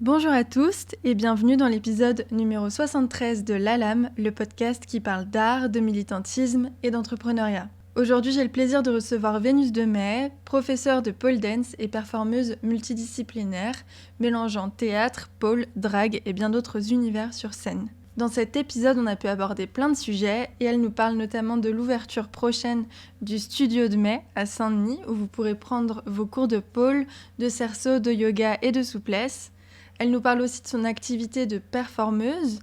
Bonjour à tous et bienvenue dans l'épisode numéro 73 de l'ALAM, le podcast qui parle d'art, de militantisme et d'entrepreneuriat. Aujourd'hui, j'ai le plaisir de recevoir Vénus Demey, professeure de pole dance et performeuse multidisciplinaire, mélangeant théâtre, pole, drague et bien d'autres univers sur scène. Dans cet épisode, on a pu aborder plein de sujets et elle nous parle notamment de l'ouverture prochaine du Studio Demey à Saint-Denis où vous pourrez prendre vos cours de pole, de cerceau, de yoga et de souplesse. Elle nous parle aussi de son activité de performeuse,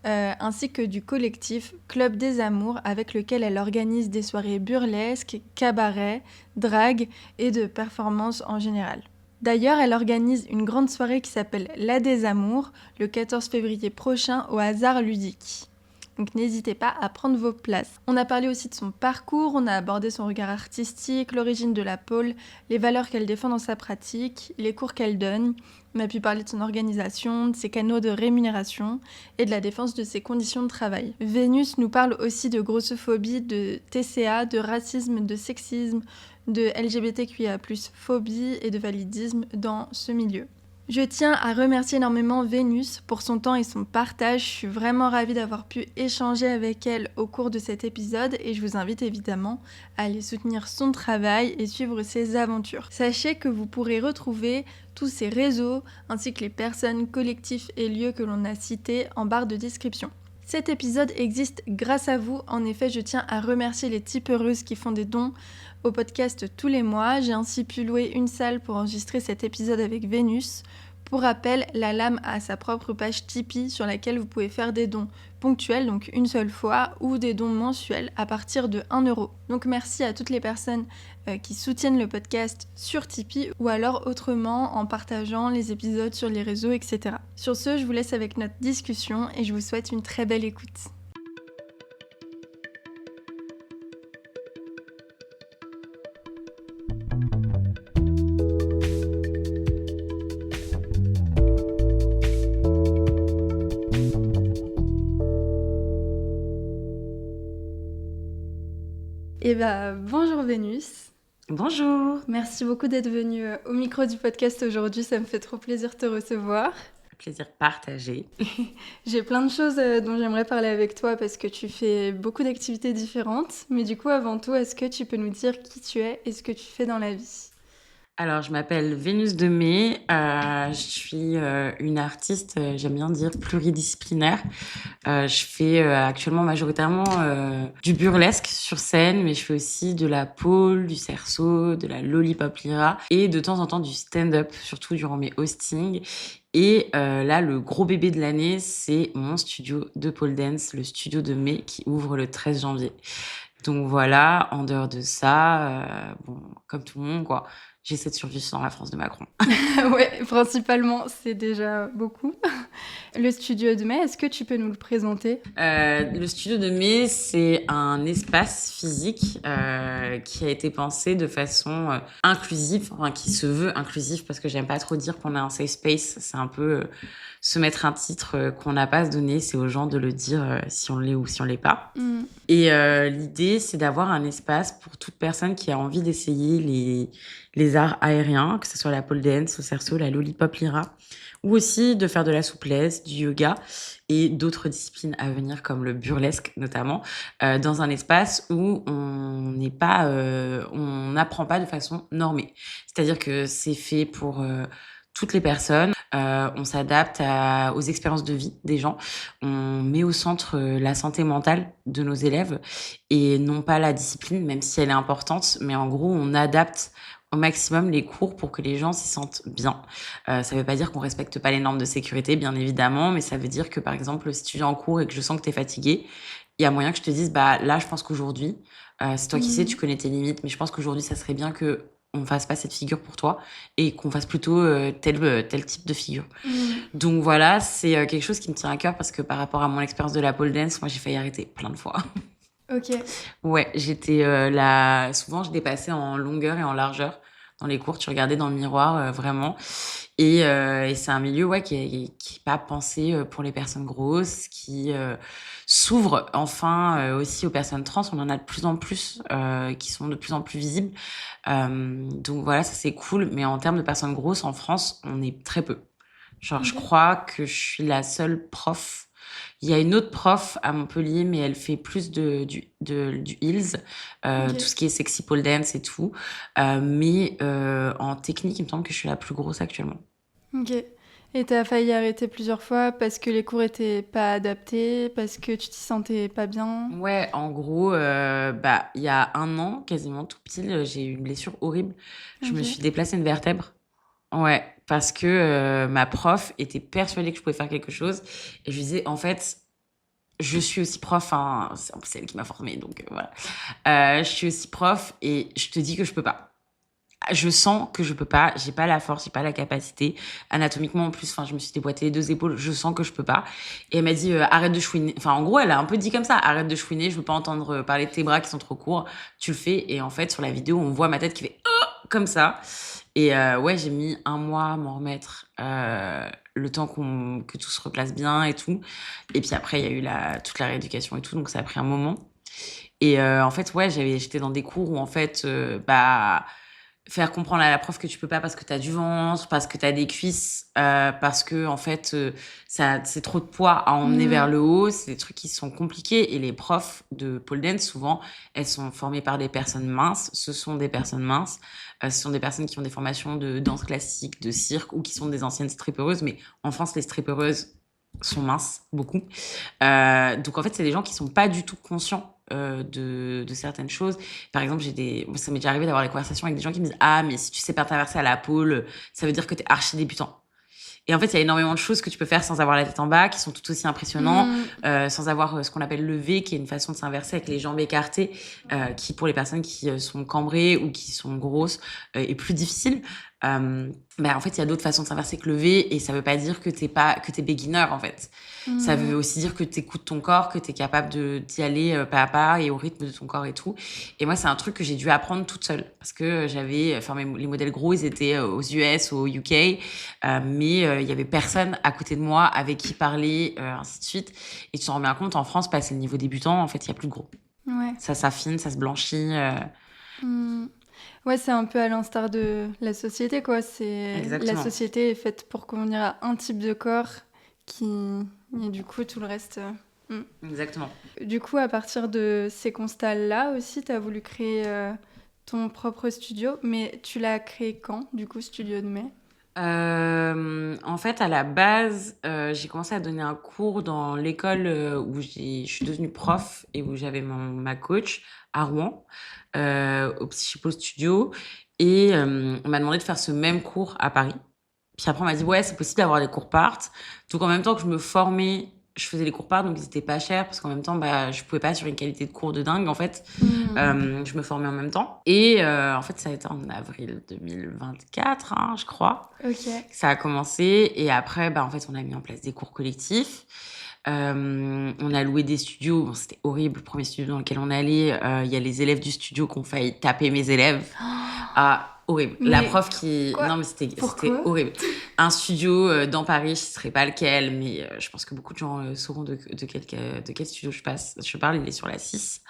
ainsi que du collectif Club des Amours avec lequel elle organise des soirées burlesques, cabarets, drague et de performances en général. D'ailleurs, elle organise une grande soirée qui s'appelle La des Amours le 14 février prochain au Hasard Ludique. Donc n'hésitez pas à prendre vos places. On a parlé aussi de son parcours, on a abordé son regard artistique, l'origine de la pole, les valeurs qu'elle défend dans sa pratique, les cours qu'elle donne. On a pu parler de son organisation, de ses canaux de rémunération et de la défense de ses conditions de travail. Vénus nous parle aussi de grossophobie, de TCA, de racisme, de sexisme, de LGBTQIA+, phobie et de validisme dans ce milieu. Je tiens à remercier énormément Vénus pour son temps et son partage. Je suis vraiment ravie d'avoir pu échanger avec elle au cours de cet épisode et je vous invite évidemment à aller soutenir son travail et suivre ses aventures. Sachez que vous pourrez retrouver tous ses réseaux ainsi que les personnes, collectifs et lieux que l'on a cités en barre de description. Cet épisode existe grâce à vous. En effet, je tiens à remercier les tipeuses qui font des dons au podcast tous les mois. J'ai ainsi pu louer une salle pour enregistrer cet épisode avec Vénus. Pour rappel, la LAM a sa propre page Tipeee sur laquelle vous pouvez faire des dons ponctuels, donc une seule fois, ou des dons mensuels à partir de 1€. Donc merci à toutes les personnes qui soutiennent le podcast sur Tipeee ou alors autrement en partageant les épisodes sur les réseaux, etc. Sur ce, je vous laisse avec notre discussion et je vous souhaite une très belle écoute. Bonjour Vénus. Bonjour. Merci beaucoup d'être venue au micro du podcast aujourd'hui, ça me fait trop plaisir de te recevoir. Plaisir partagé. J'ai plein de choses dont j'aimerais parler avec toi parce que tu fais beaucoup d'activités différentes. Mais du coup, avant tout, est-ce que tu peux nous dire qui tu es et ce que tu fais dans la vie ? Alors, je m'appelle Vénus Demey. Je suis une artiste, j'aime bien dire pluridisciplinaire. Je fais actuellement majoritairement du burlesque sur scène, mais je fais aussi de la pole, du cerceau, de la lollipop lyra et de temps en temps du stand-up, surtout durant mes hostings. Et là, le gros bébé de l'année, c'est mon studio de pole dance, le Studio Demey, qui ouvre le 13 janvier. Donc voilà, en dehors de ça, bon, comme tout le monde, quoi, j'essaie de survivre dans la France de Macron. Ouais, principalement, c'est déjà beaucoup. Le studio de mai, est-ce que tu peux nous le présenter ? Le Studio Demey, c'est un espace physique qui a été pensé de façon inclusive, enfin qui se veut inclusif parce que j'aime pas trop dire qu'on a un safe space, c'est un peu se mettre un titre qu'on n'a pas à se donner, c'est aux gens de le dire si on l'est ou si on l'est pas. Et l'idée, c'est d'avoir un espace pour toute personne qui a envie d'essayer les arts aériens, que ce soit la pole dance, le cerceau, la lollipop lyra, ou aussi de faire de la souplesse, du yoga et d'autres disciplines à venir comme le burlesque notamment, dans un espace où on n'apprend pas de façon normée. C'est-à-dire que c'est fait pour toutes les personnes. On s'adapte aux expériences de vie des gens. On met au centre la santé mentale de nos élèves et non pas la discipline, même si elle est importante. Mais en gros, on adapte au maximum les cours pour que les gens s'y sentent bien. Ça veut pas dire qu'on respecte pas les normes de sécurité, bien évidemment, mais ça veut dire que, par exemple, si tu viens en cours et que je sens que t'es fatigué, il y a moyen que je te dise, bah là, je pense qu'aujourd'hui, c'est toi qui sais, tu connais tes limites, mais je pense qu'aujourd'hui, ça serait bien que on fasse pas cette figure pour toi et qu'on fasse plutôt tel type de figure. Donc voilà, c'est quelque chose qui me tient à cœur parce que par rapport à mon expérience de la pole dance, moi, j'ai failli arrêter plein de fois. Ok. Ouais, j'étais souvent je dépassais en longueur et en largeur dans les cours, tu regardais dans le miroir vraiment et c'est un milieu ouais qui est pas pensé pour les personnes grosses, qui s'ouvre enfin aussi aux personnes trans, on en a de plus en plus qui sont de plus en plus visibles. Donc voilà, ça c'est cool, mais en termes de personnes grosses en France, on est très peu. Genre, je Ok. crois que je suis la seule prof. Il y a une autre prof à Montpellier, mais elle fait plus du heels, Ok. tout ce qui est sexy pole dance et tout. Mais en technique, il me semble que je suis la plus grosse actuellement. Ok. Et t'as failli arrêter plusieurs fois parce que les cours étaient pas adaptés, parce que tu t'y sentais pas bien. Ouais, en gros, bah, il y a un an, quasiment tout pile, j'ai eu une blessure horrible. Je me Ok. suis déplacé une vertèbre. Ouais, parce que ma prof était persuadée que je pouvais faire quelque chose. Et je lui disais, en fait, je suis aussi prof, hein, c'est elle qui m'a formée, donc voilà. Je suis aussi prof et je te dis que je peux pas. Je sens que je peux pas, j'ai pas la force, j'ai pas la capacité. Anatomiquement, en plus, enfin, je me suis déboîté les deux épaules, je sens que je peux pas. Et elle m'a dit, arrête de chouiner. Enfin, en gros, elle a un peu dit comme ça, arrête de chouiner, je veux pas entendre parler de tes bras qui sont trop courts, tu le fais. Et en fait, sur la vidéo, on voit ma tête qui fait comme ça. Et ouais, j'ai mis un mois à m'en remettre, le temps que tout se replace bien et tout. Et puis après, il y a eu toute la rééducation et tout, donc ça a pris un moment. Et en fait, ouais, j'étais dans des cours où en fait, bah, faire comprendre à la prof que tu peux pas parce que tu as du ventre, parce que tu as des cuisses, parce que en fait, c'est trop de poids à emmener vers Hmm. le haut. C'est des trucs qui sont compliqués. Et les profs de pole dance, souvent, elles sont formées par des personnes minces. Ce sont des personnes minces. Ce sont des personnes qui ont des formations de danse classique, de cirque ou qui sont des anciennes strippeuses. Mais en France, les strippeuses sont minces, beaucoup. Donc en fait, c'est des gens qui sont pas du tout conscients de certaines choses. Par exemple, ça m'est déjà arrivé d'avoir des conversations avec des gens qui me disent ah mais si tu sais pas traverser à la pole, ça veut dire que t'es archi débutant. Et en fait, il y a énormément de choses que tu peux faire sans avoir la tête en bas, qui sont tout aussi impressionnants, Hmm. sans avoir ce qu'on appelle le V, qui est une façon de s'inverser avec les jambes écartées, qui pour les personnes qui sont cambrées ou qui sont grosses est plus difficile. En fait, il y a d'autres façons de s'inverser que le V, et ça veut pas dire que t'es beginner en fait. Ça veut Hmm. aussi dire que t'écoutes ton corps, que t'es capable d'y aller pas à pas et au rythme de ton corps et tout. Et moi, c'est un truc que j'ai dû apprendre toute seule parce que les modèles gros, ils étaient aux US, au UK. Mais il y avait personne à côté de moi avec qui parler, ainsi de suite. Et tu t'en rends bien compte, en France, passer le niveau débutant, en fait, il y a plus de gros. Ouais. Ça s'affine, ça se blanchit. Hmm. Ouais, c'est un peu à l'instar de la société, quoi. La Exactement. société est faite pour convenir à un type de corps qui... Et du coup, tout le reste... hmm. Exactement. Du coup, à partir de ces constats-là aussi, tu as voulu créer ton propre studio. Mais tu l'as créé quand, du coup, Studio de Mai? En fait, à la base, j'ai commencé à donner un cours dans l'école où je suis devenue prof et où j'avais ma coach à Rouen, au Psychipo Studio. Et on m'a demandé de faire ce même cours à Paris. Puis après, on m'a dit, ouais, c'est possible d'avoir des cours part. Donc, en même temps que je me formais, je faisais les cours part, donc ils étaient pas chers, parce qu'en même temps, bah, je pouvais pas sur une qualité de cours de dingue, en fait. Hmm. Je me formais en même temps. Et en fait, ça a été en avril 2024, hein, je crois. Ok. Ça a commencé. Et après, bah, en fait, on a mis en place des cours collectifs. On a loué des studios. Bon, c'était horrible, le premier studio dans lequel on allait. Il y a les élèves du studio qui ont failli taper mes élèves. Ah, horrible. La Mais prof qui... quoi? Non, mais c'était Pourquoi? horrible. Un studio dans Paris, je ne saurais pas lequel, mais je pense que beaucoup de gens sauront de quel studio je parle. Il est sur la 6.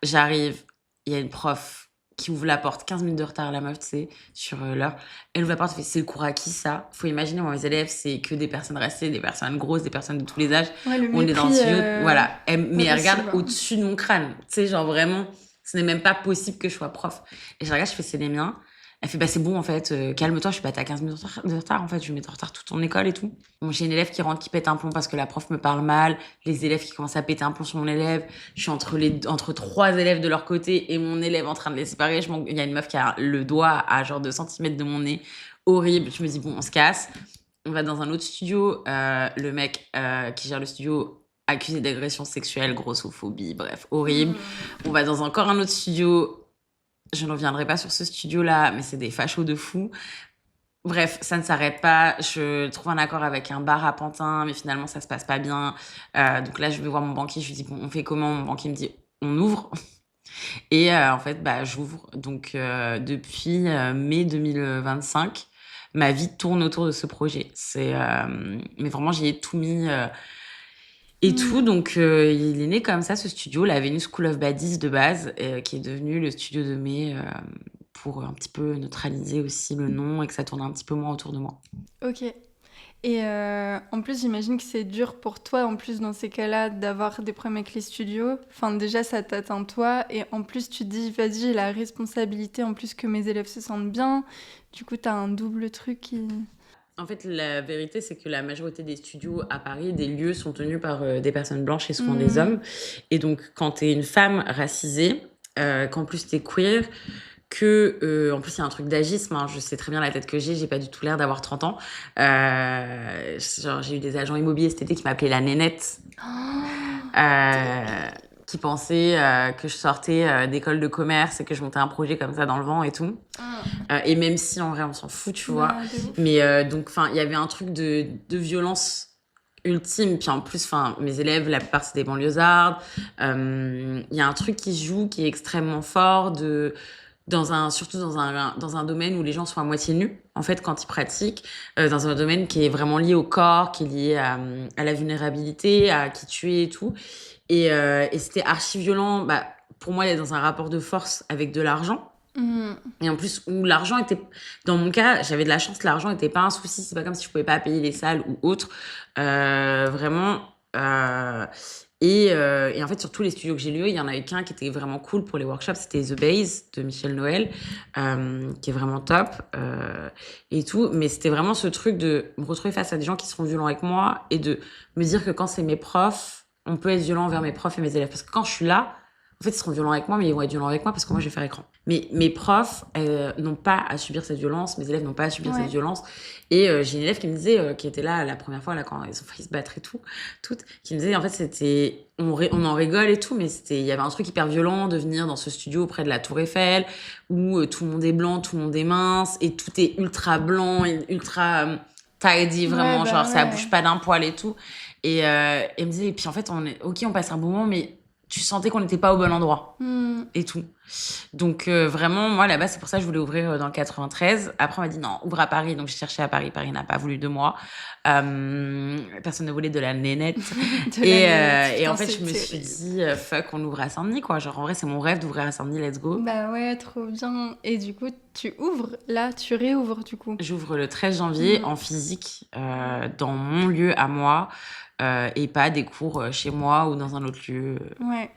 J'arrive, il y a une prof qui ouvre la porte, 15 minutes de retard, la meuf, tu sais, sur l'heure. Elle ouvre la porte, elle fait, c'est le cours à qui, ça? Faut imaginer, moi, mes élèves, c'est que des personnes restées, des personnes grosses, des personnes de tous les âges. Ouais, le On est dans le mépris, studio, voilà. Mais pas elle regarde possible. au-dessus de mon crâne. Tu sais, genre vraiment, ce n'est même pas possible que je sois prof. Et je regarde, je fais, c'est les miens. Elle fait, bah c'est bon, en fait, calme-toi, je suis pas, t'as 15 minutes de retard, en fait, je vais mettre en retard toute ton école et tout. Bon, j'ai une élève qui rentre, qui pète un plomb parce que la prof me parle mal, les élèves qui commencent à péter un plomb sur mon élève, je suis entre trois élèves de leur côté et mon élève en train de les séparer, il y a une meuf qui a le doigt à genre 2 centimètres de mon nez, horrible, je me dis, bon, on se casse, on va dans un autre studio, le mec qui gère le studio accusé d'agression sexuelle, grossophobie, bref, horrible. On va dans encore un autre studio, je ne reviendrai pas sur ce studio-là, mais c'est des fachos de fous. Bref, ça ne s'arrête pas. Je trouve un accord avec un bar à Pantin, mais finalement, ça se passe pas bien. Donc là, je vais voir mon banquier. Je lui dis, bon, on fait comment? Mon banquier me dit, on ouvre. Et en fait, bah, j'ouvre. Donc, depuis mai 2025, ma vie tourne autour de ce projet. Mais vraiment, j'y ai tout mis et tout. Hmm. Donc, il est né comme ça, ce studio, la Venus School of Baddies de base, qui est devenu le studio de mai pour un petit peu neutraliser aussi le nom et que ça tourne un petit peu moins autour de moi. Ok. Et en plus, j'imagine que c'est dur pour toi, en plus, dans ces cas-là, d'avoir des problèmes avec les studios. Enfin, déjà, ça t'atteint toi. Et en plus, tu te dis, vas-y, j'ai la responsabilité, en plus, que mes élèves se sentent bien. Du coup, t'as un double truc qui... En fait, la vérité, c'est que la majorité des studios à Paris, des lieux sont tenus par des personnes blanches et souvent des hommes. Et donc, quand t'es une femme racisée, qu'en plus t'es queer, en plus il y a un truc d'agisme, hein, je sais très bien la tête que j'ai pas du tout l'air d'avoir 30 ans. Genre, j'ai eu des agents immobiliers cet été qui m'appelaient la nénette. Qui pensaient que je sortais d'école de commerce et que je montais un projet comme ça dans le vent et tout. Et même si en vrai on s'en fout, tu vois. Mais donc, enfin, il y avait un truc de violence ultime. Puis en plus, enfin, mes élèves, la plupart c'est des banlieusards. Il y a un truc qui se joue qui est extrêmement fort surtout dans un domaine où les gens sont à moitié nus, en fait, quand ils pratiquent, dans un domaine qui est vraiment lié au corps, qui est lié à la vulnérabilité, à qui tu es et tout. Et c'était archi violent, bah, pour moi, d'être dans un rapport de force avec de l'argent. Et en plus, où l'argent était... Dans mon cas, j'avais de la chance, l'argent n'était pas un souci. C'est pas comme si je pouvais pas payer les salles ou autre. Vraiment... Et en fait, sur tous les studios que j'ai lus, il y en avait qu'un qui était vraiment cool pour les workshops. C'était The Base de Michel Noël, qui est vraiment top et tout. Mais c'était vraiment ce truc de me retrouver face à des gens qui seront violents avec moi et de me dire que quand c'est mes profs, on peut être violent envers mes profs et mes élèves. Parce que quand je suis là, en fait, ils seront violents avec moi, mais ils vont être violents avec moi parce que moi, je vais faire écran. Mais mes profs n'ont pas à subir cette violence, mes élèves n'ont pas à subir cette violence. Et j'ai une élève qui me disait, qui était là la première fois, là, quand ils ont failli se battre et tout, qui me disait, en fait, c'était... On en rigole et tout, mais il y avait un truc hyper violent de venir dans ce studio près de la Tour Eiffel, où tout le monde est blanc, tout le monde est mince, et tout est ultra blanc, et ultra tidy, vraiment, ça bouge pas d'un poil et tout. Et elle me disait, et puis en fait, on passe un bon moment, mais tu sentais qu'on n'était pas au bon endroit et tout. Donc vraiment, moi là-bas, c'est pour ça que je voulais ouvrir dans le 93. Après, on m'a dit non, ouvre à Paris. Donc j'ai cherché à Paris. Paris n'a pas voulu de moi. Personne ne voulait de la nénette. Et en fait, je me suis dit fuck, on ouvre à Saint-Denis, quoi. Genre en vrai, c'est mon rêve d'ouvrir à Saint-Denis. Let's go. Bah ouais, trop bien. Et du coup, tu ouvres là, tu réouvres du coup. J'ouvre le 13 janvier en physique dans mon lieu à moi. Et pas des cours chez moi ou dans un autre lieu. Ouais.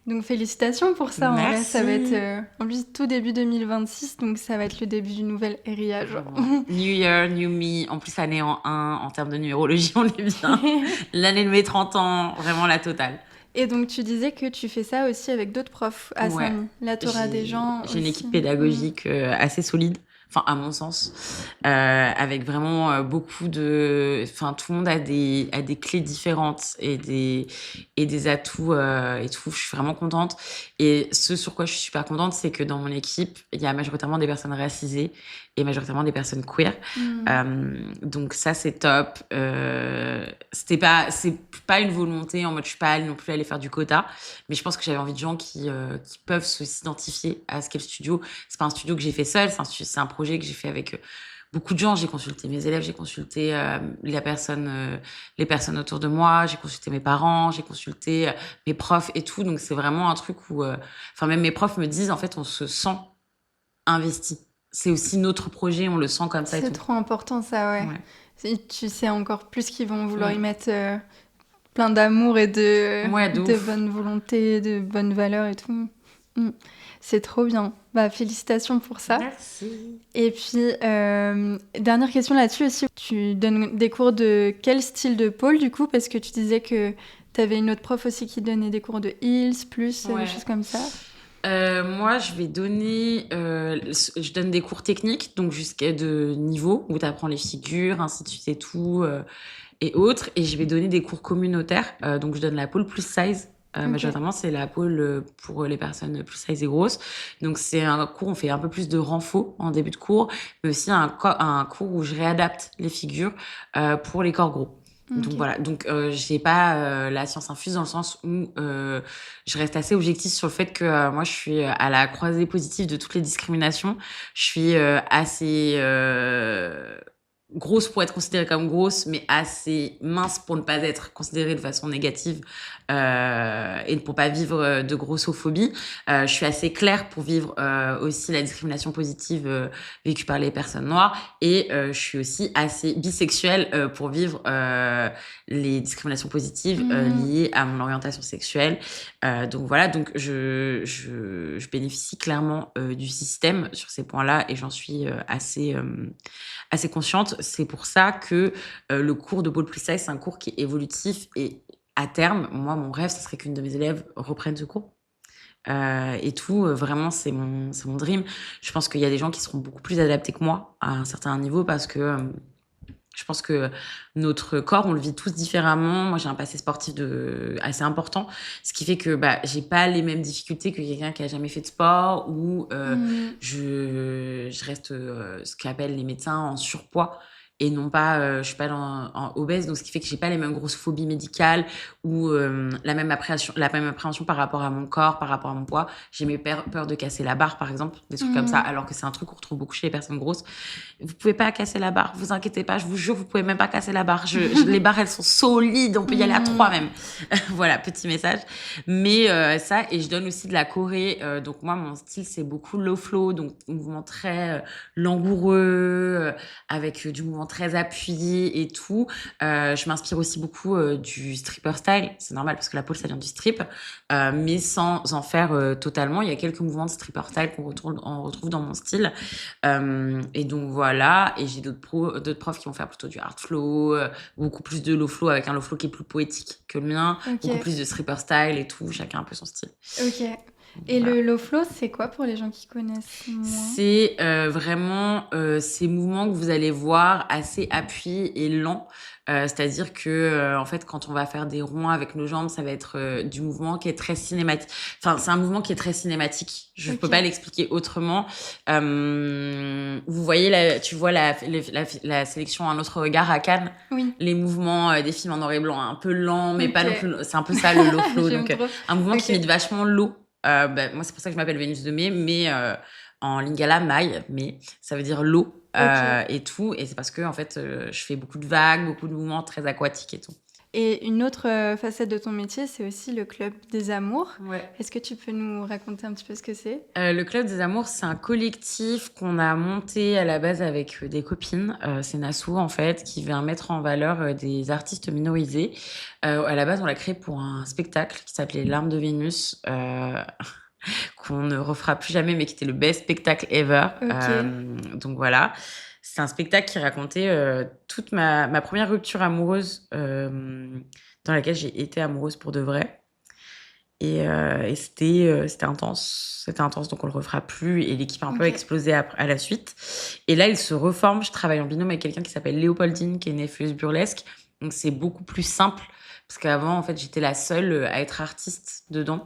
Donc félicitations pour ça. Merci. En vrai, ça va être en plus tout début 2026, donc ça va être le début du nouvel RIA. New Year, New Me. En plus, année en 1, en termes de numérologie, on est bien. L'année de mes 30 ans, vraiment la totale. Et donc tu disais que tu fais ça aussi avec d'autres profs à Saint-Denis. Là, tu auras des gens. J'ai une équipe pédagogique assez solide. Enfin, à mon sens, avec vraiment beaucoup de... Enfin, tout le monde a des clés différentes et des atouts et tout. Je suis vraiment contente. Et ce sur quoi je suis super contente, c'est que dans mon équipe, il y a majoritairement des personnes racisées et majoritairement des personnes queer. Donc ça, c'est top. C'est pas une volonté en mode je suis pas allée non plus aller faire du quota, mais je pense que j'avais envie de gens qui peuvent s'identifier à ce qu'est le studio. C'est pas un studio que j'ai fait seul, c'est un projet que j'ai fait avec beaucoup de gens. J'ai consulté mes élèves, j'ai consulté les personnes autour de moi, j'ai consulté mes parents, j'ai consulté mes profs et tout. Donc c'est vraiment un truc où, même mes profs me disent en fait on se sent investi. C'est aussi notre projet, on le sent comme ça. C'est trop important ça, ouais. Tu sais encore plus qu'ils vont vouloir y mettre plein d'amour et de bonne volonté, de bonnes valeurs et tout. C'est trop bien. Bah, félicitations pour ça. Merci. Et puis, dernière question là-dessus aussi. Tu donnes des cours de quel style de pôle du coup? Parce que tu disais que tu avais une autre prof aussi qui donnait des cours de Heels, des choses comme ça. Moi, je donne des cours techniques, donc jusqu'à de niveau où tu apprends les figures, ainsi de suite et tout, et autres. Et je vais donner des cours communautaires, donc je donne la pôle plus size. Majoritairement, c'est la pôle pour les personnes plus size et grosses. Donc, c'est un cours, on fait un peu plus de renfo en début de cours, mais aussi un cours où je réadapte les figures pour les corps gros. Donc voilà, j'ai pas la science infuse dans le sens où je reste assez objective sur le fait que moi je suis à la croisée positive de toutes les discriminations. Je suis assez grosse pour être considérée comme grosse, mais assez mince pour ne pas être considérée de façon négative et pour pas vivre de grossophobie. Je suis assez claire pour vivre aussi la discrimination positive vécue par les personnes noires et je suis aussi assez bisexuelle pour vivre les discriminations positives liées à mon orientation sexuelle. Donc voilà, donc je bénéficie clairement du système sur ces points-là et j'en suis assez consciente. C'est pour ça que le cours de Ball Plus Size, c'est un cours qui est évolutif et à terme, moi, mon rêve, ce serait qu'une de mes élèves reprenne ce cours. Et tout, vraiment, c'est mon dream. Je pense qu'il y a des gens qui seront beaucoup plus adaptés que moi à un certain niveau parce que je pense que notre corps, on le vit tous différemment. Moi, j'ai un passé sportif assez important, ce qui fait que j'ai pas les mêmes difficultés que quelqu'un qui a jamais fait de sport ou je reste ce qu'appellent les médecins en surpoids et non pas je suis pas en obèse, donc ce qui fait que j'ai pas les mêmes grosses phobies médicales ou la même appréhension par rapport à mon corps, par rapport à mon poids. J'ai mes peur de casser la barre, par exemple, des trucs comme ça, alors que c'est un truc qu'on retrouve beaucoup chez les personnes grosses. Vous pouvez pas casser la barre, vous inquiétez pas, je vous jure, vous pouvez même pas casser la barre. Les barres, elles sont solides, on peut y aller à 3 même. Voilà, petit message. Mais ça, et je donne aussi de la choré. Donc moi, mon style, c'est beaucoup low flow, donc mouvement très langoureux, avec du mouvement très appuyé et tout. Je m'inspire aussi beaucoup du stripper style. C'est normal parce que la pole, ça vient du strip, mais sans en faire totalement. Il y a quelques mouvements de stripper style qu'on retrouve dans mon style. Et donc voilà, et j'ai d'autres profs qui vont faire plutôt du hard flow, beaucoup plus de low flow avec un low flow qui est plus poétique que le mien, beaucoup plus de stripper style et tout, chacun un peu son style. Ok. Et voilà. Le low flow, c'est quoi pour les gens qui connaissent moins ? C'est vraiment ces mouvements que vous allez voir assez appuyés et lents. C'est-à-dire que en fait, quand on va faire des ronds avec nos jambes, ça va être du mouvement qui est très cinématique. Enfin, c'est un mouvement qui est très cinématique. Je peux pas l'expliquer autrement. Vous voyez, tu vois la sélection Un autre regard à Cannes. Oui. Les mouvements des films en noir et blanc, un peu lents, mais pas non plus. C'est un peu ça le low flow. Donc, un mouvement qui imite vachement l'eau. Moi, c'est pour ça que je m'appelle Vénus de mai, mais en lingala, Mai, mais ça veut dire l'eau et tout. Et c'est parce que en fait, je fais beaucoup de vagues, beaucoup de mouvements très aquatiques et tout. Et une autre facette de ton métier, c'est aussi le Club des Amours. Ouais. Est-ce que tu peux nous raconter un petit peu ce que c'est ? Le Club des Amours, c'est un collectif qu'on a monté à la base avec des copines. C'est Nassou, en fait, qui vient mettre en valeur des artistes minorisés. À la base, on l'a créé pour un spectacle qui s'appelait Larmes de Vénus. Qu'on ne refera plus jamais, mais qui était le best spectacle ever. Donc voilà. C'est un spectacle qui racontait toute ma première rupture amoureuse dans laquelle j'ai été amoureuse pour de vrai. Et c'était intense. C'était intense, donc on le refera plus. Et l'équipe a un peu explosé à la suite. Et là, il se reforme. Je travaille en binôme avec quelqu'un qui s'appelle Léopoldine, qui est une influeuse burlesque. Donc c'est beaucoup plus simple. Parce qu'avant, en fait, j'étais la seule à être artiste dedans.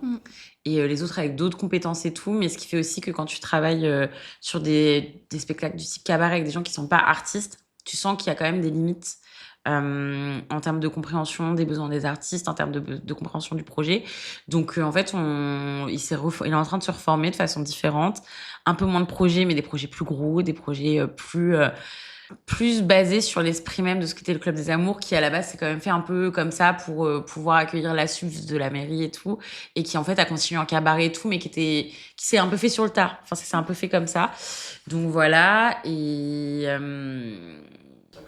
Et les autres avec d'autres compétences et tout. Mais ce qui fait aussi que quand tu travailles sur des spectacles du type cabaret avec des gens qui sont pas artistes, tu sens qu'il y a quand même des limites en termes de compréhension des besoins des artistes, en termes de compréhension du projet. Donc, en fait, il est en train de se reformer de façon différente. Un peu moins de projets, mais des projets plus gros, des projets plus basé sur l'esprit même de ce qu'était le Club des Amours, qui à la base s'est quand même fait un peu comme ça pour pouvoir accueillir la subs de la mairie et tout, et qui en fait a continué en cabaret et tout, mais qui s'est un peu fait sur le tas. Enfin, ça s'est un peu fait comme ça. Donc voilà,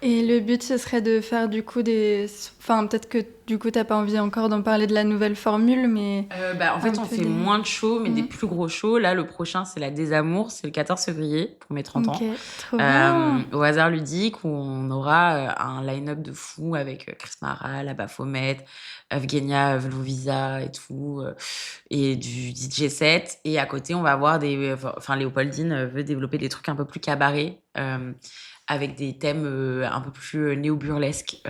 Et le but, ce serait de faire du coup Enfin, peut-être que du coup, t'as pas envie encore d'en parler de la nouvelle formule, mais... en fait, on fait moins de shows, mais des plus gros shows. Là, le prochain, c'est la Désamour. C'est le 14 février, pour mes 30 ans. Trop bien. Au hasard ludique, où on aura un line-up de fou avec Chris Mara, la Baphomet, Evgenia Vlovisa et tout, et du DJ set. Et à côté, on va avoir Léopoldine veut développer des trucs un peu plus cabaret, avec des thèmes un peu plus néo-burlesques,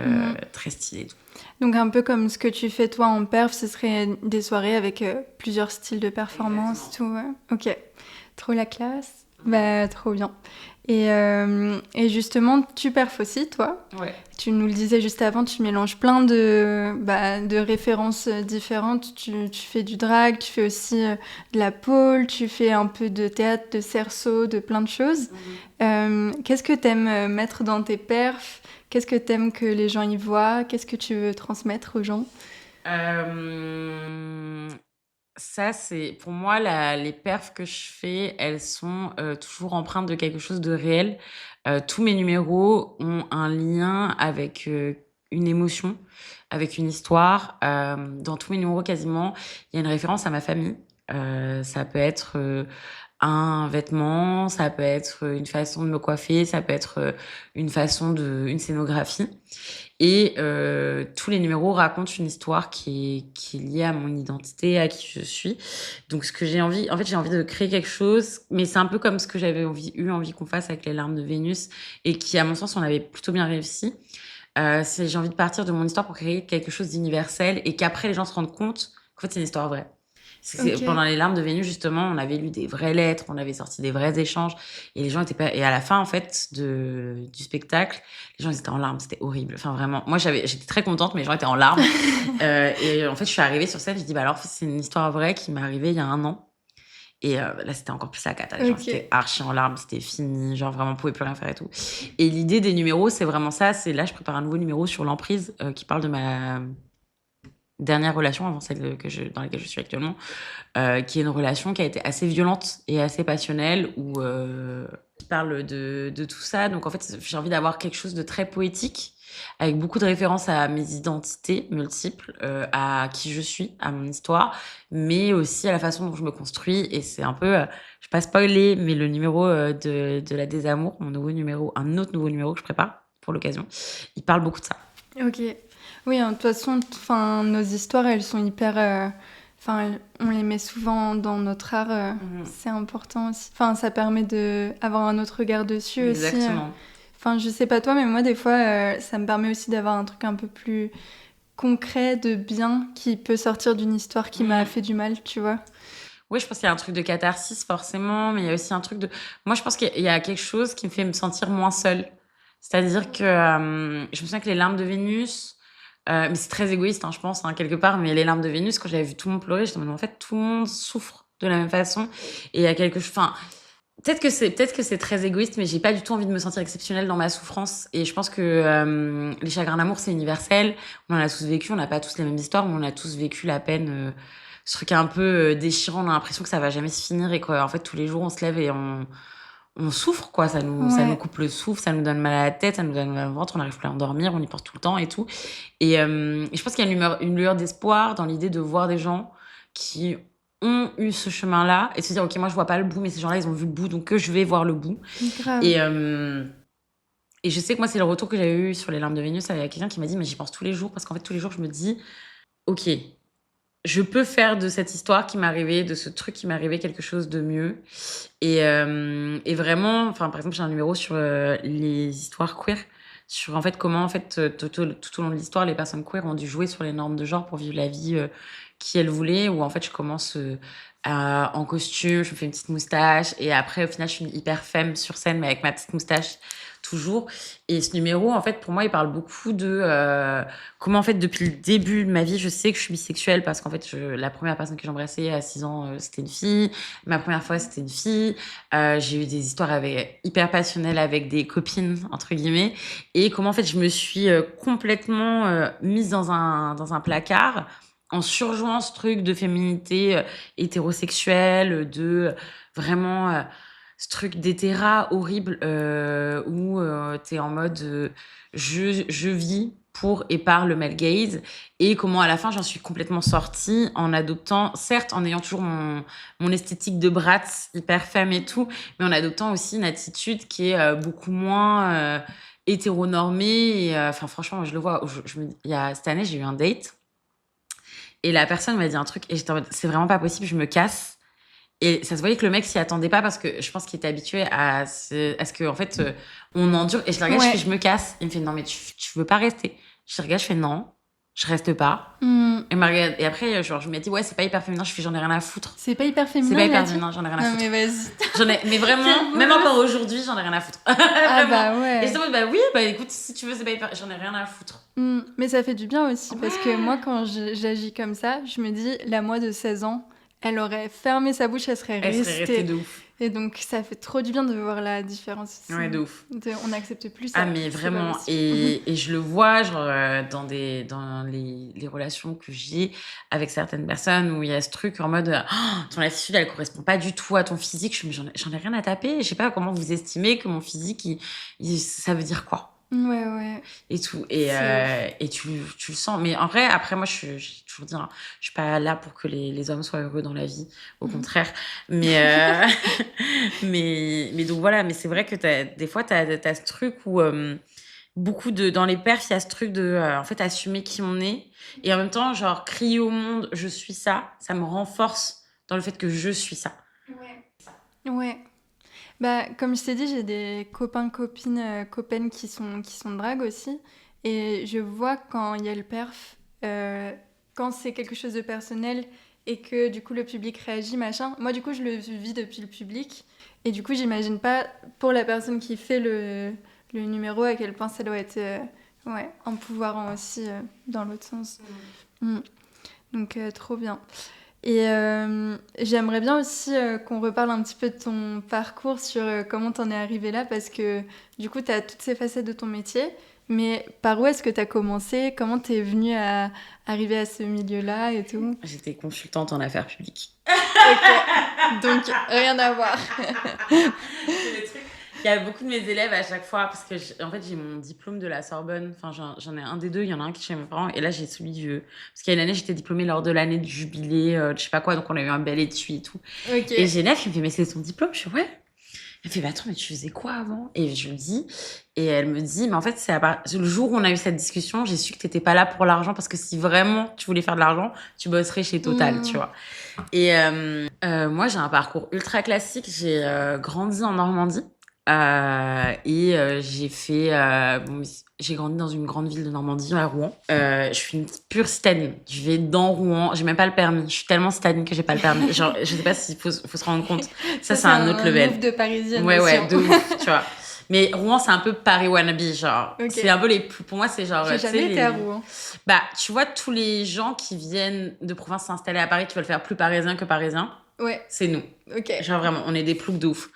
très stylés et tout. Donc un peu comme ce que tu fais toi en perf, ce serait des soirées avec plusieurs styles de performance, tout. Ok, trop la classe. Trop bien. Et justement, tu perfs aussi, toi. Ouais. Tu nous le disais juste avant, tu mélanges plein de références différentes. Tu fais du drag, tu fais aussi de la pole, tu fais un peu de théâtre, de cerceau, de plein de choses. Qu'est-ce que t'aimes mettre dans tes perfs? Qu'est-ce que t'aimes que les gens y voient? Qu'est-ce que tu veux transmettre aux gens? Ça, c'est pour moi, les perfs que je fais, elles sont toujours empreintes de quelque chose de réel. Tous mes numéros ont un lien avec une émotion, avec une histoire. Dans tous mes numéros, quasiment, il y a une référence à ma famille. Ça peut être un vêtement, ça peut être une façon de me coiffer, ça peut être une scénographie. Et tous les numéros racontent une histoire qui est liée à mon identité, à qui je suis. Donc, ce que j'ai envie, en fait, j'ai envie de créer quelque chose, mais c'est un peu comme ce que j'avais eu envie qu'on fasse avec les larmes de Vénus, et qui, à mon sens, on avait plutôt bien réussi. J'ai envie de partir de mon histoire pour créer quelque chose d'universel, et qu'après les gens se rendent compte qu'en fait, c'est une histoire vraie. Pendant les larmes de Vénus, justement, on avait lu des vraies lettres, on avait sorti des vrais échanges, et les gens étaient pas. Et à la fin, en fait, du spectacle, les gens ils étaient en larmes, c'était horrible. Enfin, vraiment, moi j'étais très contente, mais les gens étaient en larmes. Et en fait, je suis arrivée sur scène, je dis bah alors, c'est une histoire vraie qui m'est arrivée il y a 1 an. Et là, c'était encore plus la cata. Les gens étaient archi en larmes, c'était fini, genre vraiment, on pouvait plus rien faire et tout. Et l'idée des numéros, c'est vraiment ça. C'est là, je prépare un nouveau numéro sur l'emprise qui parle de ma dernière relation avant celle dans laquelle je suis actuellement. Qui est une relation qui a été assez violente et assez passionnelle, où je parle de tout ça. Donc en fait, j'ai envie d'avoir quelque chose de très poétique, avec beaucoup de références à mes identités multiples, à qui je suis, à mon histoire, mais aussi à la façon dont je me construis. Et c'est un peu, je vais pas spoiler, mais le numéro de la désamour, un autre nouveau numéro que je prépare pour l'occasion, il parle beaucoup de ça. Ok. Oui, de toute façon, nos histoires, elles sont hyper... on les met souvent dans notre art, c'est important aussi. Enfin, ça permet d'avoir un autre regard dessus. Exactement. Aussi. Je sais pas toi, mais moi, des fois, ça me permet aussi d'avoir un truc un peu plus concret, de bien, qui peut sortir d'une histoire qui m'a fait du mal, tu vois. Oui, je pense qu'il y a un truc de catharsis, forcément, mais il y a aussi un truc de... Moi, je pense qu'il y a quelque chose qui me fait me sentir moins seule. C'est-à-dire que je me souviens que les larmes de Vénus... mais c'est très égoïste, je pense, quelque part. Mais les larmes de Vénus, quand j'avais vu tout le monde pleurer, j'étais en mode, en fait, tout le monde souffre de la même façon. Et il y a quelque chose... Enfin, peut-être que c'est très égoïste, mais j'ai pas du tout envie de me sentir exceptionnelle dans ma souffrance. Et je pense que les chagrins d'amour, c'est universel. On en a tous vécu, on n'a pas tous les mêmes histoires, mais on a tous vécu la peine... ce truc un peu déchirant, on a l'impression que ça va jamais se finir, et qu'en fait, tous les jours, on se lève et on souffre, quoi. Ça nous coupe le souffle, ça nous donne mal à la tête, ça nous donne mal au ventre, on n'arrive plus à endormir, on y pense tout le temps et tout. Et je pense qu'il y a une lueur d'espoir dans l'idée de voir des gens qui ont eu ce chemin-là et de se dire, ok, moi je vois pas le bout, mais ces gens-là, ils ont vu le bout, donc que je vais voir le bout. Grave. Et je sais que moi, c'est le retour que j'avais eu sur les larmes de Vénus. Il y a quelqu'un qui m'a dit, mais j'y pense tous les jours, parce qu'en fait, tous les jours, je me dis, ok, je peux faire de cette histoire qui m'est arrivée, de ce truc qui m'est arrivé, quelque chose de mieux. Et vraiment, par exemple, j'ai un numéro sur les histoires queer, sur en fait comment en fait tout au long de l'histoire, les personnes queer ont dû jouer sur les normes de genre pour vivre la vie qui elles voulaient. Où en fait, je commence en costume, je me fais une petite moustache, et après, au final, je suis hyper femme sur scène, mais avec ma petite moustache toujours. Et ce numéro, en fait, pour moi, il parle beaucoup de comment, en fait, depuis le début de ma vie, je sais que je suis bisexuelle, parce qu'en fait, la première personne que j'ai embrassée à 6 ans, c'était une fille. Ma première fois, c'était une fille. J'ai eu des histoires hyper passionnelles avec des copines, entre guillemets. Et comment, en fait, je me suis complètement mise dans un placard, en surjouant ce truc de féminité hétérosexuelle, de vraiment... ce truc d'hétéra horrible où t'es en mode je vis pour et par le male gaze, et comment à la fin j'en suis complètement sortie en adoptant, certes en ayant toujours mon esthétique de bratz hyper femme et tout, mais en adoptant aussi une attitude qui est beaucoup moins hétéronormée. Et franchement, moi, je le vois, cette année j'ai eu un date et la personne m'a dit un truc et j'étais en mode, c'est vraiment pas possible, je me casse. Et ça se voyait que le mec s'y attendait pas, parce que je pense qu'il était habitué à ce que, en fait, on endure. Et je le regarde, je me casse. Il me fait, non, mais tu veux pas rester. Je le regarde, je fais, non, je reste pas. Et, et après, genre, je me dis, ouais, c'est pas hyper féminin. Je fais, j'en ai rien à foutre. C'est pas hyper féminin. C'est pas hyper féminin, j'en ai rien à foutre. Mais vas-y. Mais vraiment, même encore aujourd'hui, j'en ai rien à foutre. Ah bah ouais. Et je te dis, bah oui, bah écoute, si tu veux, c'est pas hyper. J'en ai rien à foutre. Mais ça fait du bien aussi, parce que moi, quand j'agis comme ça, je me dis, la moi de 16 ans, elle aurait fermé sa bouche, elle serait restée de ouf. Et donc, ça fait trop du bien de voir la différence aussi. Ouais, de ouf. On n'accepte plus ça. Ah, mais vraiment. Et je le vois, genre, dans les relations que j'ai avec certaines personnes où il y a ce truc en mode ton attitude, elle correspond pas du tout à ton physique. J'en ai rien à taper. Je sais pas comment vous estimez que mon physique, ça veut dire quoi. Ouais. Et tout. Et tu le sens. Mais en vrai, après, moi, j'ai toujours dit, je suis pas là pour que les hommes soient heureux dans la vie. Au contraire. Mais, mais donc voilà. Mais c'est vrai que des fois, t'as ce truc où, dans les perfs, il y a ce truc de, en fait, assumer qui on est. Et en même temps, genre, crier au monde, je suis ça, ça me renforce dans le fait que je suis ça. Ouais. Bah, comme je t'ai dit, j'ai des copains, copaines qui sont drag aussi. Et je vois quand il y a le perf, quand c'est quelque chose de personnel et que du coup le public réagit, machin. Moi, du coup, je le vis depuis le public. Et du coup, j'imagine pas pour la personne qui fait le numéro à quel point ça doit être empouvoirant aussi dans l'autre sens. Donc, trop bien. Et j'aimerais bien aussi qu'on reparle un petit peu de ton parcours sur comment t'en es arrivé là, parce que du coup, t'as toutes ces facettes de ton métier, mais par où est-ce que t'as commencé? Comment t'es venue à arriver à ce milieu-là et tout? J'étais consultante en affaires publiques. Ok, donc rien à voir. Il y a beaucoup de mes élèves à chaque fois, parce que en fait, j'ai mon diplôme de la Sorbonne. Enfin, j'en ai un des deux. Il y en a un qui est chez mes parents. Et là, j'ai celui du. Parce qu'il y a une année, j'étais diplômée lors de l'année du jubilé, je sais pas quoi. Donc, on a eu un bel étui et tout. Okay. Et j'ai une élève qui me fait, mais c'est ton diplôme? Je fais, ouais. Elle fait, bah attends, mais tu faisais quoi avant? Et je lui dis. Et elle me dit, mais en fait, le jour où on a eu cette discussion, j'ai su que t'étais pas là pour l'argent, parce que si vraiment tu voulais faire de l'argent, tu bosserais chez Total, tu vois. Et moi, j'ai un parcours ultra classique. J'ai grandi en Normandie. J'ai grandi dans une grande ville de Normandie, à Rouen. Je suis une pure citadine. Je vais dans Rouen, j'ai même pas le permis. Je suis tellement citadine que j'ai pas le permis. Genre, je sais pas s'il faut se rendre compte. Ça c'est un autre level. Move de parisienne. Ouais, de ouf, tu vois. Mais Rouen, c'est un peu Paris wannabe, genre. Okay. C'est un peu les plus. Pour moi, c'est genre. J'ai jamais été à Rouen. Bah, tu vois, tous les gens qui viennent de province s'installer à Paris, qui veulent faire plus parisien que parisien. Ouais. C'est nous. Ok. Genre vraiment, on est des ploucs de ouf.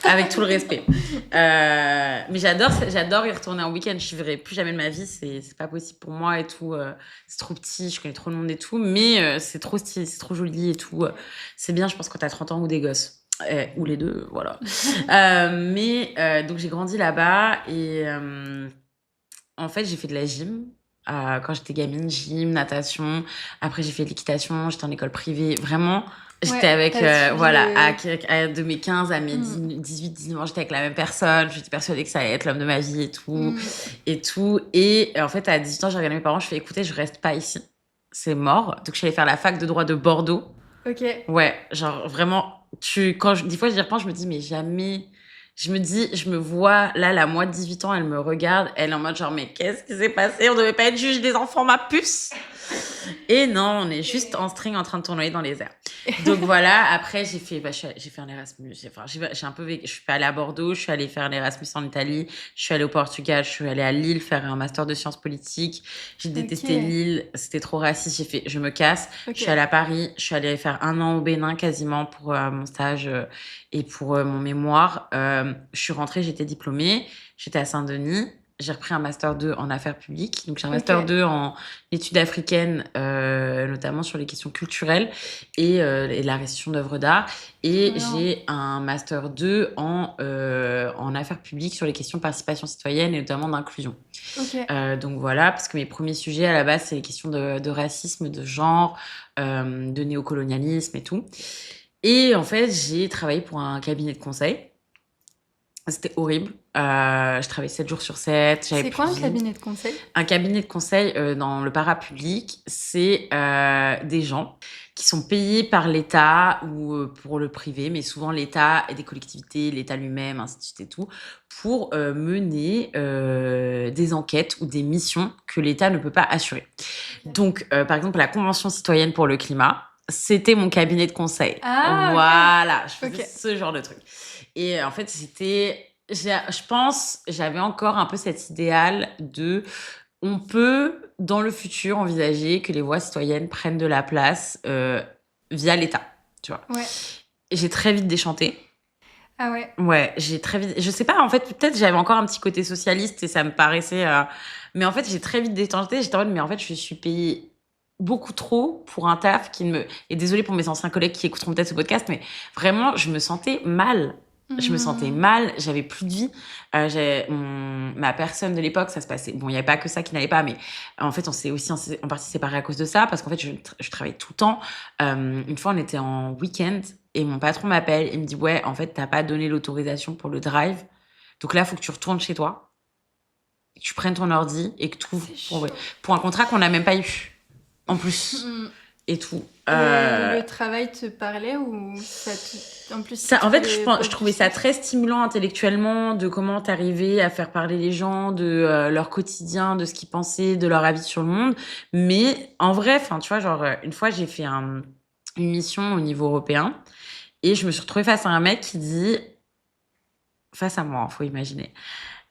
Avec tout le respect. Mais j'adore y retourner en week-end. Je ne verrai plus jamais de ma vie. C'est pas possible pour moi et tout. C'est trop petit, je connais trop le monde et tout. Mais c'est trop stylé, c'est trop joli et tout. C'est bien, je pense, quand t'as 30 ans ou des gosses. Ou les deux, voilà. Donc j'ai grandi là-bas. Et en fait, j'ai fait de la gym. Quand j'étais gamine, gym, natation. Après, j'ai fait de l'équitation. J'étais en école privée. Vraiment... J'étais avec, de mes 15 à mes 18, 19 ans, j'étais avec la même personne. J'étais persuadée que ça allait être l'homme de ma vie et tout. Et en fait, à 18 ans, j'ai regardé mes parents, je fais, écoutez, je reste pas ici. C'est mort. Donc, je suis allée faire la fac de droit de Bordeaux. Ok. Ouais, genre vraiment, des fois, j'y repense, je me dis, mais jamais. Je me vois, là, la moi de 18 ans, elle me regarde, elle est en mode genre, mais qu'est-ce qui s'est passé? On devait pas être juge des enfants, ma puce! Et non, on est juste en string en train de tournoyer dans les airs. Donc voilà, après j'ai fait un Erasmus. J'ai un peu vécu, je suis pas allée à Bordeaux, je suis allée faire l'Erasmus en Italie, je suis allée au Portugal, je suis allée à Lille faire un master de sciences politiques. J'ai détesté Lille, c'était trop raciste, je me casse. Je suis allée à Paris, je suis allée faire 1 an au Bénin quasiment pour mon stage et pour mon mémoire. Je suis rentrée, j'étais diplômée, j'étais à Saint-Denis. J'ai repris un master 2 en affaires publiques. Donc, j'ai un master 2 en études africaines, notamment sur les questions culturelles et la restitution d'œuvres d'art. Et j'ai un master 2 en affaires publiques sur les questions de participation citoyenne et notamment d'inclusion. Donc, voilà, parce que mes premiers sujets, à la base, c'est les questions de racisme, de genre, de néocolonialisme et tout. Et en fait, j'ai travaillé pour un cabinet de conseil. C'était horrible. Je travaillais 7 jours sur 7. C'est quoi un cabinet de conseil? Un cabinet de conseil dans le parapublic, c'est des gens qui sont payés par l'État ou pour le privé, mais souvent l'État et des collectivités, l'État lui-même, ainsi de suite et tout, pour mener des enquêtes ou des missions que l'État ne peut pas assurer. Donc, par exemple, la Convention citoyenne pour le climat, c'était mon cabinet de conseil. Voilà, je faisais ce genre de truc. Et en fait, je pense, j'avais encore un peu cet idéal de... On peut, dans le futur, envisager que les voix citoyennes prennent de la place via l'État, tu vois. Ouais. J'ai très vite déchanté. Ah ouais? Ouais, j'ai très vite... Je sais pas, en fait, peut-être j'avais encore un petit côté socialiste et ça me paraissait... Mais en fait, j'ai très vite déchanté. J'étais en mode, mais en fait, je suis payée beaucoup trop pour un taf qui me... Et désolée pour mes anciens collègues qui écouteront peut-être ce podcast, mais vraiment, je me sentais mal. Je me sentais mal, j'avais plus de vie. Ma personne de l'époque, ça se passait... Bon, il n'y avait pas que ça qui n'allait pas, mais en fait, on s'est aussi en partie séparés à cause de ça, parce qu'en fait, je travaillais tout le temps. Une fois, on était en week-end, et mon patron m'appelle et me dit « Ouais, en fait, t'as pas donné l'autorisation pour le drive. Donc là, il faut que tu retournes chez toi, que tu prennes ton ordi et que tu ouvres pour un contrat qu'on n'a même pas eu, en plus. Et tout. Le travail te parlait ou ça en plus ça, en fait, je trouvais ça très stimulant intellectuellement de comment t'arrivais à faire parler les gens de leur quotidien, de ce qu'ils pensaient, de leur avis sur le monde. Mais en vrai, enfin, tu vois, genre, une fois, j'ai fait une mission au niveau européen et je me suis retrouvée face à un mec qui dit, face à moi, faut imaginer.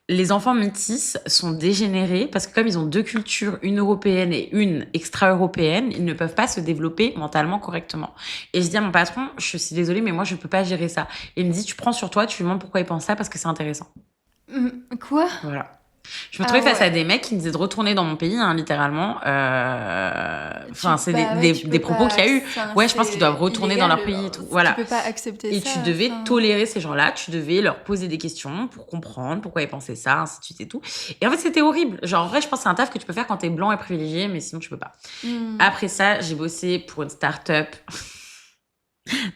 Les enfants métis sont dégénérés parce que comme ils ont deux cultures, une européenne et une extra-européenne, ils ne peuvent pas se développer mentalement correctement. Et je dis à mon patron, je suis désolée, mais moi, je peux pas gérer ça. Et il me dit, tu prends sur toi, tu lui demandes pourquoi il pense ça parce que c'est intéressant. Quoi? Voilà. Je me trouvais face à des mecs qui me disaient de retourner dans mon pays, hein, littéralement. Enfin, c'est des propos qu'il y a eu. Ouais, je pense qu'ils doivent retourner dans leur pays et tout. Voilà. Tu peux pas accepter et ça. Et tu devais tolérer ces gens-là, tu devais leur poser des questions pour comprendre pourquoi ils pensaient ça, ainsi de suite et tout. Et en fait, c'était horrible. Genre, en vrai, je pense que c'est un taf que tu peux faire quand t'es blanc et privilégié, mais sinon, tu peux pas. Après ça, j'ai bossé pour une start-up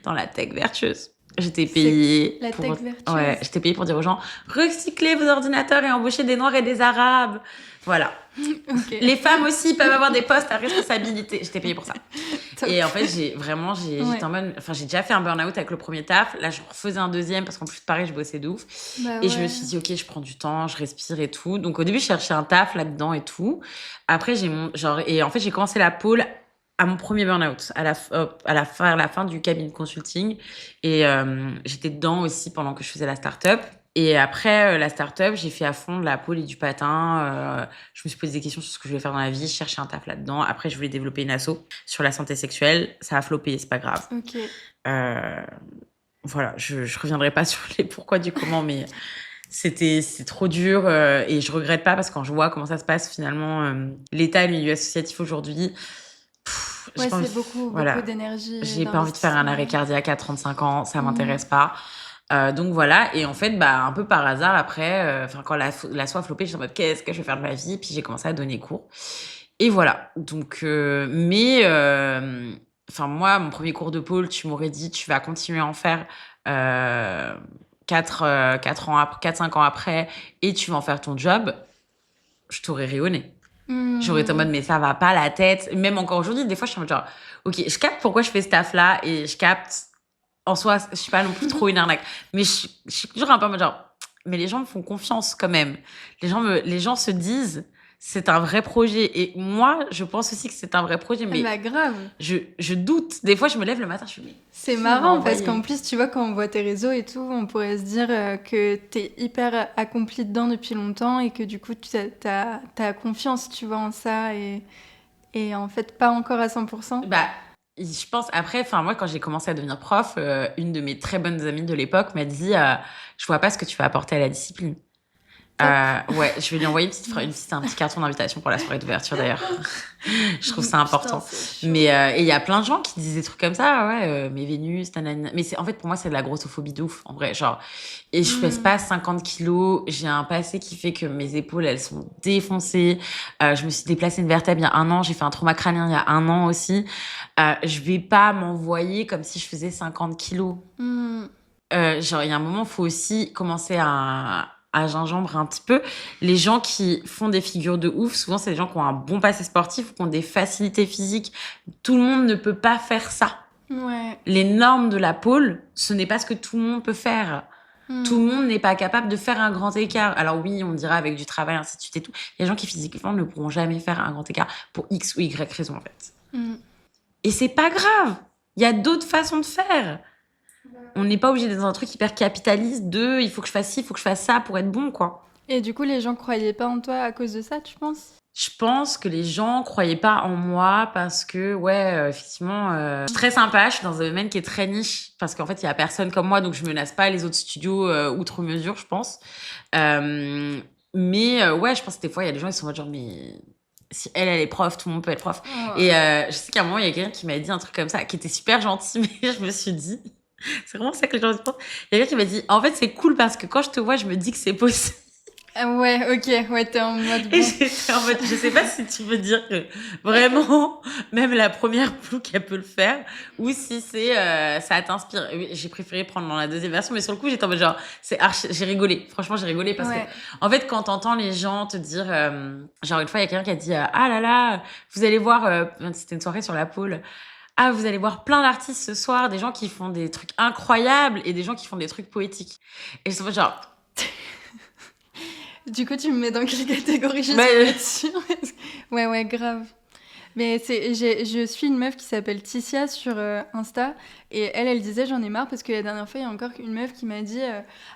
dans la tech vertueuse. J'étais payée. La tech vertueuse. Ouais, j'étais payée pour dire aux gens recyclez vos ordinateurs et embauchez des Noirs et des Arabes. Voilà. Okay. Les femmes aussi peuvent avoir des postes à responsabilité. J'étais payée pour ça. Et en fait, j'étais en mode. Enfin, j'ai déjà fait un burn-out avec le premier taf. Là, je refaisais un deuxième parce qu'en plus, pareil, je bossais de ouf. Et je me suis dit, ok, je prends du temps, je respire et tout. Donc, au début, je cherchais un taf là-dedans et tout. Après, et en fait, j'ai commencé la pôle à mon premier burn-out, à la fin du cabinet de consulting. Et j'étais dedans aussi pendant que je faisais la start-up. Et après la start-up, j'ai fait à fond de la pôle et du patin. Je me suis posé des questions sur ce que je voulais faire dans la vie. Je cherchais un taf là-dedans. Après, je voulais développer une asso sur la santé sexuelle. Ça a floppé, c'est pas grave. Ok. Voilà, je reviendrai pas sur les pourquoi du comment, mais c'est trop dur. Et je regrette pas parce que quand je vois comment ça se passe finalement, l'État et le milieu associatif aujourd'hui... Ouais, c'est beaucoup d'énergie. J'ai pas envie de faire un arrêt cardiaque à 35 ans, ça m'intéresse pas. Donc voilà, et en fait, un peu par hasard, après, quand la soif flopée, j'étais en mode qu'est-ce que je vais faire de ma vie? Puis j'ai commencé à donner cours. Et voilà. Donc, moi, mon premier cours de pôle, tu m'aurais dit, tu vas continuer à en faire 4-5 ans après, et tu vas en faire ton job, je t'aurais rayonné. J'aurais été en mode, mais ça va pas la tête. Même encore aujourd'hui, des fois, je suis en mode genre, ok, je capte pourquoi je fais ce taf-là et je capte, en soi, je suis pas non plus trop une arnaque. Mais je suis toujours un peu en mode genre, mais les gens me font confiance quand même. Les gens se disent, c'est un vrai projet. Et moi, je pense aussi que c'est un vrai projet. Mais grave. Je doute. Des fois, je me lève le matin, je me dis, c'est marrant parce qu'en plus, tu vois, quand on voit tes réseaux et tout, on pourrait se dire que t'es hyper accompli dedans depuis longtemps et que du coup, t'as confiance, tu vois, en ça et en fait, pas encore à 100%. Je pense, après, moi, quand j'ai commencé à devenir prof, une de mes très bonnes amies de l'époque m'a dit je vois pas ce que tu vas apporter à la discipline. Ouais, je vais lui envoyer un petit carton d'invitation pour la soirée d'ouverture d'ailleurs. Je trouve ça important. Putain, mais et il y a plein de gens qui disent des trucs comme ça, mais Vénus, nanana. Mais en fait pour moi c'est de la grossophobie de ouf en vrai, genre. Et je pèse pas 50 kilos, j'ai un passé qui fait que mes épaules elles sont défoncées. Je me suis déplacée une vertèbre il y a 1 an, j'ai fait un trauma crânien il y a 1 an aussi. Je vais pas m'envoyer comme si je faisais 50 kilos. Genre il y a un moment faut aussi commencer à à gingembre un petit peu. Les gens qui font des figures de ouf, souvent, c'est des gens qui ont un bon passé sportif ou qui ont des facilités physiques. Tout le monde ne peut pas faire ça. Ouais. Les normes de la pôle, ce n'est pas ce que tout le monde peut faire. Tout le monde n'est pas capable de faire un grand écart. Alors oui, on dira avec du travail, ainsi de suite et tout. Il y a des gens qui physiquement ne pourront jamais faire un grand écart pour X ou Y raison, en fait. Et c'est pas grave. Il y a d'autres façons de faire. On n'est pas obligé d'être dans un truc hyper capitaliste de il faut que je fasse ci, il faut que je fasse ça pour être bon, quoi. Et du coup, les gens croyaient pas en toi à cause de ça, tu penses? Je pense que les gens croyaient pas en moi parce que, effectivement, je suis très sympa, je suis dans un domaine qui est très niche parce qu'en fait, il y a personne comme moi, donc je menace pas les autres studios outre mesure, je pense. Je pense que des fois, il y a des gens qui sont en mode genre, mais si elle est prof, tout le monde peut être prof. Oh. Et je sais qu'à un moment, il y a quelqu'un qui m'a dit un truc comme ça, qui était super gentil, mais je me suis dit, c'est vraiment ça que les gens pensent. Il y a quelqu'un qui m'a dit, en fait, c'est cool parce que quand je te vois, je me dis que c'est possible. Ah ouais, ok, ouais, t'es en mode bon. Et j'étais en mode, je sais pas si tu veux dire que vraiment, même la première plouc, elle peut le faire, ou si c'est, ça t'inspire. J'ai préféré prendre dans la deuxième version, mais sur le coup, j'étais en mode genre, j'ai rigolé. Franchement, j'ai rigolé parce que, en fait, quand t'entends les gens te dire, genre, une fois, il y a quelqu'un qui a dit, ah là là, vous allez voir, c'était une soirée sur la pôle. Ah, vous allez voir plein d'artistes ce soir, des gens qui font des trucs incroyables et des gens qui font des trucs poétiques. Et je suis genre, du coup, tu me mets dans quelle catégorie je suis là-dessus? Ouais, grave. Mais je suis une meuf qui s'appelle Ticia sur Insta et elle disait j'en ai marre parce que la dernière fois il y a encore une meuf qui m'a dit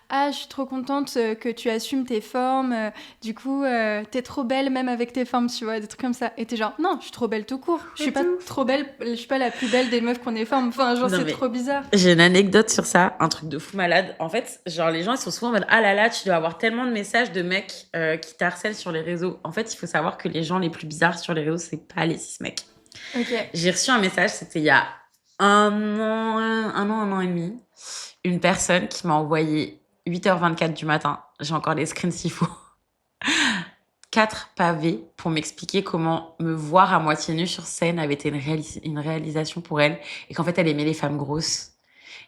ah je suis trop contente que tu assumes tes formes, du coup t'es trop belle même avec tes formes, tu vois, des trucs comme ça. Et t'es genre non, je suis trop belle tout court, je suis pas trop belle, je suis pas la plus belle des meufs qu'on ait formes, enfin genre non, c'est trop bizarre. J'ai une anecdote sur ça, un truc de fou malade. En fait, genre les gens ils sont souvent en mode ah là là, tu dois avoir tellement de messages de mecs qui t'harcèlent sur les réseaux. En fait, il faut savoir que les gens les plus bizarres sur les réseaux, c'est pas les cis mecs. Okay. J'ai reçu un message, c'était il y a un an et demi, une personne qui m'a envoyé 8h24 du matin, j'ai encore des screens s'il faut, 4 pavés pour m'expliquer comment me voir à moitié nue sur scène avait été une réalisation pour elle et qu'en fait elle aimait les femmes grosses.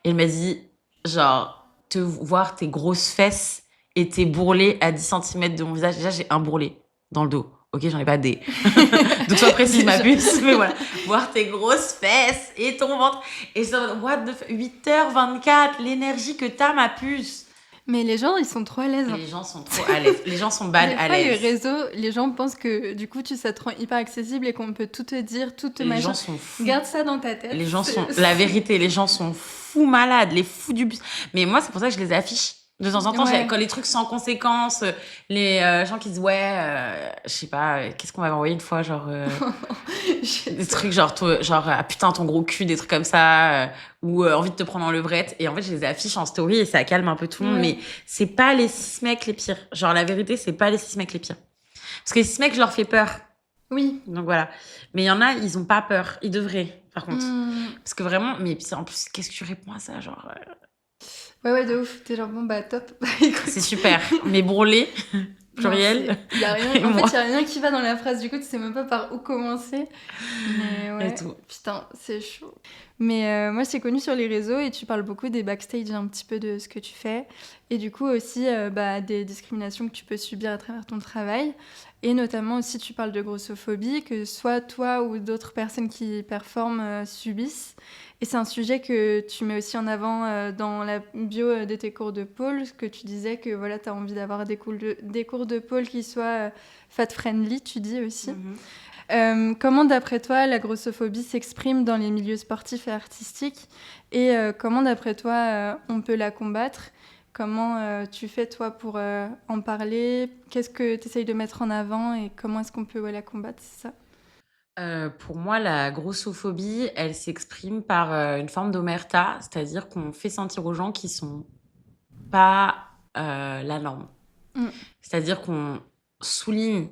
Et elle m'a dit, genre, te voir tes grosses fesses et tes bourrelets à 10 cm de mon visage. Déjà, j'ai un bourrelet dans le dos. Ok, j'en ai pas des. Donc, sois précise ma puce. Mais voilà. Voir tes grosses fesses et ton ventre. Et c'est what the 8h24, l'énergie que t'as, ma puce. Mais les gens, ils sont trop à l'aise. Les gens sont trop à l'aise. Les gens sont bad à l'aise. Les réseaux, les gens pensent que du coup, ça te rend hyper accessible et qu'on peut tout te dire, tout te machin. Les gens sont fous. Garde ça dans ta tête. Les gens sont... La vérité, les gens sont fous malades, les fous du bus. Mais moi, c'est pour ça que je les affiche. De temps en temps, quand les trucs sans conséquence, les gens qui disent je sais pas, qu'est-ce qu'on m'avait envoyé une fois, genre des trucs genre ah putain ton gros cul, des trucs comme ça, ou envie de te prendre en levrette. Et en fait, je les affiche en story et ça calme un peu tout le monde. Mais c'est pas les 6 mecs les pires. Genre la vérité, c'est pas les 6 mecs les pires. Parce que les 6 mecs, je leur fais peur. Oui. Donc voilà. Mais il y en a, ils ont pas peur. Ils devraient, par contre. Parce que vraiment, mais en plus, qu'est-ce que tu réponds à ça, genre Ouais, de ouf. T'es genre, bon, bah, top. C'est super. Mais bourrelet, pluriel. Il y a rien. En fait, il y a rien qui va dans la phrase. Du coup, tu sais même pas par où commencer. Mais ouais. Et tout. Putain, c'est chaud. Mais moi, je t'ai connue sur les réseaux et tu parles beaucoup des backstage, un petit peu de ce que tu fais. Et du coup, aussi, des discriminations que tu peux subir à travers ton travail. Et notamment aussi, tu parles de grossophobie, que soit toi ou d'autres personnes qui performent subissent. Et c'est un sujet que tu mets aussi en avant dans la bio de tes cours de pôle, que tu disais que voilà, tu as envie d'avoir des cours de pôle qui soient fat-friendly, tu dis aussi. Comment, d'après toi, la grossophobie s'exprime dans les milieux sportifs et artistiques? Et comment, d'après toi, on peut la combattre? Comment tu fais, toi, pour en parler? Qu'est-ce que tu essayes de mettre en avant et comment est-ce qu'on peut la combattre, c'est ça? Pour moi, la grossophobie, elle s'exprime par une forme d'omerta, c'est-à-dire qu'on fait sentir aux gens qu'ils sont pas la norme. C'est-à-dire qu'on souligne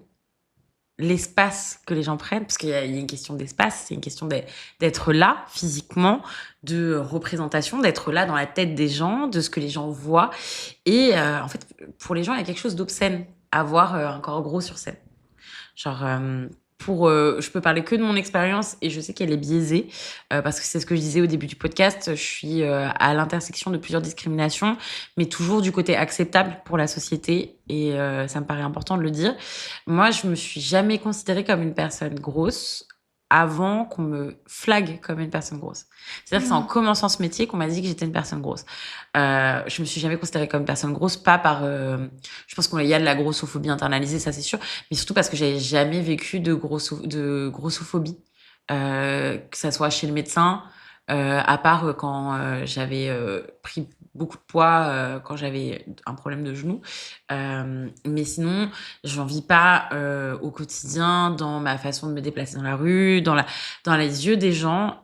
l'espace que les gens prennent, parce qu'il y a une question d'espace, c'est une question d'être là physiquement, de représentation, d'être là dans la tête des gens, de ce que les gens voient. Et en fait, pour les gens, il y a quelque chose d'obscène à voir un corps gros sur scène. Genre... je peux parler que de mon expérience et je sais qu'elle est biaisée parce que c'est ce que je disais au début du podcast. Je suis à l'intersection de plusieurs discriminations, mais toujours du côté acceptable pour la société et ça me paraît important de le dire. Moi, je me suis jamais considérée comme une personne grosse avant qu'on me flague comme une personne grosse. C'est-à-dire que c'est en commençant ce métier qu'on m'a dit que j'étais une personne grosse. Je me suis jamais considérée comme une personne grosse, pas par... je pense qu'il y a de la grossophobie internalisée, ça c'est sûr, mais surtout parce que j'avais jamais vécu de grossophobie, que ça soit chez le médecin, à part quand j'avais pris beaucoup de poids, quand j'avais un problème de genou. Mais sinon, j'en vis pas au quotidien, dans ma façon de me déplacer dans la rue, dans les yeux des gens.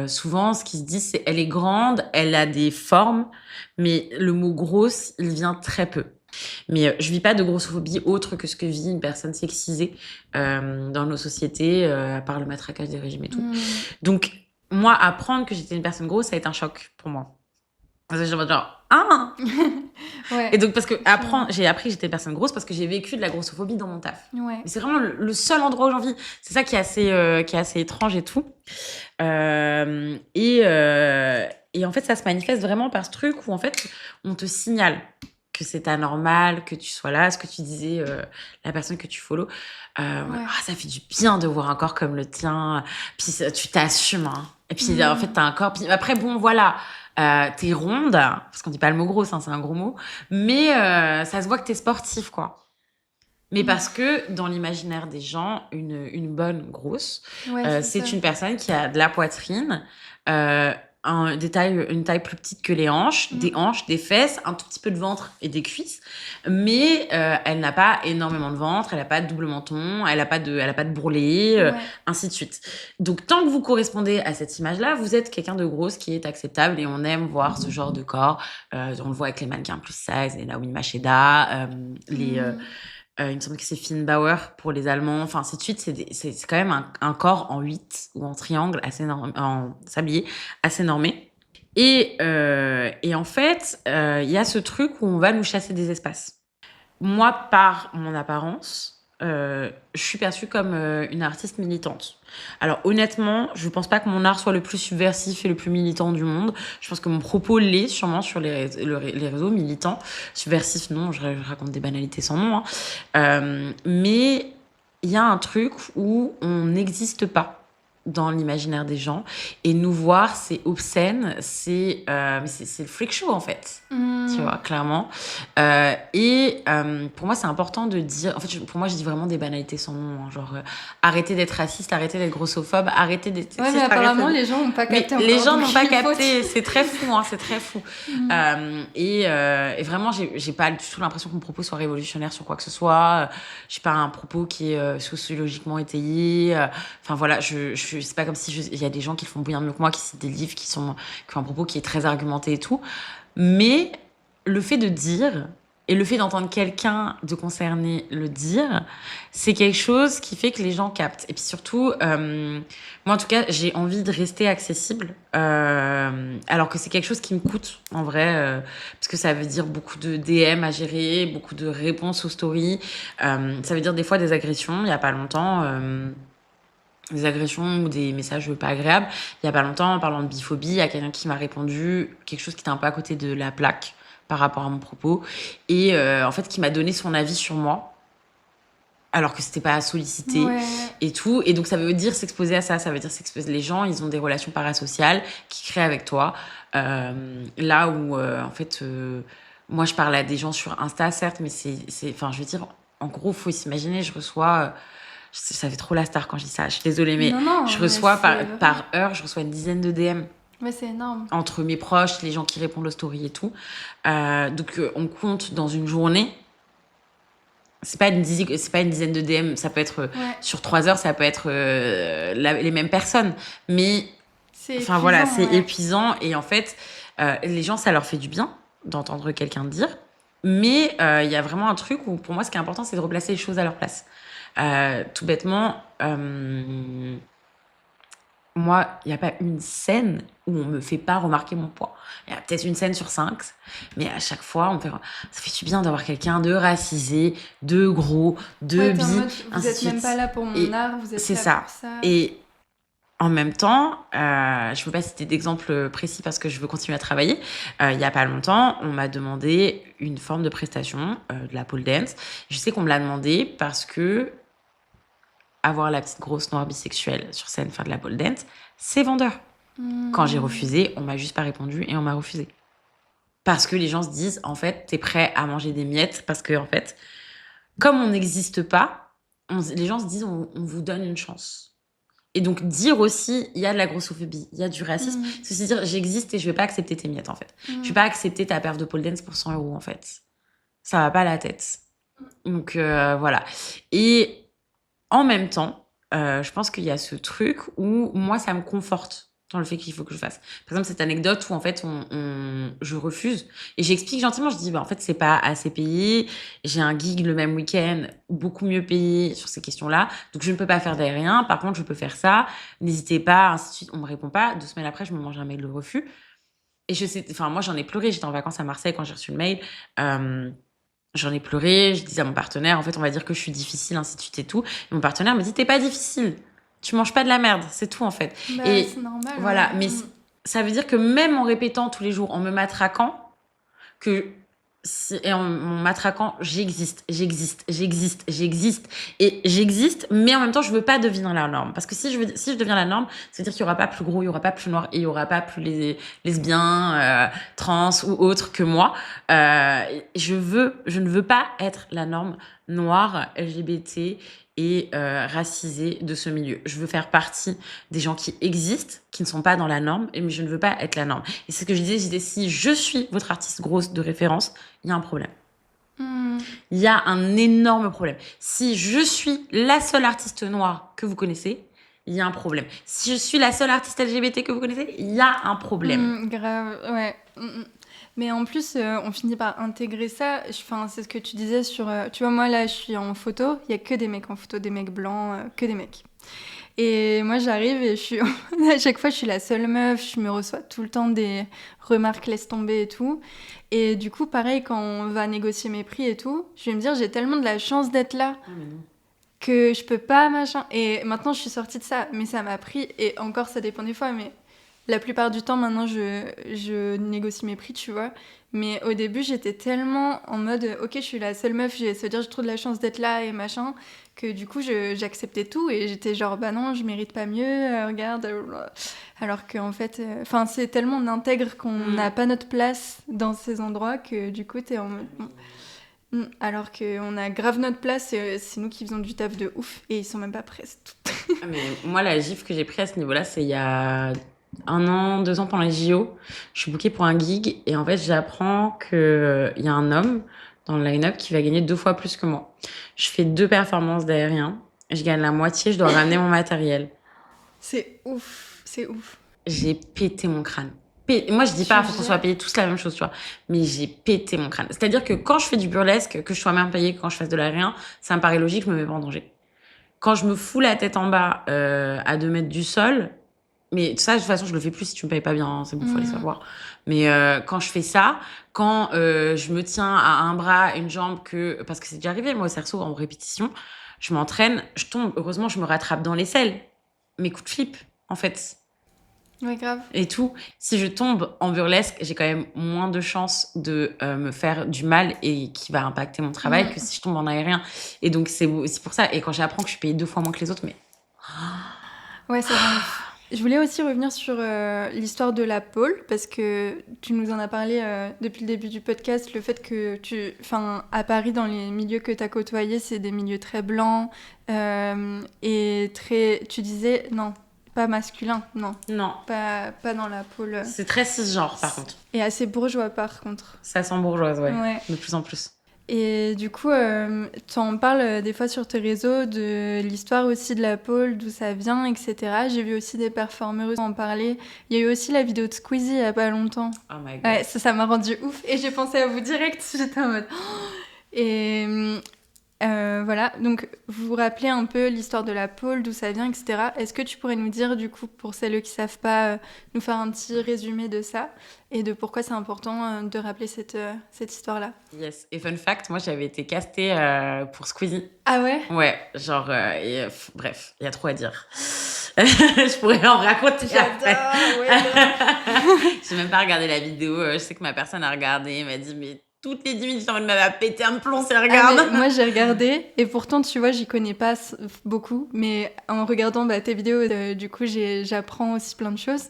Souvent, ce qui se dit, c'est elle est grande, elle a des formes, mais le mot grosse, il vient très peu. Mais je vis pas de grossophobie autre que ce que vit une personne sexisée dans nos sociétés, à part le matraquage des régimes et tout. Donc, moi, apprendre que j'étais une personne grosse, ça a été un choc pour moi. Parce que j'étais genre, ah Ouais. Et donc, parce que j'ai appris que j'étais une personne grosse parce que j'ai vécu de la grossophobie dans mon taf. Ouais. Mais c'est vraiment le seul endroit où j'en vis. C'est ça qui est assez étrange et tout. Et en fait, ça se manifeste vraiment par ce truc où, en fait, on te signale que c'est anormal, que tu sois là, ce que tu disais, la personne que tu follow. Ça fait du bien de voir un corps comme le tien. Puis tu t'assumes. Hein. Et puis, en fait, t'as un corps. Puis après, bon, voilà. T'es ronde, parce qu'on dit pas le mot grosse, hein, c'est un gros mot, mais ça se voit que t'es sportif, quoi. Mais parce que dans l'imaginaire des gens, une bonne grosse, c'est une personne qui a de la poitrine, une taille plus petite que les hanches, des hanches, des fesses, un tout petit peu de ventre et des cuisses, mais elle n'a pas énormément de ventre, elle n'a pas de double menton, elle n'a pas de bourrelet, ainsi de suite. Donc tant que vous correspondez à cette image-là, vous êtes quelqu'un de grosse qui est acceptable et on aime voir ce genre de corps. On le voit avec les mannequins plus size, et Naomi Macheda, il me semble que c'est Finn Bauer pour les Allemands, enfin ainsi de suite. C'est quand même un corps en 8 ou en triangle assez en sablier assez normé. Et en fait, il y a ce truc où on va nous chasser des espaces. Moi, par mon apparence, je suis perçue comme une artiste militante. Alors honnêtement, je pense pas que mon art soit le plus subversif et le plus militant du monde. Je pense que mon propos l'est sûrement sur les réseaux militants. Subversif, non, je raconte des banalités sans nom. Hein. Mais il y a un truc où on n'existe pas dans l'imaginaire des gens et nous voir, c'est obscène, c'est le freak show en fait. Tu vois, clairement. Pour moi, c'est important de dire... En fait, pour moi, je dis vraiment des banalités sans nom. Hein, genre, arrêtez d'être raciste, arrêtez d'être grossophobe, arrêtez d'être... Ouais, mais apparemment, les gens n'ont pas capté. Les gens n'ont pas capté. C'est très fou, hein, c'est très fou. Et vraiment, j'ai pas du tout l'impression que mon propos soit révolutionnaire sur quoi que ce soit. J'ai pas un propos qui est sociologiquement étayé. Enfin, voilà, c'est pas comme si... Il y a des gens qui le font bien mieux que moi, qui citent des livres, qui ont un propos qui est très argumenté et tout. Mais... le fait de dire et le fait d'entendre quelqu'un de concerné le dire, c'est quelque chose qui fait que les gens captent. Et puis surtout, moi en tout cas, j'ai envie de rester accessible, alors que c'est quelque chose qui me coûte en vrai, parce que ça veut dire beaucoup de DM à gérer, beaucoup de réponses aux stories. Ça veut dire des fois des agressions. Il y a pas longtemps. Des agressions ou des messages pas agréables. Il y a pas longtemps, en parlant de biphobie, il y a quelqu'un qui m'a répondu quelque chose qui était un peu à côté de la plaque par rapport à mon propos et en fait qui m'a donné son avis sur moi alors que c'était pas sollicité et tout. Et donc ça veut dire s'exposer à ça, ça veut dire s'exposer. Les gens, ils ont des relations parasociales qui créent avec toi, là où en fait moi je parle à des gens sur Insta certes, mais c'est enfin je veux dire, en gros faut s'imaginer, je reçois ça fait trop la star quand je dis ça, je suis désolée, mais je reçois par heure, je reçois une dizaine de DM. Ouais, c'est énorme. Entre mes proches, les gens qui répondent aux stories et tout. Donc, on compte dans une journée. C'est pas une dizaine de DM. Ça peut être sur 3 heures, ça peut être les mêmes personnes. Mais, enfin voilà, c'est épuisant. Et en fait, les gens, ça leur fait du bien d'entendre quelqu'un dire. Mais il y a vraiment un truc où, pour moi, ce qui est important, c'est de replacer les choses à leur place. Tout bêtement... moi, il n'y a pas une scène où on me fait pas remarquer mon poids. Il y a peut-être une scène sur 5, mais à chaque fois, on me fait ça fait du bien d'avoir quelqu'un de racisé, de gros, de Ouais, t'es en bi, mode, vous ainsi de êtes même suite. pas là pour mon Et art, vous êtes c'est là ça. pour ça. Et en même temps, je ne veux pas citer d'exemple précis parce que je veux continuer à travailler. Il n'y a pas longtemps, on m'a demandé une forme de prestation, de la pole dance. Je sais qu'on me l'a demandé parce que avoir la petite grosse noire bisexuelle sur scène, faire de la pole dance, c'est vendeur. Quand j'ai refusé, on m'a juste pas répondu et on m'a refusé. Parce que les gens se disent, en fait, t'es prêt à manger des miettes parce que, en fait, comme on n'existe pas, les gens se disent, on vous donne une chance. Et donc, dire aussi, il y a de la grossophobie, il y a du racisme. C'est aussi dire, j'existe et je vais pas accepter tes miettes, en fait. Je vais pas accepter ta paire de pole dance pour 100 €, en fait. Ça va pas à la tête. Donc, voilà. Et en même temps, je pense qu'il y a ce truc où moi, ça me conforte dans le fait qu'il faut que je fasse. Par exemple, cette anecdote où en fait, je refuse et j'explique gentiment. Je dis, bah, en fait, c'est pas assez payé. J'ai un gig le même week-end, beaucoup mieux payé sur ces questions-là. Donc, je ne peux pas faire d'aérien. Par contre, je peux faire ça. N'hésitez pas, ainsi de suite. On me répond pas. 2 semaines après, je me mange un mail de refus. Et je sais, enfin, moi, j'en ai pleuré. J'étais en vacances à Marseille quand j'ai reçu le mail. J'en ai pleuré, je disais à mon partenaire, en fait, on va dire que je suis difficile, ainsi de suite et tout. Et mon partenaire me dit, t'es pas difficile, tu manges pas de la merde, c'est tout en fait. Bah, Et c'est normal. voilà, Ouais. mais ça veut dire que même en répétant tous les jours, en me matraquant, et en m'attraquant, j'existe, mais en même temps, je veux pas devenir la norme. Parce que si je deviens la norme, ça veut dire qu'il y aura pas plus gros, il y aura pas plus noir, et il y aura pas plus les lesbiens, trans ou autres que moi. Je ne veux pas être la norme noire, LGBT et racisée de ce milieu. Je veux faire partie des gens qui existent, qui ne sont pas dans la norme, mais je ne veux pas être la norme. Et c'est ce que je disais, si je suis votre artiste grosse de référence, il y a un problème. Il y a un énorme problème. Si je suis la seule artiste noire que vous connaissez, il y a un problème. Si je suis la seule artiste LGBT que vous connaissez, il y a un problème. Grave, ouais. Mais en plus, on finit par intégrer ça. Enfin, c'est ce que tu disais sur... tu vois, moi, là, je suis en photo. Il y a que des mecs en photo, des mecs blancs, que des mecs. Et moi, j'arrive et à chaque fois, je suis la seule meuf. Je me reçois tout le temps des remarques laisse tomber et tout. Et du coup, pareil, quand on va négocier mes prix et tout, je vais me dire, j'ai tellement de la chance d'être là que je peux pas, machin. Et maintenant, je suis sortie de ça. Mais ça m'a pris... Et encore, ça dépend des fois, mais... La plupart du temps, maintenant, je négocie mes prix, tu vois. Mais au début, j'étais tellement en mode, ok, je suis la seule meuf, je vais se dire, j'ai trop de la chance d'être là et machin, que du coup, j'acceptais tout et j'étais genre, bah non, je mérite pas mieux, regarde. Alors qu'en fait, c'est tellement on intègre qu'on n'a pas notre place dans ces endroits que du coup, t'es en mode... Alors qu'on a grave notre place, c'est nous qui faisons du taf de ouf et ils sont même pas prêts. Mais moi, la gifle que j'ai pris à ce niveau-là, c'est il y a 1 an, 2 ans pendant les JO. Je suis bookée pour un gig et en fait, j'apprends qu'il y a un homme dans le line-up qui va gagner 2 fois plus que moi. Je fais 2 performances d'aérien. Je gagne la moitié, je dois ramener mon matériel. C'est ouf, c'est ouf. J'ai pété mon crâne. Moi, je dis pas, faut qu'on soit payés tous la même chose, tu vois. Mais j'ai pété mon crâne. C'est-à-dire que quand je fais du burlesque, que je sois même payée que quand je fasse de l'aérien, ça me paraît logique, je me mets pas en danger. Quand je me fous la tête en bas à 2 mètres du sol, mais ça, de toute façon, je le fais plus si tu me payes pas bien, hein, c'est bon, faut aller savoir. Mais quand je fais ça, quand je me tiens à un bras, une jambe, parce que c'est déjà arrivé, moi, au cerceau, en répétition, je m'entraîne, je tombe, heureusement, je me rattrape dans l'aisselle. Mes coups de flip, en fait. Ouais, grave. Et tout. Si je tombe en burlesque, j'ai quand même moins de chances de me faire du mal et qui va impacter mon travail que si je tombe en aérien. Et donc, c'est pour ça. Et quand j'apprends que je suis payée 2 fois moins que les autres, mais... Ouais, c'est vrai. Je voulais aussi revenir sur l'histoire de la pole, parce que tu nous en as parlé depuis le début du podcast, le fait que à Paris, dans les milieux que tu as côtoyés, c'est des milieux très blancs et très... Tu disais, non, pas masculin, non. Non. Pas dans la pole. C'est très cisgenre, par contre. Et assez bourgeois, par contre. Ça sent bourgeoise, ouais. De plus en plus. Et du coup, tu en parles des fois sur tes réseaux de l'histoire aussi de la pole, d'où ça vient, etc. J'ai vu aussi des performeuses en parler. Il y a eu aussi la vidéo de Squeezie il y a pas longtemps. Oh my God. Ouais, ça m'a rendu ouf. Et j'ai pensé à vous direct, j'étais en mode... Et Voilà, donc vous vous rappelez un peu l'histoire de la pôle, d'où ça vient, etc. Est-ce que tu pourrais nous dire, du coup, pour celles qui ne savent pas, nous faire un petit résumé de ça et de pourquoi c'est important de rappeler cette histoire-là? Yes. Et fun fact, moi, j'avais été castée pour Squeezie. Ah ouais? Ouais, genre, bref, il y a trop à dire. Je pourrais en raconter. J'adore, ouais. J'ai même pas regardé la vidéo. Je sais que ma personne a regardé. Elle m'a dit, mais toutes les 10 minutes, j'ai envie de m'avoir pété un plomb si elle regarde. Moi, j'ai regardé et pourtant, tu vois, j'y connais pas beaucoup. Mais en regardant tes vidéos, du coup, j'apprends aussi plein de choses.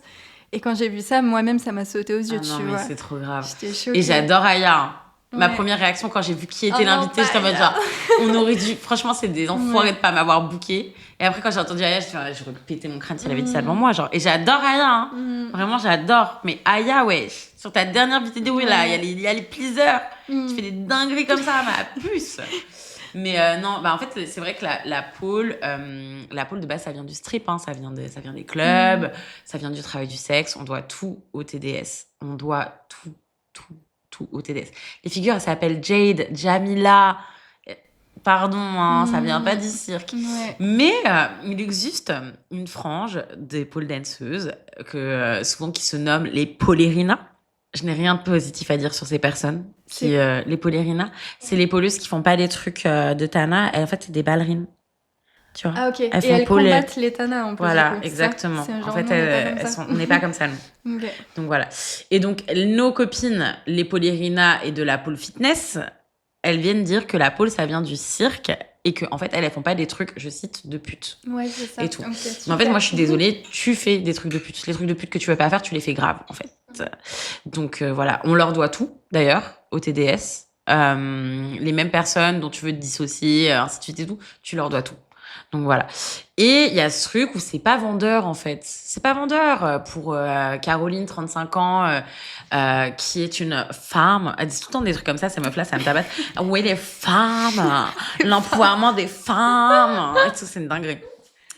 Et quand j'ai vu ça, moi-même, ça m'a sauté aux yeux, non, tu mais vois. c'est trop grave. J'étais choquée. Et j'adore Aya. Hein. Ma Ouais. première réaction quand j'ai vu qui était non, l'invité, pas j'étais en mode Aya. genre, on aurait dû. Franchement, c'est des enfoirés Ouais. de pas m'avoir booké. Et après, quand j'ai entendu Aya, j'aurais pété mon crâne si elle avait dit ça devant moi. Genre. Et j'adore Aya. Hein. Vraiment, j'adore. Mais Aya, ouais, sur ta dernière vidéo, là, il y a les pleasers. Tu fais des dingueries comme ça, ma puce. Mais non, bah en fait, c'est vrai que la pôle de base, ça vient du strip, hein, ça vient des clubs, ça vient du travail du sexe. On doit tout au TDS. On doit tout au TDS. Les figures, elles s'appellent Jade, Jamila. Pardon, hein, ça vient pas du cirque. Ouais. Mais il existe une frange des pole danseuses souvent qui se nomment les polérinas. Je n'ai rien de positif à dire sur ces personnes. Les polérinas, c'est les poleuses qui font pas des trucs de Tana. En fait, c'est des ballerines. Tu vois. Ah ok. Elles et elles font combattent les tanas en plus. Voilà, du coup, exactement. C'est un genre En fait, nous, on n'est pas comme ça, nous. Okay. Donc voilà. Et donc, nos copines, les polérinas et de la pole fitness, elles viennent dire que la pole, ça vient du cirque et qu'en fait, elles font pas des trucs, je cite, de pute. Ouais, c'est ça. Et tout. Okay, mais en fait, moi, je suis désolée, tu fais des trucs de pute. Les trucs de pute que tu veux pas faire, tu les fais grave, en fait. Donc voilà, on leur doit tout, d'ailleurs, au TDS. Les mêmes personnes dont tu veux te dissocier, ainsi de suite et tout, tu leur dois tout. Donc voilà. Et il y a ce truc où c'est pas vendeur, en fait. C'est pas vendeur pour Caroline, 35 ans, qui est une femme. Elle dit tout le temps des trucs comme ça, ces meufs-là, ça me tabasse. Oui, les femmes, l'empowerment des femmes. Et tout, c'est une dinguerie.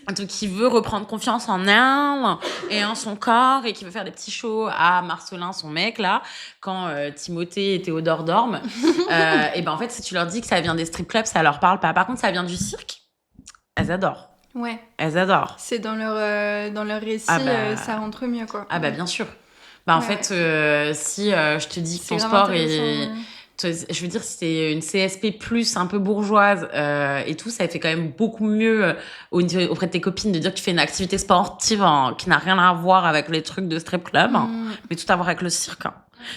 Donc, qui veut reprendre confiance en elle et en son corps et qui veut faire des petits shows à Marcelin, son mec, là, quand Timothée et Théodore dorment. Et ben en fait, si tu leur dis que ça vient des strip clubs, ça leur parle pas. Par contre, ça vient du cirque. Elles adorent. Ouais. Elles adorent. C'est dans leur récit, ça rentre mieux, quoi. Ah bah bien sûr. Bah en fait, si je te dis que ton sport est... Je veux dire, si c'est une CSP+, un peu bourgeoise et tout, ça fait quand même beaucoup mieux auprès de tes copines de dire que tu fais une activité sportive qui n'a rien à voir avec les trucs de strip club, mais tout à voir avec le cirque. Hein.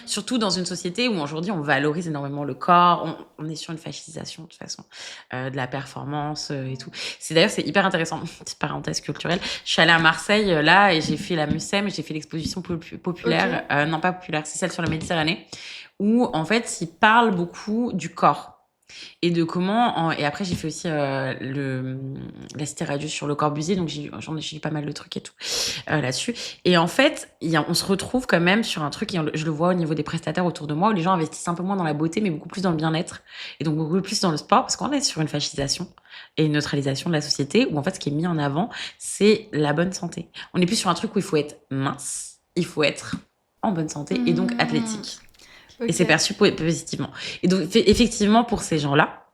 Surtout dans une société où aujourd'hui on valorise énormément le corps, on est sur une fascisation de toute façon de la performance et tout. C'est hyper intéressant, petite parenthèse culturelle. Je suis allée à Marseille là et j'ai fait la MUSEM, j'ai fait l'exposition populaire, non pas populaire, c'est celle sur la Méditerranée, où en fait ils parlent beaucoup du corps. Et de comment... Et après, j'ai fait aussi la Cité Radio sur Le Corbusier, donc j'ai lu pas mal de trucs et tout là-dessus. Et en fait, on se retrouve quand même sur un truc, et je le vois au niveau des prestataires autour de moi, où les gens investissent un peu moins dans la beauté, mais beaucoup plus dans le bien-être, et donc beaucoup plus dans le sport, parce qu'on est sur une fascisation et une neutralisation de la société, où en fait, ce qui est mis en avant, c'est la bonne santé. On n'est plus sur un truc où il faut être mince, il faut être en bonne santé, et donc athlétique. Okay. Et c'est perçu positivement. Et donc, effectivement, pour ces gens-là,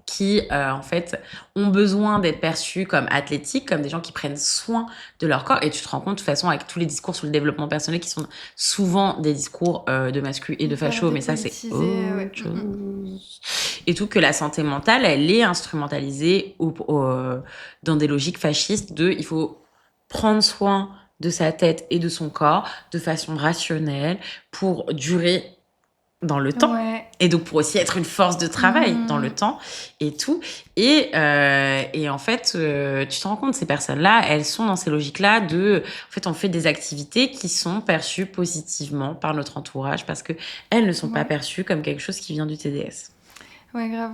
qui, en fait, ont besoin d'être perçus comme athlétiques, comme des gens qui prennent soin de leur corps, et tu te rends compte, de toute façon, avec tous les discours sur le développement personnel, qui sont souvent des discours de mascu et de facho, mais ça, c'est autre chose. Et tout, que la santé mentale, elle est instrumentalisée dans des logiques fascistes de « il faut prendre soin de sa tête et de son corps de façon rationnelle pour durer dans le temps et donc pour aussi être une force de travail dans le temps et tout et en fait tu te rends compte, ces personnes-là, elles sont dans ces logiques-là en fait on fait des activités qui sont perçues positivement par notre entourage parce que elles ne sont pas perçues comme quelque chose qui vient du TDS. Ouais, grave.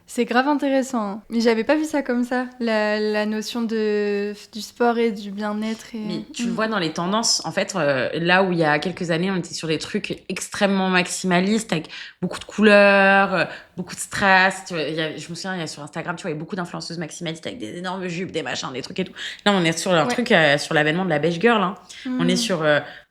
C'est grave intéressant. Mais j'avais pas vu ça comme ça, la notion du sport et du bien-être. Mais tu le vois dans les tendances. En fait, là où il y a quelques années, on était sur des trucs extrêmement maximalistes, avec beaucoup de couleurs, beaucoup de strass. Tu vois, je me souviens, sur Instagram, tu vois, il y a beaucoup d'influenceuses maximalistes avec des énormes jupes, des machins, des trucs et tout. Là, on est sur un truc, sur l'avènement de la beige girl. Hein. On est sur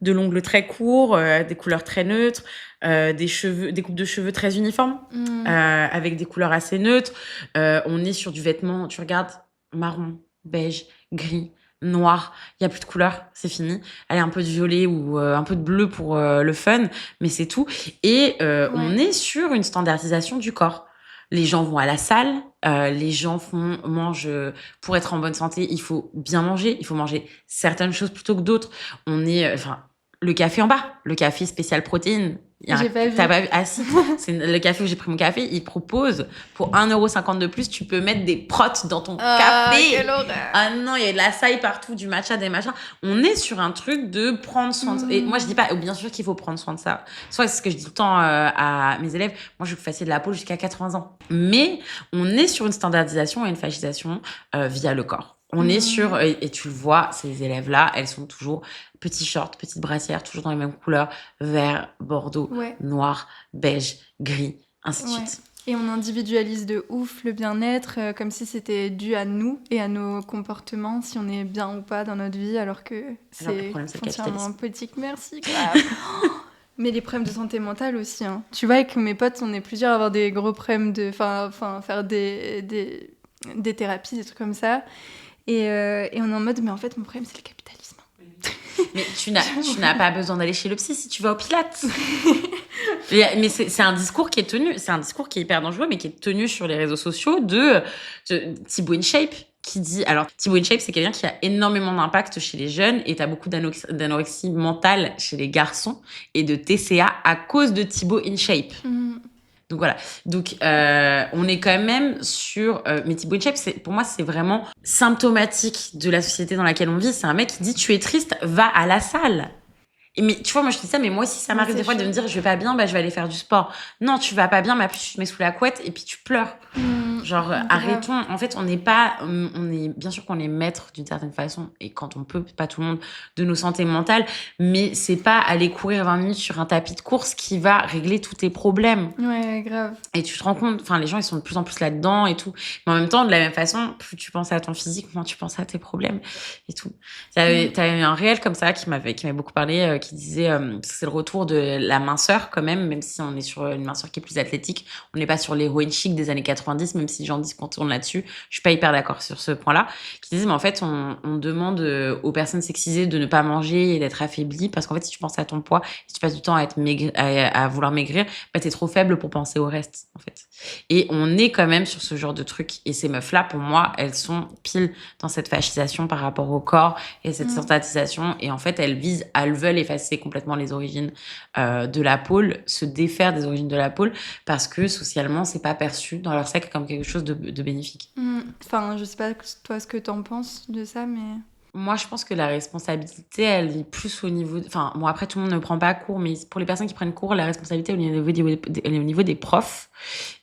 de l'ongle très court, des couleurs très neutres, des coupes de cheveux très uniformes, avec des couleurs assez neutres. On est sur du vêtement, tu regardes, marron, beige, gris, noir. Il y a plus de couleurs, c'est fini. Allez, un peu de violet ou un peu de bleu pour le fun, mais c'est tout. Et on est sur une standardisation du corps. Les gens vont à la salle, les gens mangent pour être en bonne santé. Il faut bien manger, il faut manger certaines choses plutôt que d'autres. On est, le café en bas, le café spécial protéines. J'ai pas vu. T'as pas vu? Ah si, c'est le café où j'ai pris mon café. Il propose pour 1,50 € de plus, tu peux mettre des protes dans ton café. Quelle horreur. Ah non, il y a de l'acai partout, du matcha, des machins. On est sur un truc de prendre soin de ça. Et moi, je dis pas, bien sûr qu'il faut prendre soin de ça. Soit c'est ce que je dis tout le temps à mes élèves. Moi, je veux que vous fassiez de la peau jusqu'à 80 ans. Mais on est sur une standardisation et une fascisation via le corps. On est sur, et tu le vois, ces élèves-là, elles sont toujours petits shorts, petites brassières, toujours dans les mêmes couleurs, vert, bordeaux, noir, beige, gris, ainsi de suite. Et on individualise de ouf le bien-être, comme si c'était dû à nous et à nos comportements, si on est bien ou pas dans notre vie, alors que c'est foncièrement politique. Merci, grave. Mais les problèmes de santé mentale aussi. Hein. Tu vois, avec mes potes, on est plusieurs à avoir des gros problèmes de... Enfin, faire des thérapies, des trucs comme ça. Et on est en mode, mais en fait, mon problème, c'est le capitalisme. Mais tu n'as pas besoin d'aller chez le psy si tu vas au Pilates. Mais c'est un discours qui est tenu, c'est un discours qui est hyper dangereux, mais qui est tenu sur les réseaux sociaux de Thibaut InShape, qui dit... Alors, Thibaut InShape, c'est quelqu'un qui a énormément d'impact chez les jeunes, et t'as beaucoup d'anorexie mentale chez les garçons, et de TCA à cause de Thibaut InShape. Donc voilà. Donc on est quand même sur mais Thibaut InShape, pour moi c'est vraiment symptomatique de la société dans laquelle on vit. C'est un mec qui dit tu es triste, va à la salle. Et mais tu vois, moi je te dis ça, mais moi aussi ça m'arrive des fois de me dire je vais pas bien, je vais aller faire du sport. Non, tu vas pas bien, mais puis tu te mets sous la couette et puis tu pleures. Genre arrêtons. En fait, on est bien sûr qu'on est maître d'une certaine façon, et quand on peut, pas tout le monde, de nos santé mentales, mais c'est pas aller courir 20 minutes sur un tapis de course qui va régler tous tes problèmes. Ouais, grave. Et tu te rends compte, les gens ils sont de plus en plus là-dedans et tout, mais en même temps, de la même façon, plus tu penses à ton physique, moins tu penses à tes problèmes et tout. T'as eu un réel comme ça qui m'avait beaucoup parlé, qui disait c'est le retour de la minceur quand même si on est sur une minceur qui est plus athlétique. On n'est pas sur l'héroïne chic des années 90, même si les gens disent qu'on tourne là-dessus. Je suis pas hyper d'accord sur ce point-là. Qui disait mais en fait on demande aux personnes sexisées de ne pas manger et d'être affaiblies, parce qu'en fait si tu penses à ton poids, si tu passes du temps à vouloir maigrir, t'es trop faible pour penser au reste en fait. Et on est quand même sur ce genre de truc, et ces meufs-là pour moi elles sont pile dans cette fascisation par rapport au corps et cette standardisation, et en fait elles veulent effacer complètement les origines de la pôle, se défaire des origines de la pôle, parce que socialement c'est pas perçu dans leur cercle comme quelque chose de bénéfique. Enfin, je sais pas toi ce que t'en penses de ça, mais... Moi, je pense que la responsabilité, elle est plus au niveau... Enfin, bon, après, tout le monde ne prend pas cours, mais pour les personnes qui prennent cours, la responsabilité, elle est au niveau des profs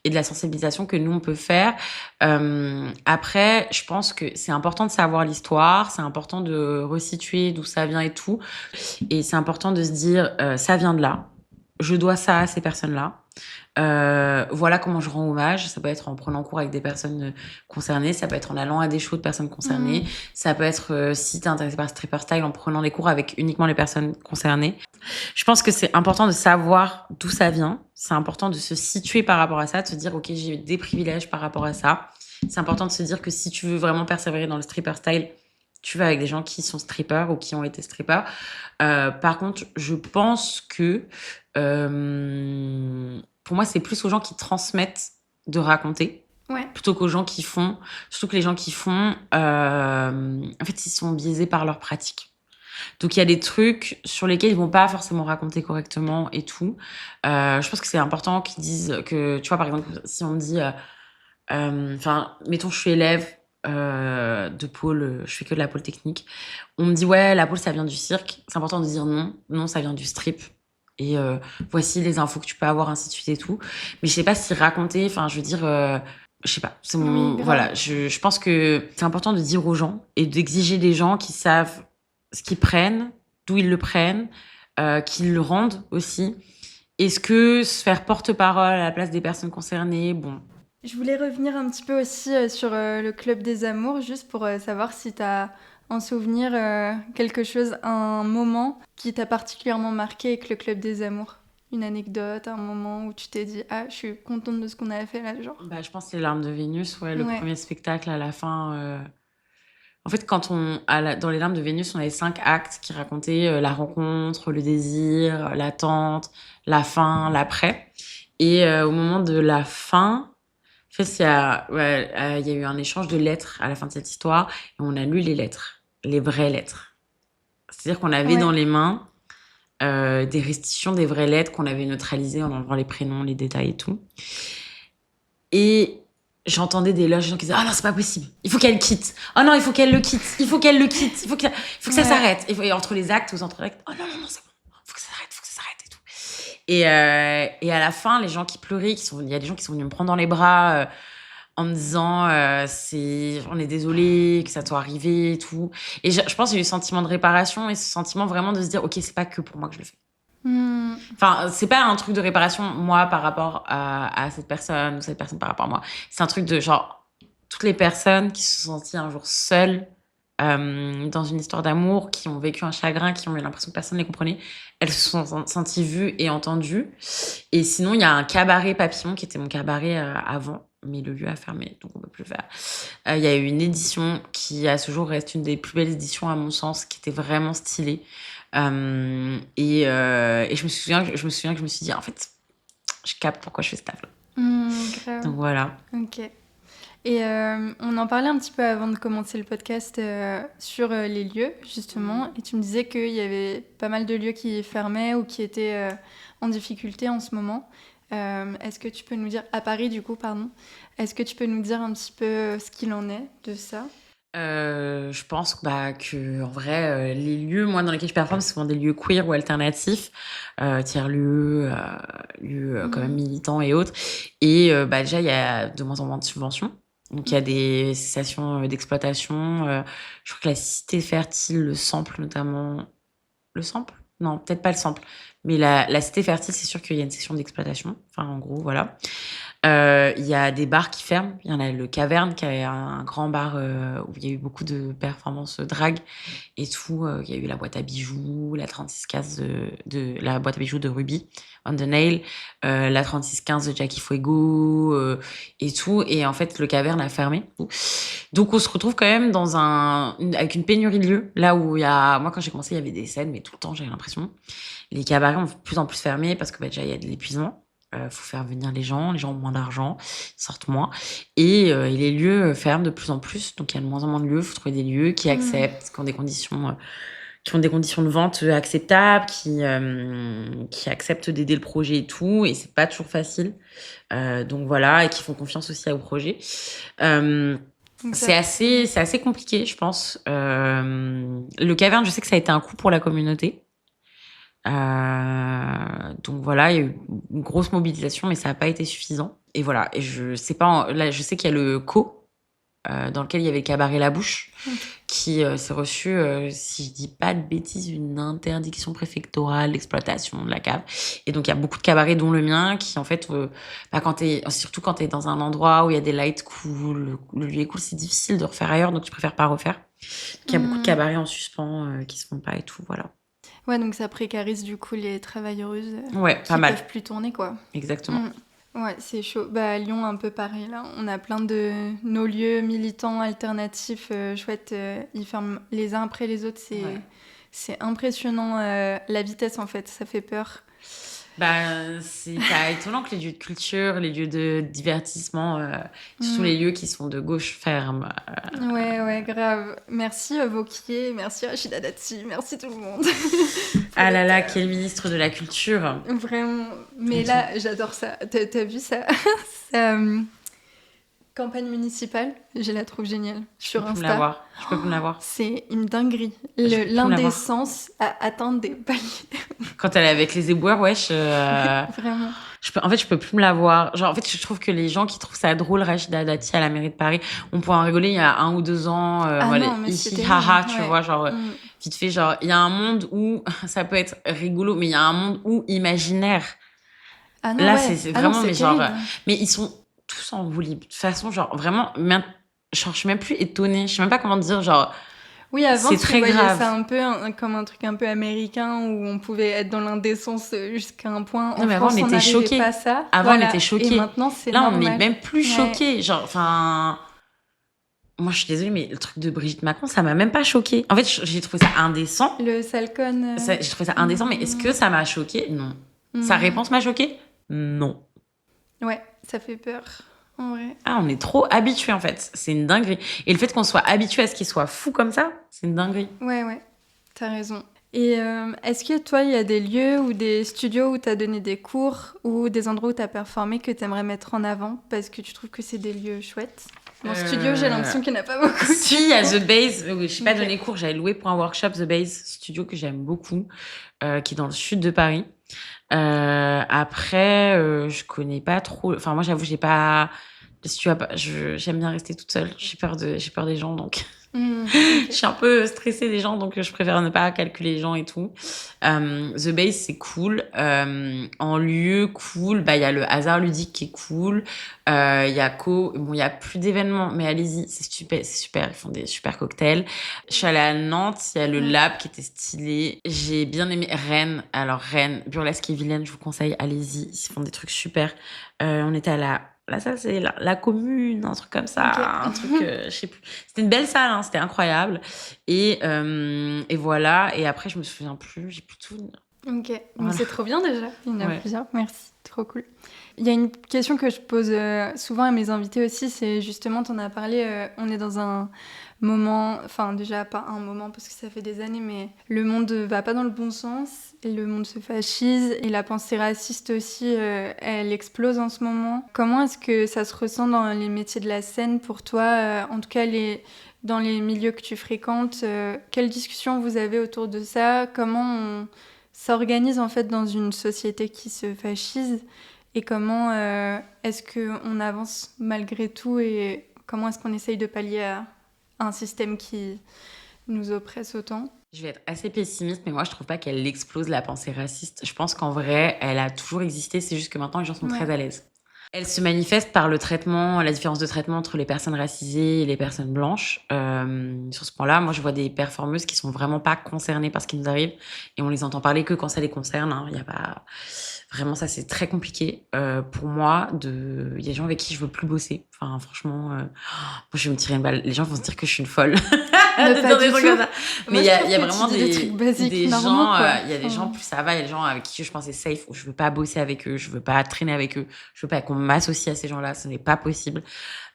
et de la sensibilisation que nous, on peut faire. Après, je pense que c'est important de savoir l'histoire, c'est important de resituer d'où ça vient et tout. Et c'est important de se dire, ça vient de là. Je dois ça à ces personnes-là. Voilà comment je rends hommage. Ça peut être en prenant cours avec des personnes concernées, ça peut être en allant à des shows de personnes concernées, ça peut être si t'es intéressé par stripper style, en prenant des cours avec uniquement les personnes concernées. Je pense que c'est important de savoir d'où ça vient, c'est important de se situer par rapport à ça, de se dire ok, j'ai eu des privilèges par rapport à ça. C'est important de se dire que si tu veux vraiment persévérer dans le stripper style, tu vas avec des gens qui sont strippers ou qui ont été strippers. Par contre, je pense que pour moi, c'est plus aux gens qui transmettent de raconter, plutôt qu'aux gens qui font. Surtout que les gens qui font, en fait, ils sont biaisés par leur pratique. Donc, il y a des trucs sur lesquels ils vont pas forcément raconter correctement et tout. Je pense que c'est important qu'ils disent que, tu vois, par exemple, si on me dit, mettons, je suis élève de pôle, je fais que de la pôle technique. On me dit, ouais, la pôle, ça vient du cirque. C'est important de dire non, ça vient du strip. Et voici les infos que tu peux avoir, ainsi de suite et tout. Mais je sais pas si raconter, je veux dire, je sais pas. Voilà, je pense que c'est important de dire aux gens et d'exiger des gens qui savent ce qu'ils prennent, d'où ils le prennent, qu'ils le rendent aussi. Est-ce que se faire porte-parole à la place des personnes concernées, bon, Je voulais revenir un petit peu aussi sur le Club des Amours, juste pour savoir si tu as en souvenir quelque chose, un moment qui t'a particulièrement marqué avec le Club des Amours. Une anecdote, un moment où tu t'es dit « Ah, je suis contente de ce qu'on a fait là », genre. Bah, je pense Les Larmes de Vénus, ouais, le Ouais, premier spectacle à la fin. En fait, dans Les Larmes de Vénus, on avait 5 actes qui racontaient la rencontre, le désir, l'attente, la fin, l'après. Et au moment de la fin, en fait, il y a eu un échange de lettres à la fin de cette histoire, et on a lu les lettres, les vraies lettres. C'est-à-dire qu'on avait dans ouais, les mains des restitutions des vraies lettres qu'on avait neutralisées en enlevant les prénoms, les détails et tout. Et j'entendais des loges, des gens qui disaient «Ah non, c'est pas possible, il faut qu'elle quitte. Oh non, il faut qu'elle le quitte, il faut qu'elle le quitte, il faut que ça ouais. s'arrête.» Et entre les actes, aux entre-actes, «Oh non, non, non, c'est bon, faut que ça s'arrête et tout.» Et à la fin, les gens qui pleuraient, il y a des gens qui sont venus me prendre dans les bras en me disant on est désolé que ça soit arrivé et tout. Et je pense qu'il y a eu ce sentiment de réparation et ce sentiment vraiment de se dire ok, c'est pas que pour moi que je le fais. Hmm. Enfin, c'est pas un truc de réparation, moi, par rapport à cette personne ou cette personne par rapport à moi. C'est un truc de genre, toutes les personnes qui se sont senties un jour seules dans une histoire d'amour, qui ont vécu un chagrin, qui ont eu l'impression que personne ne les comprenait, elles se sont senties vues et entendues. Et sinon, il y a un cabaret Papillon, qui était mon cabaret avant, mais le lieu a fermé, donc on peut plus le faire. Il y a eu une édition qui, à ce jour, reste une des plus belles éditions, à mon sens, qui était vraiment stylée. Et je me souviens que je me suis dit, en fait, je capte pourquoi je fais ce taf-là. Grave. Donc voilà. Ok. Et on en parlait un petit peu avant de commencer le podcast sur les lieux, justement. Et tu me disais qu'il y avait pas mal de lieux qui fermaient ou qui étaient en difficulté en ce moment. Est-ce que tu peux nous dire, à Paris du coup, pardon, est-ce que tu peux nous dire un petit peu ce qu'il en est de ça? Je pense que en vrai, les lieux, moi, dans lesquels je performe, c'est souvent des lieux queer ou alternatifs, tiers-lieux, lieux quand même militants et autres. Et déjà, il y a de moins en moins de subventions. Donc, il y a des cessations d'exploitation. Je crois que la Cité Fertile, le Sample notamment. Le Sample? Non, peut-être pas le Sample. Mais la Cité Fertile, c'est sûr qu'il y a une session d'exploitation. Enfin, en gros, voilà. Il y a des bars qui ferment. Il y en a le Caverne, qui est un grand bar où il y a eu beaucoup de performances drag et tout. Il y a eu la boîte à bijoux, la 3615 la boîte à bijoux de Ruby on the Nail, la 3615 de Jackie Fuego et tout. Et en fait, le Caverne a fermé. Donc, on se retrouve quand même avec une pénurie de lieux. Là où moi, quand j'ai commencé, il y avait des scènes, mais tout le temps, j'avais l'impression. Les cabarets ont de plus en plus fermé parce que déjà, il y a de l'épuisement. Faut faire venir les gens ont moins d'argent, ils sortent moins. Et les lieux ferment de plus en plus, donc il y a de moins en moins de lieux. Il faut trouver des lieux qui acceptent, qui ont des conditions de vente acceptables, qui acceptent d'aider le projet et tout. Et c'est pas toujours facile. Donc voilà, et qui font confiance aussi au projet. C'est assez compliqué, je pense. Le Caverne, je sais que ça a été un coup pour la communauté. Donc voilà, il y a eu une grosse mobilisation, mais ça n'a pas été suffisant. Et voilà, et je sais pas, là, je sais qu'il y a le Co, dans lequel il y avait le cabaret La Bouche, qui s'est reçu, si je dis pas de bêtises, une interdiction préfectorale d'exploitation de la cave. Et donc il y a beaucoup de cabarets, dont le mien, qui en fait, surtout quand t'es dans un endroit où il y a des lights cool, le lieu est cool, c'est difficile de refaire ailleurs, donc je préfère pas refaire. Donc il y a beaucoup de cabarets en suspens qui se font pas et tout, voilà. Ouais, donc ça précarise du coup les travailleuses Ouais, qui pas mal. peuvent plus tourner, quoi. Exactement. Ouais, c'est chaud. Bah, à Lyon, un peu pareil, là. On a plein de nos lieux militants alternatifs chouettes. Ils ferment les uns après les autres. C'est impressionnant, la vitesse, en fait. Ça fait peur. C'est pas étonnant que les lieux de culture, les lieux de divertissement, surtout les lieux qui sont de gauche ferment. Ouais, grave. Merci Vauquier, merci Rachida Dati, merci tout le monde. Ah là là, quel ministre de la culture. Vraiment. Mais là, j'adore ça. T'as vu ça, ça, campagne municipale, je la trouve géniale. Sur Insta. Je peux plus la voir. C'est une dinguerie. L'indécence à atteindre des paliers. Quand elle est avec les éboueurs, wesh. Vraiment. En fait, je peux plus me la voir. Genre, en fait, je trouve que les gens qui trouvent ça drôle, Rachida Dati à la mairie de Paris, on pourrait en rigoler il y a 1 ou 2 ans. Non, mais ici, haha, tu vois, genre, vite fait, genre, il y a un monde où ça peut être rigolo, mais il y a un monde où imaginaire. Ah non, Là, ouais. c'est vraiment, mais genre, mais ils sont tous en roue libre. De toute façon, genre, vraiment, genre, je suis même plus étonnée. Je sais même pas comment dire, genre, Oui, avant, c'est tu très voyais grave. ça un peu comme un truc un peu américain où on pouvait être dans l'indécence jusqu'à un point. Non, En mais avant, France, on on était n'arrivait choqués. pas à ça. Avant, on était Et choqués. maintenant, c'est Là, on n'est normal. même plus Ouais. choqués. Genre, enfin, moi, je suis désolée, mais le truc de Brigitte Macron, ça m'a même pas choquée. En fait, j'ai trouvé ça indécent. Le Salcon. J'ai trouvé ça indécent, mais est-ce que ça m'a choquée? Non. Sa réponse m'a choquée? Non. Ouais, ça fait peur. En vrai. Ah, on est trop habitués, en fait. C'est une dinguerie. Et le fait qu'on soit habitué à ce qu'il soit fou comme ça, c'est une dinguerie. Ouais, t'as raison. Et est-ce que toi, il y a des lieux ou des studios où tu as donné des cours ou des endroits où tu as performé que tu aimerais mettre en avant parce que tu trouves que c'est des lieux chouettes? Mon studio, j'ai l'impression qu'il n'y en a pas beaucoup. Si, il y a The Base. Je n'ai pas Ok. donné cours, j'avais loué pour un workshop The Base, studio que j'aime beaucoup, qui est dans le sud de Paris. Après, je connais pas trop. Enfin, moi, j'avoue, j'ai pas. Si tu as pas, j'aime bien rester toute seule. J'ai peur des gens, donc je Ok. suis un peu stressée des gens, donc je préfère ne pas calculer les gens et tout. The Base, c'est cool. En lieu cool, bah il y a le hasard ludique qui est cool. Il y a bon, il y a plus d'événements, mais allez-y, c'est super. Ils font des super cocktails. Je suis allée à Nantes, il y a le Lab qui était stylé. J'ai bien aimé Rennes. Alors Rennes, Burlesque et Vilaine, je vous conseille, allez-y, ils font des trucs super. On était à la salle, c'est la commune, un truc comme ça, Ok. un truc, je sais plus. C'était une belle salle, hein, c'était incroyable. Et voilà. Et après, je me souviens plus, j'ai plus tout. Ok, Voilà. c'est trop bien déjà. Il y en a Ouais. plusieurs, merci, trop cool. Il y a une question que je pose souvent à mes invités aussi, c'est justement, tu en as parlé, on est dans un moment, enfin déjà pas un moment parce que ça fait des années, mais le monde va pas dans le bon sens, et le monde se fascise, et la pensée raciste aussi, elle explose en ce moment. Comment est-ce que ça se ressent dans les métiers de la scène pour toi, en tout cas dans les milieux que tu fréquentes, quelles discussions vous avez autour de ça? Comment on s'organise en fait dans une société qui se fascise et comment est-ce qu'on avance malgré tout et comment est-ce qu'on essaye de pallier à un système qui nous oppresse autant? Je vais être assez pessimiste, mais moi, je trouve pas qu'elle explose la pensée raciste. Je pense qu'en vrai, elle a toujours existé, c'est juste que maintenant, les gens sont très à l'aise. Elle se manifeste par le traitement, la différence de traitement entre les personnes racisées et les personnes blanches. Sur ce point-là, moi, je vois des performeuses qui sont vraiment pas concernées par ce qui nous arrive et on les entend parler que quand ça les concerne. Hein. Il y a pas vraiment ça, c'est très compliqué pour moi. Il y a des gens avec qui je veux plus bosser. Enfin, franchement, moi, je vais me tirer une balle. Les gens vont se dire que je suis une folle. Mais de pas dire du des trucs tout. comme ça. Mais Moi, il y je a, trouve il y a que vraiment tu dis des trucs basiques, des normaux, gens, quoi. il y a des gens plus ça va, il y a des gens avec qui je pense c'est safe où je veux pas bosser avec eux, je veux pas traîner avec eux, je veux pas qu'on m'associe à ces gens-là, ce n'est pas possible.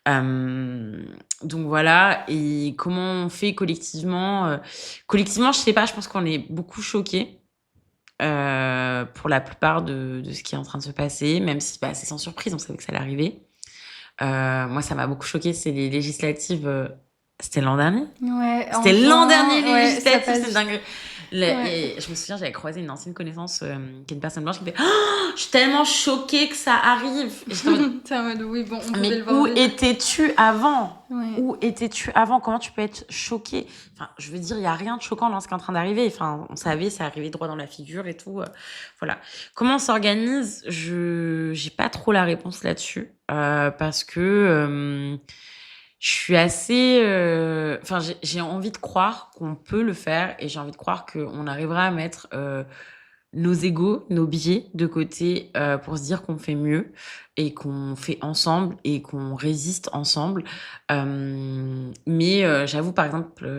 Donc voilà. Et comment on fait collectivement collectivement, je sais pas, je pense qu'on est beaucoup choqués pour la plupart de ce qui est en train de se passer, même si bah, c'est sans surprise, on savait que ça allait arriver. Moi, ça m'a beaucoup choquée, c'est les législatives. C'était l'an dernier? Ouais, C'était l'an dernier, les ouais, ça législatives, passe. c'est dingue. Ouais. Et je me souviens, j'avais croisé une ancienne connaissance qui est une personne blanche qui me fait oh, je suis tellement choquée que ça arrive. Et j'étais en mode, T'es en mode, oui, bon, on pouvait mais le voir où venir. étais-tu avant? Ouais. Où étais-tu avant? Comment tu peux être choquée? Enfin, je veux dire, il n'y a rien de choquant dans ce qui est en train d'arriver. Enfin, on savait, ça arrivait droit dans la figure et tout. Voilà. Comment on s'organise? J'ai pas trop la réponse là-dessus. Parce que je suis assez... Enfin, j'ai envie de croire qu'on peut le faire et j'ai envie de croire qu'on arrivera à mettre nos égos, nos biais de côté pour se dire qu'on fait mieux et qu'on fait ensemble et qu'on résiste ensemble. Mais j'avoue, par exemple,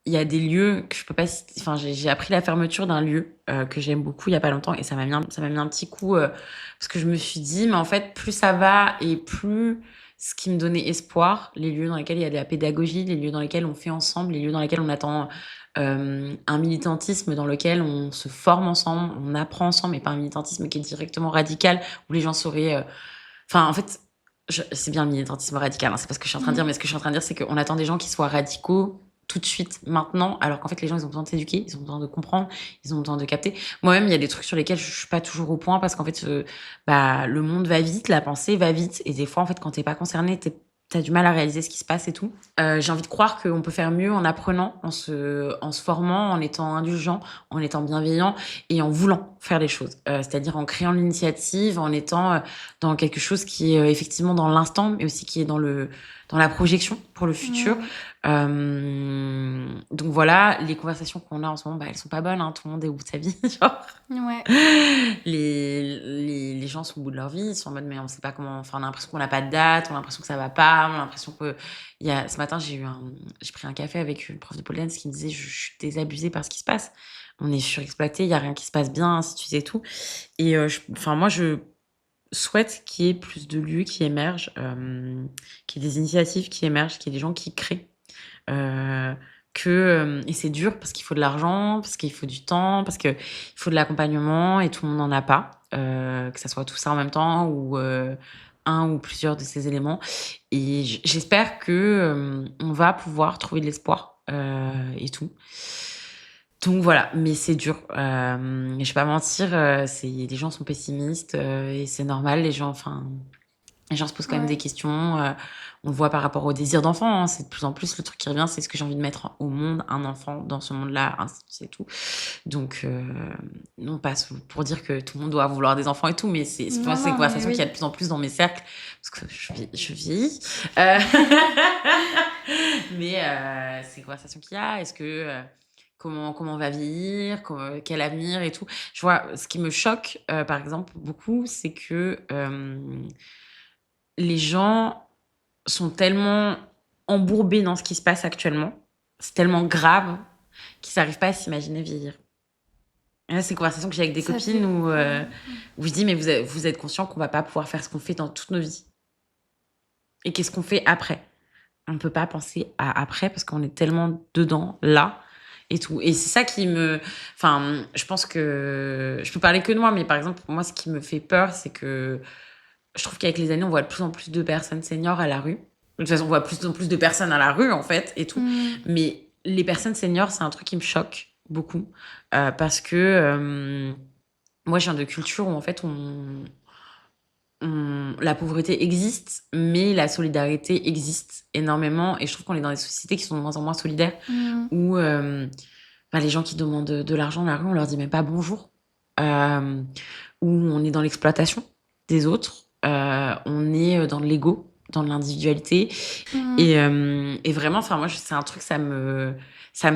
il y a des lieux que je peux pas citer. Enfin, j'ai appris la fermeture d'un lieu que j'aime beaucoup il y a pas longtemps et ça m'a mis un petit coup parce que je me suis dit, mais en fait, plus ça va et plus ce qui me donnait espoir, les lieux dans lesquels il y a de la pédagogie, les lieux dans lesquels on fait ensemble, les lieux dans lesquels on attend un militantisme dans lequel on se forme ensemble, on apprend ensemble, mais pas un militantisme qui est directement radical, où les gens seraient... Enfin, en fait, c'est bien le militantisme radical, hein, c'est pas ce que je suis en train de dire, mais ce que je suis en train de dire, c'est qu'on attend des gens qui soient radicaux tout de suite, maintenant, alors qu'en fait, les gens, ils ont besoin de s'éduquer, ils ont besoin de comprendre, ils ont besoin de capter. Moi-même, il y a des trucs sur lesquels je suis pas toujours au point, parce qu'en fait, bah, le monde va vite, la pensée va vite, et des fois, en fait, quand t'es pas concerné, t'as du mal à réaliser ce qui se passe et tout. J'ai envie de croire qu'on peut faire mieux en apprenant, en se formant, en étant indulgent, en étant bienveillant et en voulant faire les choses. C'est-à-dire en créant l'initiative, en étant dans quelque chose qui est effectivement dans l'instant, mais aussi qui est dans la projection pour le futur. Donc voilà, les conversations qu'on a en ce moment, elles sont pas bonnes, hein, tout le monde est au bout de sa vie, genre. Ouais. Les gens sont au bout de leur vie, ils sont en mode mais on sait pas comment, enfin on a l'impression qu'on n'a pas de date, on a l'impression que ça va pas, on a l'impression que ce matin j'ai pris un café avec une prof de pole dance qui me disait je suis désabusée par ce qui se passe, on est surexploité, il y a rien qui se passe bien, ainsi de suite et tout. Et moi je souhaite qu'il y ait plus de lieux qui émergent, qu'il y ait des initiatives qui émergent, qu'il y ait des gens qui créent. Et c'est dur parce qu'il faut de l'argent, parce qu'il faut du temps, parce qu'il faut de l'accompagnement et tout le monde n'en a pas. Que ça soit tout ça en même temps ou un ou plusieurs de ces éléments. Et j'espère que on va pouvoir trouver de l'espoir et tout. Donc voilà, mais c'est dur. Je vais pas mentir, les gens sont pessimistes et c'est normal. Les gens se posent quand même des questions. On le voit par rapport au désir d'enfant. Hein, c'est de plus en plus le truc qui revient, c'est ce que j'ai envie de mettre au monde, un enfant dans ce monde-là, c'est tout. Donc, non pas pour dire que tout le monde doit vouloir des enfants et tout, mais c'est une conversation qu'il y a de plus en plus dans mes cercles, parce que je vieillis. Mais c'est une conversation qu'il y a. Est-ce que... comment on va vieillir, quel avenir et tout. Je vois, ce qui me choque, par exemple, beaucoup, c'est que les gens sont tellement embourbés dans ce qui se passe actuellement, c'est tellement grave qu'ils n'arrivent pas à s'imaginer vieillir. Et là, c'est une conversation que j'ai avec des copines où je dis, mais vous êtes conscient qu'on ne va pas pouvoir faire ce qu'on fait dans toutes nos vies. Et qu'est-ce qu'on fait après ? On ne peut pas penser à après parce qu'on est tellement dedans, là, et tout. Et c'est ça qui me... Enfin, je pense que... Je peux parler que de moi, mais par exemple, moi, ce qui me fait peur, c'est que je trouve qu'avec les années, on voit de plus en plus de personnes seniors à la rue. De toute façon, on voit de plus en plus de personnes à la rue, en fait, et tout. Mais les personnes seniors, c'est un truc qui me choque beaucoup. Parce que moi, je viens de culture où, en fait, la pauvreté existe, mais la solidarité existe énormément. Et je trouve qu'on est dans des sociétés qui sont de moins en moins solidaires, où les gens qui demandent de l'argent dans la rue, on leur dit même pas bonjour. Où on est dans l'exploitation des autres. On est dans l'ego, dans l'individualité. Et vraiment, moi, c'est un truc, ça me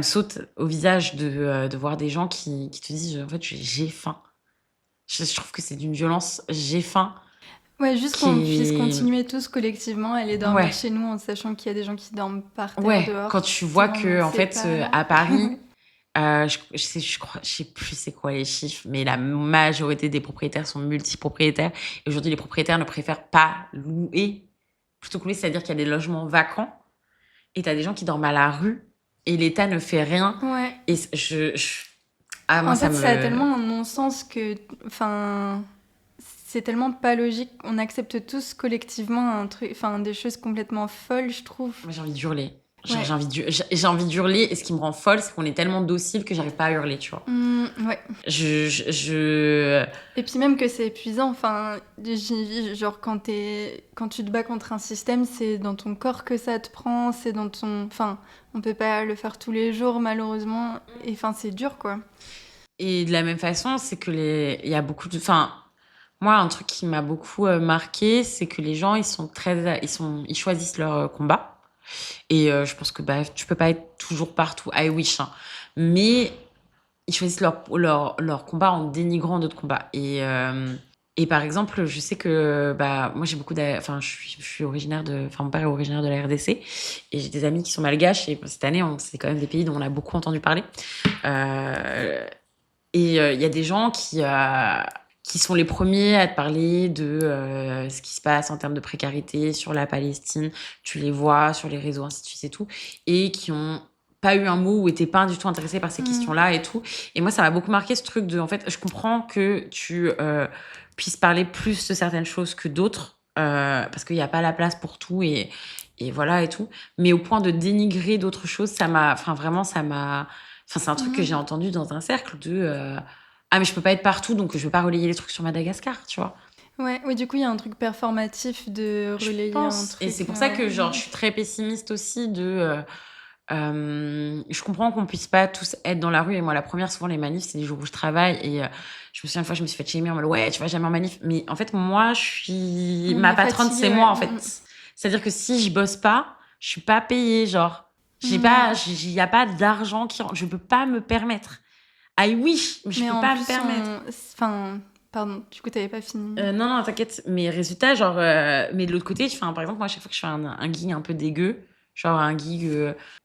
saute au visage de voir des gens qui te disent, en fait, j'ai faim. Je trouve que c'est d'une violence, j'ai faim. Ouais, juste qu'on puisse continuer tous collectivement à aller dormir chez nous en sachant qu'il y a des gens qui dorment par terre dehors. Quand tu vois que, en fait, à Paris... je sais plus c'est quoi les chiffres, mais la majorité des propriétaires sont multipropriétaires. Et aujourd'hui, les propriétaires ne préfèrent pas louer plutôt que louer, c'est-à-dire qu'il y a des logements vacants et t'as des gens qui dorment à la rue et l'État ne fait rien. Ouais. Et moi, ça a tellement un non-sens que, c'est tellement pas logique. On accepte tous collectivement des choses complètement folles, je trouve. Moi, j'ai envie d'hurler. J'ai envie d'hurler, et ce qui me rend folle, c'est qu'on est tellement docile que j'arrive pas à hurler, tu vois. Ouais. Et puis même que c'est épuisant, genre quand tu te bats contre un système, c'est dans ton corps que ça te prend, c'est dans ton... on peut pas le faire tous les jours, malheureusement, et c'est dur, quoi. Et de la même façon, c'est que il y a beaucoup de... moi, un truc qui m'a beaucoup marqué, c'est que les gens, ils choisissent leur combat. Et je pense que tu peux pas être toujours partout, I wish, hein. Mais ils choisissent leur combat en dénigrant d'autres combats. Et par exemple, je sais que moi j'ai beaucoup je suis originaire mon père est originaire de la RDC et j'ai des amis qui sont malgaches et cette année c'est quand même des pays dont on a beaucoup entendu parler. Et il y a des gens qui sont les premiers à te parler de ce qui se passe en termes de précarité sur la Palestine. Tu les vois sur les réseaux, ainsi de suite et tout. Et qui ont pas eu un mot ou étaient pas du tout intéressés par ces questions-là et tout. Et moi, ça m'a beaucoup marqué ce truc de... En fait, je comprends que tu puisses parler plus de certaines choses que d'autres parce qu'il n'y a pas la place pour tout et voilà et tout. Mais au point de dénigrer d'autres choses, c'est un truc que j'ai entendu dans un cercle de... mais je peux pas être partout, donc je vais pas relayer les trucs sur Madagascar, tu vois. Ouais, oui, du coup, il y a un truc performatif de relayer un truc. Et c'est pour ça que genre je suis très pessimiste aussi je comprends qu'on puisse pas tous être dans la rue. Et moi, la première, souvent, les manifs, c'est les jours où je travaille. Et je me souviens, une fois, je me suis fait shamer en mode, ouais, tu vas jamais en manif. Mais en fait, moi, ma patronne, c'est moi, en fait. C'est-à-dire que si je bosse pas, je suis pas payée, genre. Il y a pas d'argent qui rentre. Je peux pas me permettre. I wish, mais je peux pas me permettre. Enfin, pardon, du coup, t'avais pas fini. Non, t'inquiète. Mais résultat, genre, mais de l'autre côté, par exemple, moi, à chaque fois que je fais un gig un peu dégueu, genre un gig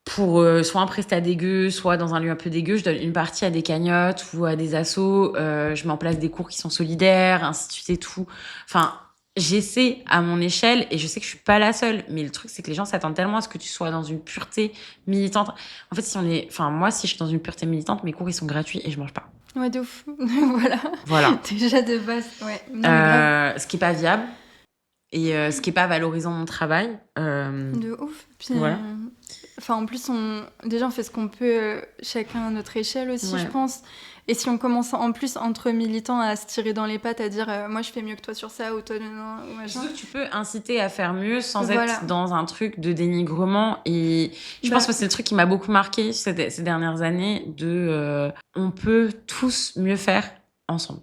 pour soit un prestat dégueu, soit dans un lieu un peu dégueu, je donne une partie à des cagnottes ou à des assos, je mets en place des cours qui sont solidaires, ainsi de suite et tout. Enfin, j'essaie à mon échelle et je sais que je suis pas la seule, mais le truc, c'est que les gens s'attendent tellement à ce que tu sois dans une pureté militante. En fait, moi, si je suis dans une pureté militante, mes cours, ils sont gratuits et je mange pas. Ouais, de ouf. Voilà. Déjà de base, ouais. Ce qui est pas viable. Et ce qui est pas valorisant mon travail. De ouf. Puis, voilà. En plus, déjà, on fait ce qu'on peut chacun à notre échelle aussi, je pense. Et si on commence en plus entre militants à se tirer dans les pattes, à dire moi je fais mieux que toi sur ça ou toi non, ou machin. Surtout que tu peux inciter à faire mieux sans être dans un truc de dénigrement. Et je pense que c'est le truc qui m'a beaucoup marqué ces dernières années on peut tous mieux faire ensemble.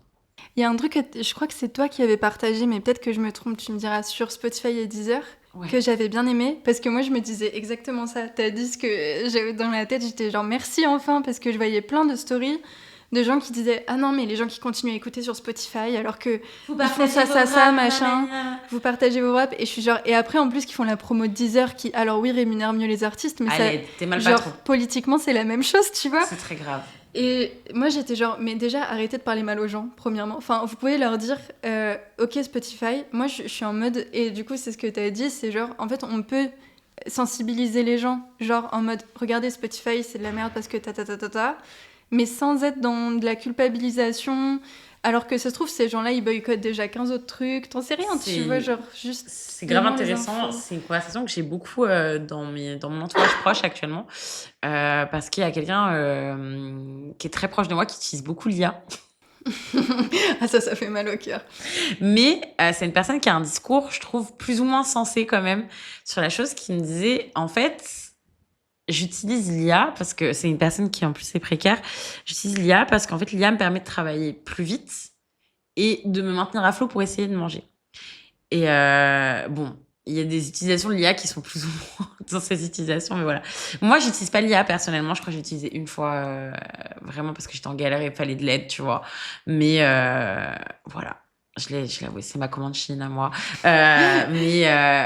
Il y a un truc, je crois que c'est toi qui avais partagé, mais peut-être que je me trompe, tu me diras, sur Spotify et Deezer, que j'avais bien aimé, parce que moi je me disais exactement ça. T'as dit ce que j'avais dans la tête, j'étais genre merci enfin, parce que je voyais plein de stories de gens qui disaient ah non mais les gens qui continuent à écouter sur Spotify alors que ils font ça machin, vous partagez vos raps, et je suis genre, et après en plus qu'ils font la promo de Deezer qui alors oui rémunère mieux les artistes, mais t'es mal genre patron. Politiquement c'est la même chose, tu vois. C'est très grave. Et moi j'étais genre mais déjà arrêtez de parler mal aux gens premièrement, enfin vous pouvez leur dire ok Spotify, moi je suis en mode, et du coup c'est ce que t'as dit, c'est genre en fait on peut sensibiliser les gens genre en mode regardez Spotify c'est de la merde parce que mais sans être dans de la culpabilisation, alors que ça se trouve, ces gens-là, ils boycottent déjà 15 autres trucs. T'en sais rien, tu vois, genre juste... C'est grave intéressant. C'est une conversation que j'ai beaucoup dans mon entourage proche actuellement, parce qu'il y a quelqu'un qui est très proche de moi qui utilise beaucoup l'IA. Ah ça fait mal au cœur. Mais c'est une personne qui a un discours, je trouve, plus ou moins sensé quand même, sur la chose, qui me disait, en fait... J'utilise l'IA parce que c'est une personne qui en plus est précaire. J'utilise l'IA parce qu'en fait l'IA me permet de travailler plus vite et de me maintenir à flot pour essayer de manger. Et bon, il y a des utilisations de l'IA qui sont plus ou moins dans ces utilisations, mais voilà. Moi, j'utilise pas l'IA personnellement. Je crois que j'ai utilisé une fois vraiment parce que j'étais en galère et il fallait de l'aide, tu vois. Mais voilà. Je l'ai avoué, c'est ma commande Chine à moi. Mais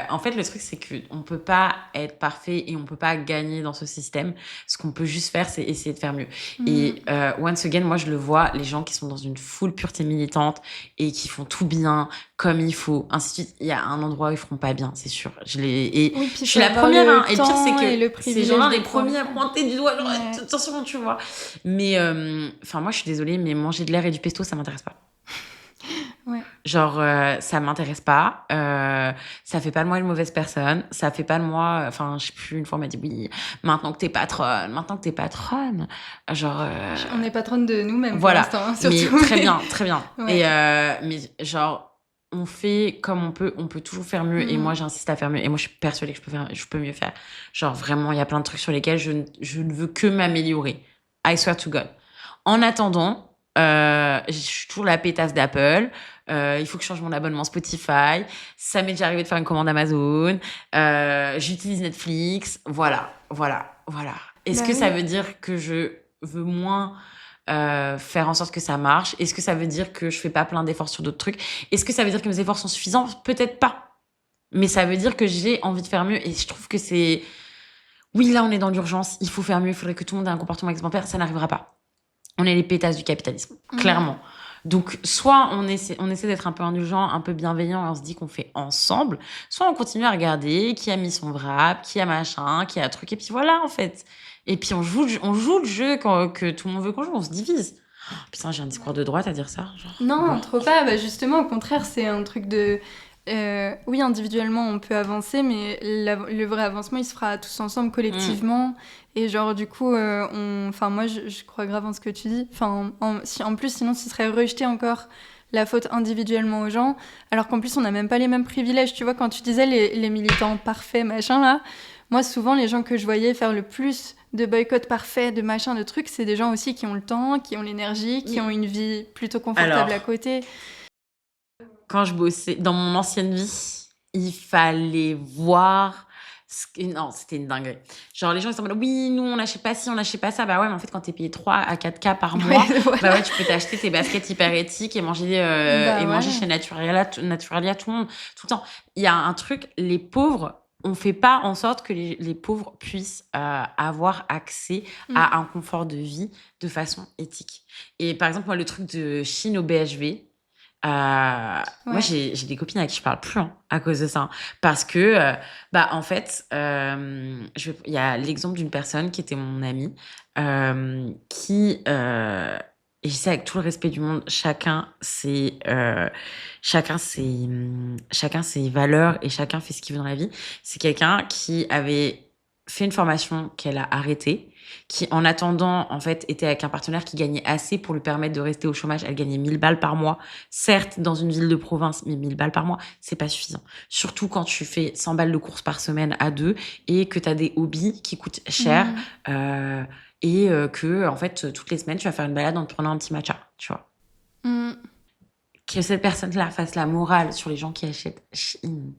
en fait, le truc, c'est qu'on peut pas être parfait et on peut pas gagner dans ce système. Ce qu'on peut juste faire, c'est essayer de faire mieux. Et once again, moi, je le vois, les gens qui sont dans une full pureté militante et qui font tout bien, comme il faut, ainsi de suite. Il y a un endroit où ils feront pas bien, c'est sûr. Je suis la première, hein. Et le pire, c'est que ces gens-là, les premiers à pointer du doigt, genre, attention, tu vois. Mais, moi, je suis désolée, mais manger de l'air et du pesto, ça m'intéresse pas. Ouais. Genre ça m'intéresse pas, ça fait pas de moi une mauvaise personne, ça fait pas de moi, je sais plus, une fois on m'a dit oui, maintenant que t'es patronne, genre on est patronne de nous-mêmes voilà, pour l'instant, hein, surtout. Mais très bien. Ouais. Et mais genre on fait comme on peut toujours faire mieux, et moi j'insiste à faire mieux, et moi je suis persuadée que je peux mieux faire. Genre vraiment il y a plein de trucs sur lesquels je ne veux que m'améliorer. I swear to God. En attendant, je suis toujours la pétasse d'Apple. Il faut que je change mon abonnement Spotify. Ça m'est déjà arrivé de faire une commande Amazon. J'utilise Netflix. Voilà. Est-ce que ça veut dire que je veux moins faire en sorte que ça marche? Est-ce que ça veut dire que je fais pas plein d'efforts sur d'autres trucs? Est-ce que ça veut dire que mes efforts sont suffisants? Peut-être pas. Mais ça veut dire que j'ai envie de faire mieux. Et je trouve que c'est... Oui, là, on est dans l'urgence. Il faut faire mieux. Il faudrait que tout le monde ait un comportement exemplaire. Ça n'arrivera pas. On est les pétasses du capitalisme, clairement. Donc, soit on essaie d'être un peu indulgent, un peu bienveillant, et on se dit qu'on fait ensemble, soit on continue à regarder qui a mis son rap, qui a machin, qui a un truc, et puis voilà, en fait. Et puis on joue le jeu que tout le monde veut qu'on joue, on se divise. Oh, putain, j'ai un discours de droite à dire ça, genre. Non, trop pas. Bah, justement, au contraire, c'est un truc de... oui, individuellement, on peut avancer, mais le vrai avancement, il se fera tous ensemble, collectivement. Et genre, du coup, moi, je crois grave en ce que tu dis. En plus, sinon, ce serait rejeter encore la faute individuellement aux gens, alors qu'en plus, on n'a même pas les mêmes privilèges. Tu vois, quand tu disais les militants parfaits, machin, là, moi, souvent, les gens que je voyais faire le plus de boycott parfait, de machin, de trucs, c'est des gens aussi qui ont le temps, qui ont l'énergie, qui ont une vie plutôt confortable à côté. Quand je bossais dans mon ancienne vie, il fallait voir... Non, c'était une dinguerie. Genre, les gens, ils sont en mode, oui, nous, on n'achète pas ci, on n'achète pas ça. Bah ouais, mais en fait, quand t'es payé 3 à 4K par mois, voilà. Bah ouais, tu peux t'acheter tes baskets hyper éthiques et manger, manger chez Naturalia tout le monde, tout le temps. Il y a un truc, les pauvres, on fait pas en sorte que les pauvres puissent avoir accès à un confort de vie de façon éthique. Et par exemple, moi, le truc de Chine au BHV, moi, j'ai des copines à qui je parle plus à cause de ça. Parce que, en fait, il y a l'exemple d'une personne qui était mon amie, qui... et je sais, avec tout le respect du monde, chacun ses valeurs et chacun fait ce qu'il veut dans la vie. C'est quelqu'un qui avait fait une formation qu'elle a arrêtée, qui, en attendant, en fait, était avec un partenaire qui gagnait assez pour lui permettre de rester au chômage. Elle gagnait 1000 balles par mois. Certes, dans une ville de province, mais 1000 balles par mois, c'est pas suffisant. Surtout quand tu fais 100 balles de courses par semaine à 2 et que t'as des hobbies qui coûtent cher. Et que, en fait, toutes les semaines, tu vas faire une balade en te prenant un petit matcha, tu vois. Que cette personne-là fasse la morale sur les gens qui achètent Chine,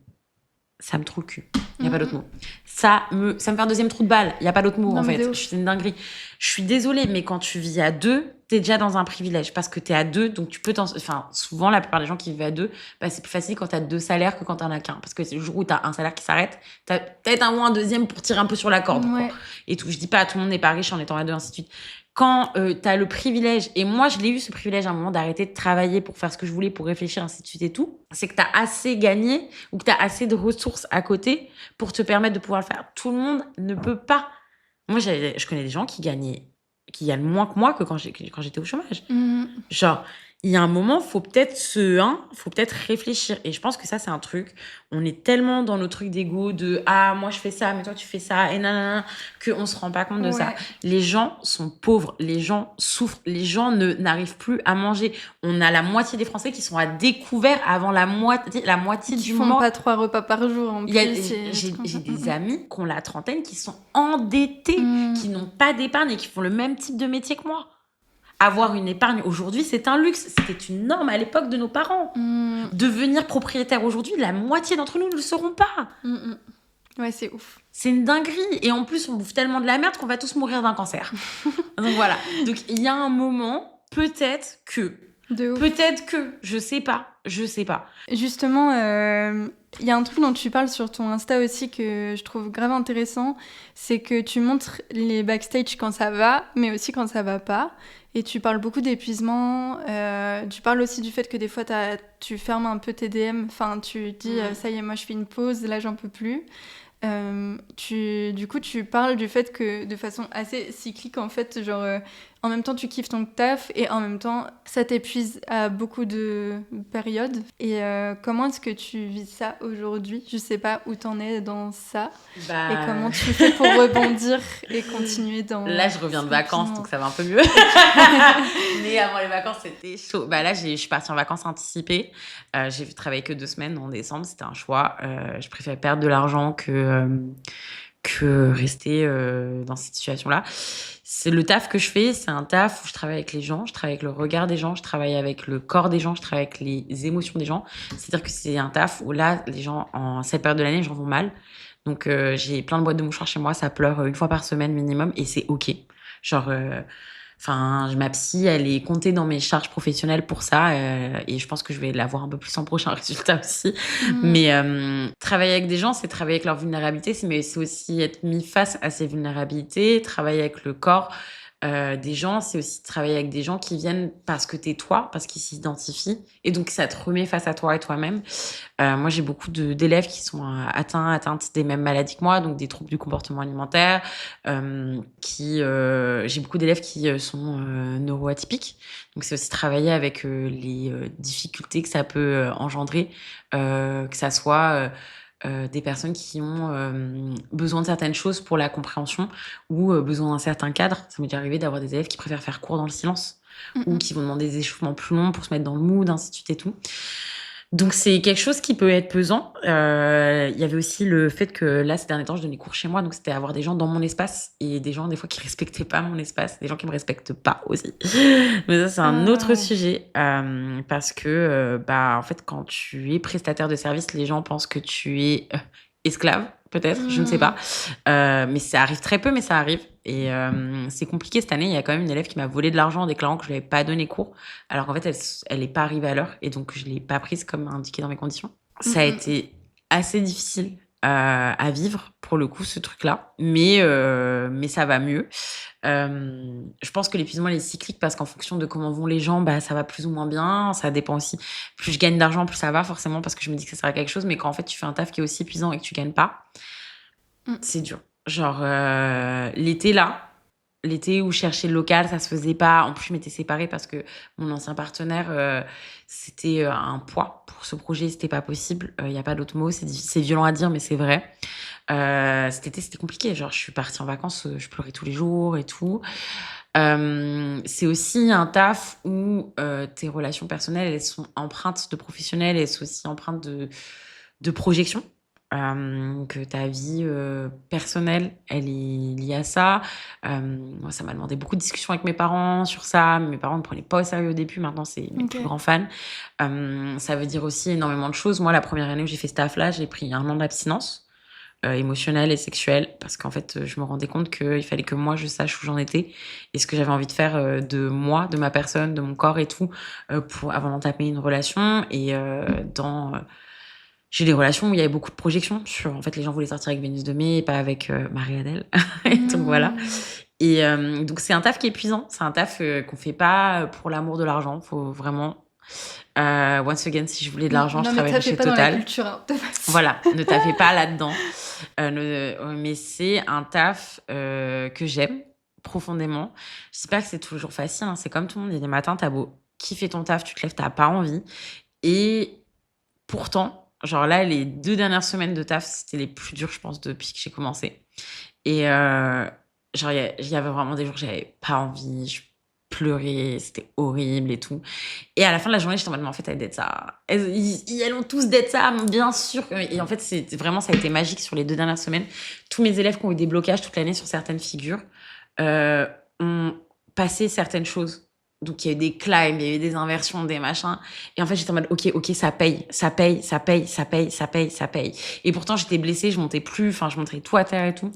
ça me trouve le cul. Il n'y a pas d'autre mot. Ça me fait un deuxième trou de balle. Il n'y a pas d'autre mot, en fait. C'est une dinguerie. Je suis désolée, mais quand tu vis à 2, t'es déjà dans un privilège. Parce que t'es à 2, donc tu peux Enfin, souvent, la plupart des gens qui vivent à 2, c'est plus facile quand t'as 2 salaires que quand t'en as qu'un. Parce que c'est le jour où t'as un salaire qui s'arrête, t'as peut-être un deuxième pour tirer un peu sur la corde. Quoi. Et tout. Je dis pas, tout le monde n'est pas riche en étant à 2, ainsi de suite. Quand t'as le privilège, et moi je l'ai eu ce privilège à un moment d'arrêter de travailler pour faire ce que je voulais, pour réfléchir, ainsi de suite et tout, c'est que t'as assez gagné ou que t'as assez de ressources à côté pour te permettre de pouvoir le faire. Tout le monde ne peut pas. Moi, je connais des gens qui gagnent moins que moi que quand j'étais au chômage. Genre, il y a un moment, faut peut-être réfléchir. Et je pense que ça, c'est un truc. On est tellement dans nos trucs d'ego de moi je fais ça, mais toi tu fais ça, et nanana, qu'on se rend pas compte de ça. Les gens sont pauvres, les gens souffrent, les gens n'arrivent plus à manger. On a la moitié des Français qui sont à découvert avant la moitié du mois. Ils font pas 3 repas par jour en plus. J'ai des amis qui ont la trentaine, qui sont endettés, qui n'ont pas d'épargne et qui font le même type de métier que moi. Avoir une épargne aujourd'hui, c'est un luxe. C'était une norme à l'époque de nos parents. Devenir propriétaire aujourd'hui, la moitié d'entre nous ne le seront pas. Ouais, c'est ouf. C'est une dinguerie. Et en plus, on bouffe tellement de la merde qu'on va tous mourir d'un cancer. Donc voilà. Donc il y a un moment, peut-être que... je sais pas. Justement, il y a un truc dont tu parles sur ton Insta aussi que je trouve grave intéressant, c'est que tu montres les backstage quand ça va, mais aussi quand ça va pas. Et tu parles beaucoup d'épuisement, tu parles aussi du fait que des fois tu fermes un peu tes DM, enfin tu dis ça y est, moi je fais une pause, là j'en peux plus. Du coup, tu parles du fait que de façon assez cyclique, en fait, genre en même temps tu kiffes ton taf et en même temps ça t'épuise à beaucoup de périodes. Et comment est-ce que tu vis ça aujourd'hui ? Je sais pas où t'en es dans ça. Et comment tu fais pour rebondir et continuer dans... Là, je reviens de vacances, donc ça va un peu mieux. Mais avant les vacances, c'était chaud. Là, je suis partie en vacances anticipées. J'ai travaillé que 2 semaines en décembre, c'était un choix. Je préférais perdre de l'argent que rester dans cette situation-là. C'est le taf que je fais, c'est un taf où je travaille avec les gens, je travaille avec le regard des gens, je travaille avec le corps des gens, je travaille avec les émotions des gens. C'est-à-dire que c'est un taf où là, les gens, en cette période de l'année, les gens vont mal. Donc, j'ai plein de boîtes de mouchoirs chez moi, ça pleure 1 fois par semaine minimum et c'est OK. Genre... ma psy, elle est comptée dans mes charges professionnelles pour ça et je pense que je vais l'avoir un peu plus en prochain résultat aussi. Mais travailler avec des gens, c'est travailler avec leur vulnérabilité, mais c'est aussi être mis face à ces vulnérabilités, travailler avec le corps des gens, c'est aussi travailler avec des gens qui viennent parce que t'es toi, parce qu'ils s'identifient et donc ça te remet face à toi et toi-même. Moi, j'ai beaucoup d'élèves qui sont atteintes des mêmes maladies que moi, donc des troubles du comportement alimentaire. J'ai beaucoup d'élèves qui sont neuroatypiques. Donc, c'est aussi travailler avec les difficultés que ça peut engendrer, que ça soit des personnes qui ont besoin de certaines choses pour la compréhension ou besoin d'un certain cadre. Ça m'est déjà arrivé d'avoir des élèves qui préfèrent faire cours dans le silence ou qui vont demander des échauffements plus longs pour se mettre dans le mood, ainsi de suite et tout. Donc, c'est quelque chose qui peut être pesant. Il y avait aussi le fait que là, ces derniers temps, je donnais cours chez moi. Donc, c'était avoir des gens dans mon espace et des gens, des fois, qui respectaient pas mon espace. Des gens qui me respectent pas aussi. Mais ça, c'est un autre sujet. Parce que, en fait, quand tu es prestataire de service, les gens pensent que tu es esclave, peut-être, je ne sais pas. Mais ça arrive très peu, mais ça arrive. Et c'est compliqué cette année. Il y a quand même une élève qui m'a volé de l'argent en déclarant que je ne lui avais pas donné cours, alors qu'en fait, elle n'est pas arrivée à l'heure. Et donc, je ne l'ai pas prise comme indiqué dans mes conditions. Ça a été assez difficile à vivre, pour le coup, ce truc-là. Mais ça va mieux. Je pense que l'épuisement, il est cyclique parce qu'en fonction de comment vont les gens, ça va plus ou moins bien. Ça dépend aussi. Plus je gagne d'argent, plus ça va, forcément, parce que je me dis que ça sert à quelque chose. Mais quand en fait, tu fais un taf qui est aussi épuisant et que tu gagnes pas, c'est dur. Genre, l'été où je cherchais le local, ça se faisait pas. En plus, je m'étais séparée parce que mon ancien partenaire, c'était un poids pour ce projet, c'était pas possible. Il y a pas d'autre mot, c'est violent à dire, mais c'est vrai. Cet été, c'était compliqué. Genre, je suis partie en vacances, je pleurais tous les jours et tout. C'est aussi un taf où tes relations personnelles, elles sont empreintes de professionnel, elles sont aussi empreintes de projection. Que ta vie personnelle, elle est liée à ça. Moi, ça m'a demandé beaucoup de discussions avec mes parents sur ça. Mes parents ne me prenaient pas au sérieux au début. Maintenant, c'est mes plus grands fans. Ça veut dire aussi énormément de choses. Moi, la première année où j'ai fait ce taf-là, j'ai pris 1 an d'abstinence émotionnelle et sexuelle parce qu'en fait, je me rendais compte qu'il fallait que moi, je sache où j'en étais et ce que j'avais envie de faire de moi, de ma personne, de mon corps et tout avant d'entamer une relation. Et j'ai des relations où il y avait beaucoup de projections sur, en fait, les gens voulaient sortir avec Vénus de Mai et pas avec Marie-Adèle. Et donc, voilà. Et donc, c'est un taf qui est épuisant. C'est un taf qu'on fait pas pour l'amour de l'argent. Faut vraiment... once again, si je voulais de l'argent, je travaillerais chez Total. Non, mais taffez pas dans la culture, hein, voilà, ne taffez pas là-dedans. Mais c'est un taf que j'aime profondément. Je sais pas que c'est toujours facile. C'est comme tout le monde. Il y a des matins, t'as beau kiffer ton taf, tu te lèves, t'as pas envie. Et pourtant... Genre là, les 2 dernières semaines de taf, c'était les plus dures, je pense, depuis que j'ai commencé. Et genre, il y avait vraiment des jours où j'avais pas envie, je pleurais, c'était horrible et tout. Et à la fin de la journée, j'étais en mode, mais en fait, elles d'être ça. Elles ont tous d'être ça, bien sûr. Et en fait, vraiment, ça a été magique sur les 2 dernières semaines. Tous mes élèves qui ont eu des blocages toute l'année sur certaines figures ont passé certaines choses. Donc, il y a eu des climbs, il y a eu des inversions, des machins. Et en fait, j'étais en mode, ok, ça paye. Et pourtant, j'étais blessée, je montais plus, je montrais tout à terre et tout.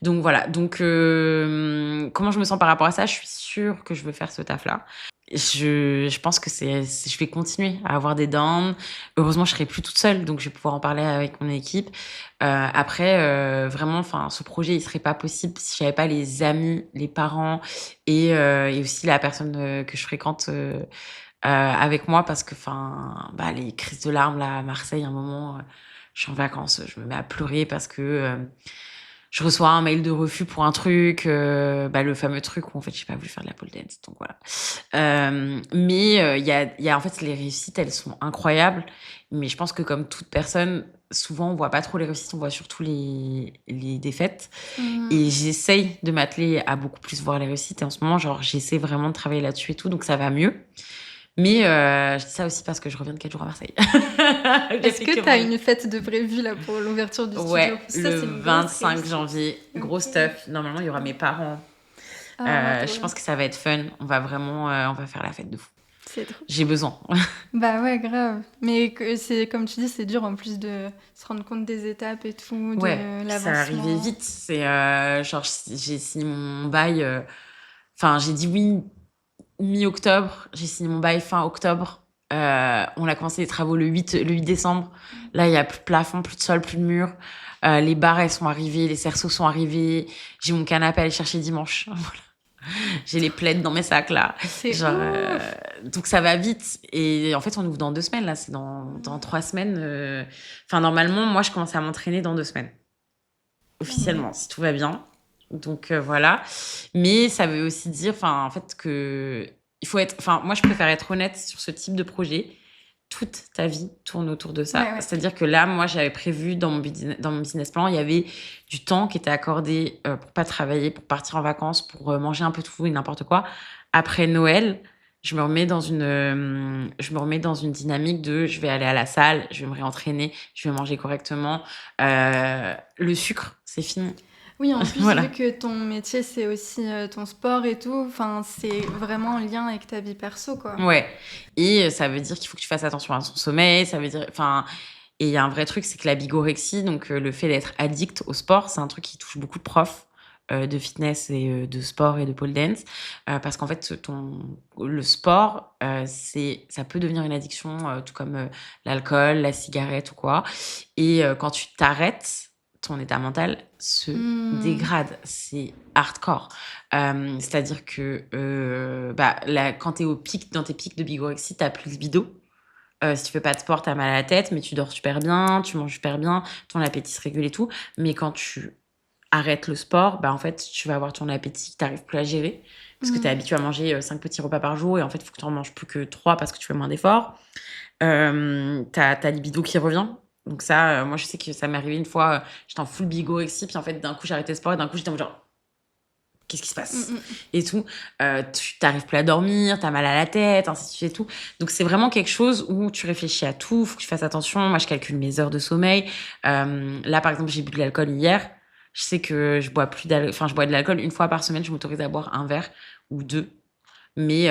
Donc, voilà. Donc, comment je me sens par rapport à ça? Je suis sûre que je veux faire ce taf-là. Je pense que je vais continuer à avoir des downs. Heureusement, je serai plus toute seule, donc je vais pouvoir en parler avec mon équipe. Après, vraiment, ce projet, il serait pas possible si j'avais pas les amis, les parents et aussi la personne que je fréquente avec moi, parce que, les crises de larmes là à Marseille, à un moment, je suis en vacances, je me mets à pleurer parce que je reçois un mail de refus pour un truc, le fameux truc où en fait j'ai pas voulu faire de la pole dance, donc voilà. Mais il y a en fait les réussites, elles sont incroyables, mais je pense que comme toute personne, souvent on voit pas trop les réussites, on voit surtout les défaites. Et j'essaye de m'atteler à beaucoup plus voir les réussites, et en ce moment, genre, j'essaie vraiment de travailler là-dessus et tout, donc ça va mieux. Mais je dis ça aussi parce que je reviens de 4 jours à Marseille. Est-ce que tu as une fête de prévue là pour l'ouverture du studio? Ouais, le 25 janvier, gros stuff. Normalement, il y aura mes parents. Je pense que ça va être fun. On va vraiment on va faire la fête de fou. C'est trop. J'ai besoin. Bah ouais, grave. Mais c'est comme tu dis, c'est dur en plus de se rendre compte des étapes et tout, de l'avancement. Ça arrivait vite. C'est genre, j'ai signé mon bail. J'ai dit oui mi-octobre. J'ai signé mon bail fin octobre. On a commencé les travaux le 8 décembre. Là, il y a plus de plafond, plus de sol, plus de mur. Les barres, elles sont arrivées, les cerceaux sont arrivés. J'ai mon canapé à aller chercher dimanche. Voilà. J'ai les plaids dans mes sacs, là. C'est genre, donc, ça va vite. Et en fait, on ouvre dans 2 semaines, là. C'est dans 3 semaines. Normalement, moi, je commence à m'entraîner dans 2 semaines. Officiellement, si tout va bien. Donc, voilà. Mais ça veut aussi dire, en fait, que... il faut être... moi, je préfère être honnête sur ce type de projet. toute ta vie tourne autour de ça. Ouais. C'est-à-dire que là, moi, j'avais prévu dans mon business plan, il y avait du temps qui était accordé pour pas travailler, pour partir en vacances, pour manger un peu tout et n'importe quoi. Après Noël, je me remets dans une dynamique de je vais aller à la salle, je vais me réentraîner, je vais manger correctement. Le sucre, c'est fini. Oui, en plus, Voilà. vu que ton métier, c'est aussi ton sport et tout, enfin, c'est vraiment en lien avec ta vie perso, quoi. Ouais. Et ça veut dire qu'il faut que tu fasses attention à son sommeil. Ça veut dire, enfin, et il y a un vrai truc, c'est que la bigorexie, donc le fait d'être addict au sport, c'est un truc qui touche beaucoup de profs de fitness et de sport et de pole dance, parce qu'en fait, le sport, ça peut devenir une addiction, tout comme l'alcool, la cigarette ou quoi. Et quand tu t'arrêtes, ton état mental se dégrade. C'est hardcore. C'est-à-dire que quand t'es dans tes pics de bigorexie, t'as plus de libido. Si tu fais pas de sport, t'as mal à la tête, mais tu dors super bien, tu manges super bien, ton appétit se régule et tout. Mais quand tu arrêtes le sport, en fait, tu vas avoir ton appétit que t'arrives plus à gérer. Parce que t'es habitué à manger 5 petits repas par jour et en fait, il faut que tu en manges plus que 3 parce que tu fais moins d'efforts. T'as ta libido qui revient. Donc ça, moi, je sais que ça m'est arrivé une fois, j'étais en full bigorexie, puis en fait, d'un coup, j'ai arrêté le sport et d'un coup, j'étais en mode genre, qu'est-ce qui se passe et tout. Tu t'arrives plus à dormir, t'as mal à la tête, ainsi de suite et tout. Donc c'est vraiment quelque chose où tu réfléchis à tout, faut que tu fasses attention. Moi, je calcule mes heures de sommeil. Là, par exemple, j'ai bu de l'alcool hier. Je sais que je bois je bois de l'alcool une fois par semaine. Je m'autorise à boire un verre ou deux. Mais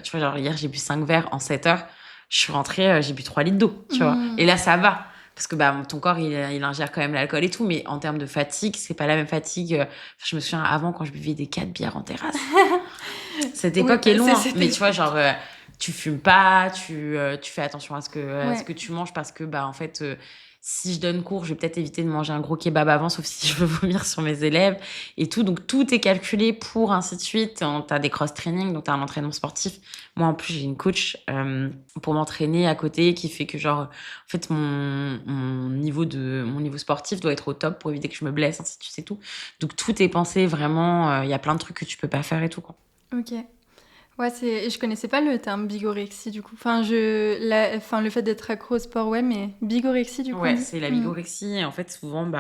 tu vois, genre hier, j'ai bu 5 verres en 7 heures. Je suis rentrée, j'ai bu 3 litres d'eau, tu vois. Et là, ça va. Parce que ton corps, il ingère quand même l'alcool et tout. Mais en termes de fatigue, c'est pas la même fatigue. Je me souviens avant, quand je buvais des 4 bières en terrasse. Cette époque est loin. Mais tu vois, genre, tu fumes pas, tu fais attention à ce que tu manges parce que, en fait, si je donne cours, je vais peut-être éviter de manger un gros kebab avant, sauf si je veux vomir sur mes élèves et tout. Donc, tout est calculé pour ainsi de suite. T'as des cross-training, donc t'as un entraînement sportif. Moi, en plus, j'ai une coach pour m'entraîner à côté qui fait que, genre, en fait, mon niveau sportif doit être au top pour éviter que je me blesse, ainsi de suite et tout. Donc, tout est pensé vraiment. Il y a plein de trucs que tu peux pas faire et tout, quoi. Ok. Ouais, je connaissais pas le terme bigorexie du coup. Le fait d'être accro au sport, ouais, mais bigorexie du coup. Ouais, c'est la bigorexie. Et en fait, souvent,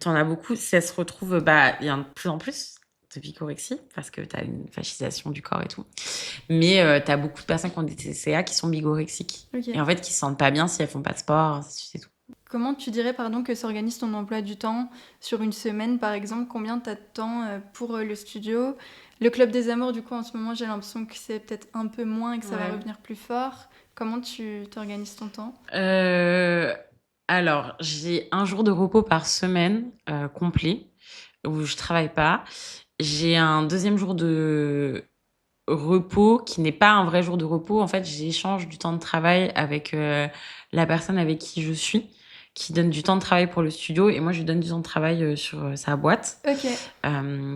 t'en as beaucoup. Ça se retrouve, il y a de plus en plus de bigorexie parce que t'as une fascisation du corps et tout. Mais t'as beaucoup de personnes qui ont des TCA qui sont bigorexiques. Ok. Et en fait, qui se sentent pas bien si elles font pas de sport, ainsi de suite et tout. Comment tu dirais, pardon, que s'organise ton emploi du temps sur une semaine, par exemple? Combien t'as de temps pour le studio? Le Club des Amours, du coup, en ce moment, j'ai l'impression que c'est peut-être un peu moins et que ça va revenir plus fort. Comment tu t'organises ton temps? Alors, j'ai un jour de repos par semaine complet où je travaille pas. J'ai un deuxième jour de repos qui n'est pas un vrai jour de repos. En fait, j'échange du temps de travail avec la personne avec qui je suis, qui donne du temps de travail pour le studio et moi je lui donne du temps de travail sur sa boîte. Ok.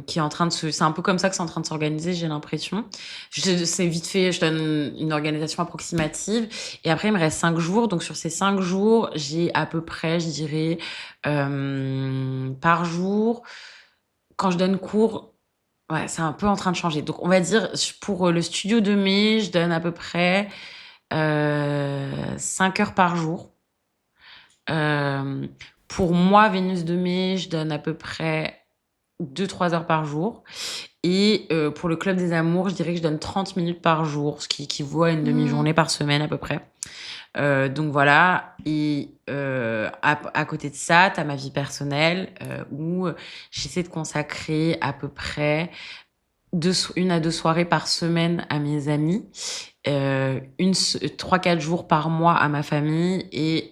Qui est en train de c'est un peu comme ça que c'est en train de s'organiser, j'ai l'impression. C'est vite fait, je donne une organisation approximative et après il me reste 5 jours. Donc sur ces 5 jours, j'ai à peu près, je dirais, par jour, quand je donne cours, ouais, c'est un peu en train de changer. Donc, on va dire, pour le studio de mai, je donne à peu près 5 heures par jour. Pour moi, Vénus de mai, je donne à peu près 2-3 heures par jour. Et pour le Club des Amours, je dirais que je donne 30 minutes par jour, ce qui équivaut à une demi-journée par semaine à peu près. Donc voilà. Et à côté de ça, tu as ma vie personnelle où j'essaie de consacrer à peu près 1 à 2 soirées par semaine à mes amis, 3-4 jours par mois à ma famille et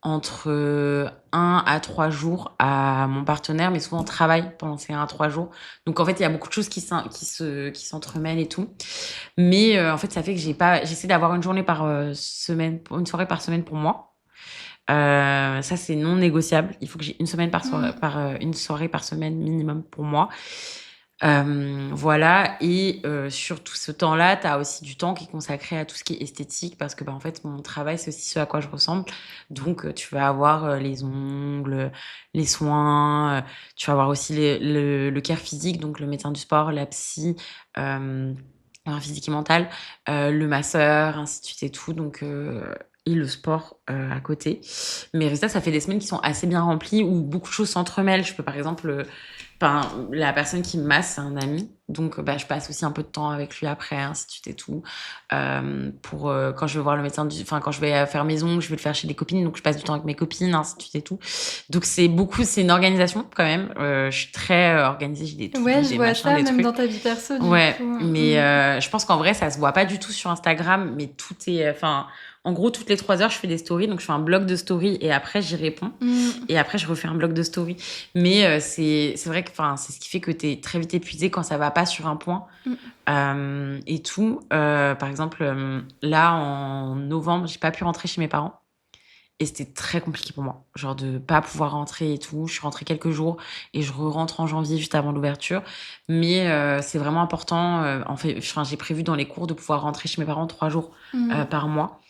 entre 1 à 3 jours à mon partenaire, mais souvent on travaille pendant ces 1 à 3 jours. Donc en fait, il y a beaucoup de choses qui s'entremêlent et tout. Mais en fait, ça fait que j'essaie d'avoir une journée par semaine, une soirée par semaine pour moi. Ça, c'est non négociable. Il faut que j'ai une soirée par semaine minimum pour moi. Voilà. Et sur tout ce temps-là, tu as aussi du temps qui est consacré à tout ce qui est esthétique parce que en fait, mon travail, c'est aussi ce à quoi je ressemble. Donc, tu vas avoir les ongles, les soins, tu vas avoir aussi le care physique, donc le médecin du sport, la psy, physique et mentale, le masseur, ainsi de suite et tout. Donc, et le sport à côté. Mais résultat, ça fait des semaines qui sont assez bien remplies où beaucoup de choses s'entremêlent. Je peux par exemple, la personne qui me masse, c'est un ami. Donc, je passe aussi un peu de temps avec lui après, ainsi de suite et tout. Pour quand je vais voir le médecin, quand je vais faire mes ongles, je vais le faire chez des copines. Donc, je passe du temps avec mes copines, ainsi de suite et tout. Donc, c'est une organisation quand même. Je suis très organisée, j'ai des to-do, Ouais, je des vois machins, ça des même trucs. dans ta vie perso, du Ouais, coup. mais je pense qu'en vrai, ça se voit pas du tout sur Instagram, mais tout est... Enfin, en gros, toutes les 3 heures, je fais des stories. Donc, je fais un blog de stories et après, j'y réponds. Et après, je refais un blog de stories. Mais c'est vrai que c'est ce qui fait que tu es très vite épuisé quand ça va pas sur un point. Et tout. Par exemple, là, en novembre, j'ai pas pu rentrer chez mes parents. Et c'était très compliqué pour moi, genre de pas pouvoir rentrer et tout. Je suis rentrée quelques jours et je rentre en janvier juste avant l'ouverture. Mais c'est vraiment important. En fait, j'ai prévu dans les cours de pouvoir rentrer chez mes parents 3 jours par mois.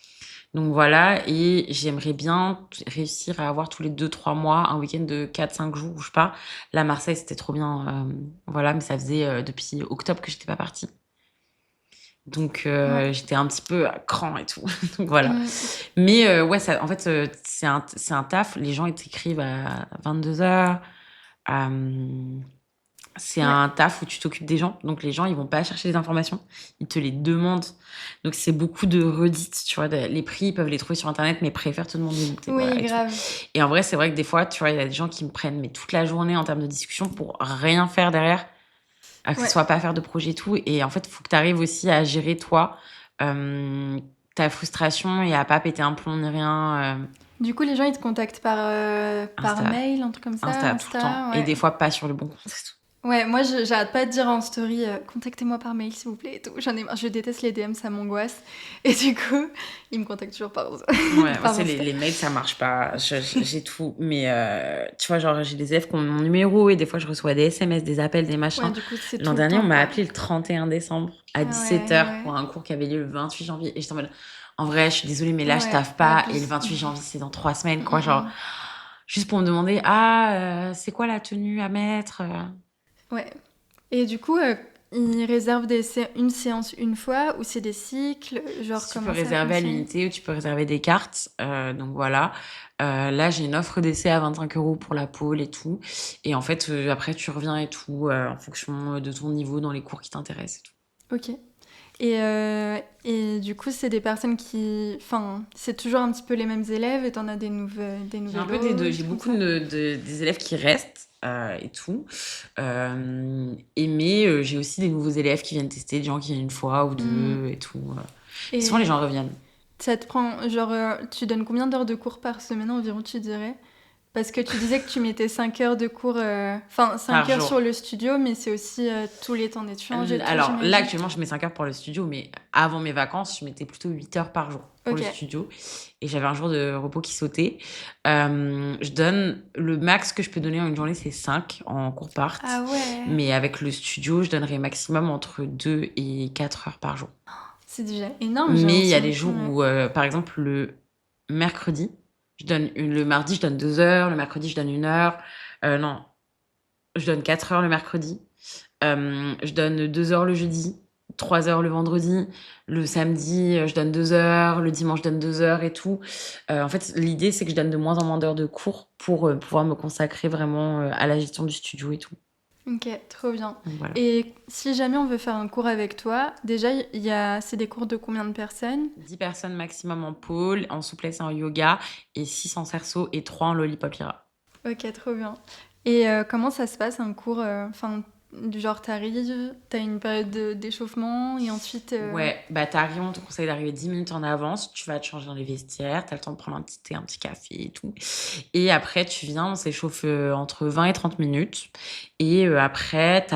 Donc voilà, et j'aimerais bien réussir à avoir tous les 2-3 mois un week-end de 4-5 jours où je pars. Là, Marseille, c'était trop bien. Voilà, mais ça faisait depuis octobre que j'étais pas partie. Donc j'étais un petit peu à cran et tout. Donc voilà. Mais ouais, ça, en fait, c'est un taf. Les gens ils t'écrivent à 22h. C'est un taf où tu t'occupes des gens. Donc les gens, ils vont pas chercher les informations. Ils te les demandent. Donc c'est beaucoup de redites, tu vois. Les prix, ils peuvent les trouver sur Internet, mais préfèrent te demander. Oui, grave. Et en vrai, c'est vrai que des fois, tu vois, il y a des gens qui me prennent mais toute la journée en termes de discussion pour rien faire derrière. Que ce soit pas faire de projet et tout. Et en fait, il faut que tu arrives aussi à gérer, toi, ta frustration et à pas péter un plomb ni rien. Du coup, les gens, ils te contactent par Insta. mail, un truc comme ça. Insta tout le temps. Ouais. Et des fois, pas sur le bon compte. Ouais, moi, j'arrête pas de dire en story, contactez-moi par mail, s'il vous plaît, et tout. J'en ai marre, je déteste les DM, ça m'angoisse. Et du coup, ils me contactent toujours par Ouais, par moi, les mails, ça marche pas. J'ai tout. Mais tu vois, genre, j'ai des élèves qui ont mon numéro et des fois, je reçois des SMS, des appels, des machins. Ouais, du coup, c'est L'an tout dernier, le on temps, m'a quoi. appelé le 31 décembre à 17h pour un cours qui avait lieu le 28 janvier. Et j'étais en mode, en vrai, je suis désolée, mais là, je taffe pas. Et le 28 janvier, c'est dans 3 semaines, quoi. Genre, juste pour me demander, c'est quoi la tenue à mettre Ouais. Et du coup, ils réservent une séance une fois ou c'est des cycles, genre Tu comment peux ça réserver à fonctionne? l'unité ou tu peux réserver des cartes. Donc voilà. Là, j'ai une offre d'essai à 25 € pour la pôle et tout. Et en fait, après, tu reviens et tout en fonction de ton niveau dans les cours qui t'intéressent et tout. Ok. Et du coup, c'est des personnes qui... Enfin, c'est toujours un petit peu les mêmes élèves et t'en as des nouvelles J'ai un peu des deux. J'ai beaucoup des élèves qui restent et tout. Mais j'ai aussi des nouveaux élèves qui viennent tester, des gens qui viennent une fois ou deux et tout. Et souvent, les gens reviennent. ça te prend... Genre, tu donnes combien d'heures de cours par semaine environ, tu dirais? Parce que tu disais que tu mettais 5 heures de cours... Enfin, 5 heures jour. sur le studio, mais c'est aussi tous les temps d'échange et tout, Alors là, j'imagine. actuellement, je mets 5 heures pour le studio, mais avant mes vacances, je mettais plutôt 8 heures par jour pour le studio. Et j'avais un jour de repos qui sautait. Je donne le max que je peux donner en une journée, c'est 5 en cours part. Ah ouais. Mais avec le studio, je donnerais maximum entre 2 et 4 heures par jour. C'est déjà énorme. Mais il y a des jours où, par exemple, le mercredi, le mardi, je donne 2 heures. Le mercredi, je donne 1 heure. Non, je donne 4 heures le mercredi. Je donne 2 heures le jeudi, 3 heures le vendredi. Le samedi, je donne 2 heures. Le dimanche, je donne 2 heures et tout. En fait, l'idée, c'est que je donne de moins en moins d'heures de cours pour pouvoir me consacrer vraiment à la gestion du studio et tout. Ok, trop bien. Voilà. Et si jamais on veut faire un cours avec toi, déjà, c'est des cours de combien de personnes? 10 personnes maximum en pôle, en souplesse et en yoga, et 6 en cerceau et 3 en lollipop lira. Ok, trop bien. Et comment ça se passe un cours du genre t'arrives, t'as une période d'échauffement et ensuite... Ouais, t'arrives, on te conseille d'arriver 10 minutes en avance, tu vas te changer dans les vestiaires, t'as le temps de prendre un petit thé, un petit café et tout. Et après, tu viens, on s'échauffe entre 20 et 30 minutes. Et après,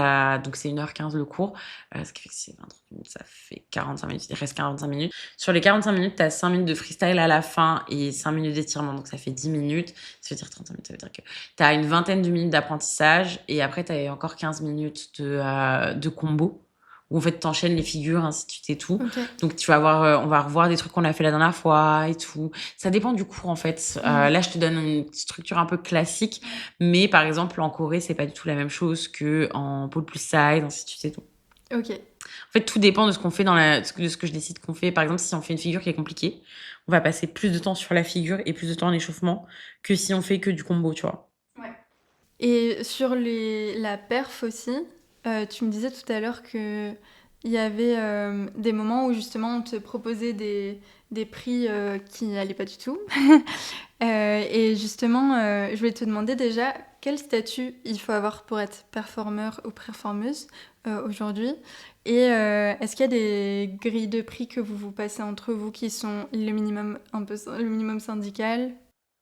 donc c'est 1h15 le cours, ce qui fait que c'est 20-30 minutes, ça fait 45 minutes, il reste 45 minutes. Sur les 45 minutes, t'as 5 minutes de freestyle à la fin et 5 minutes d'étirement, donc ça fait 10 minutes. Ça veut dire 35 minutes, ça veut dire que t'as une vingtaine de minutes d'apprentissage et après, t'as encore 15 minutes de combo. Où en fait t'enchaînes les figures, ainsi de suite et tout. Okay. Donc tu vas voir, on va revoir des trucs qu'on a fait la dernière fois et tout. Ça dépend du cours en fait. Là, je te donne une structure un peu classique, mais par exemple en Corée, c'est pas du tout la même chose que en pôle plus size, ainsi de suite et tout. Ok. En fait, tout dépend de ce qu'on fait de ce que je décide qu'on fait. Par exemple, si on fait une figure qui est compliquée, on va passer plus de temps sur la figure et plus de temps en échauffement que si on fait que du combo, tu vois. Ouais. Et sur la perf aussi, tu me disais tout à l'heure que il y avait des moments où justement on te proposait des prix qui n'allaient pas du tout. Et justement, je voulais te demander déjà quel statut il faut avoir pour être performeur ou performeuse aujourd'hui. Et est-ce qu'il y a des grilles de prix que vous vous passez entre vous qui sont le minimum, un peu, le minimum syndical?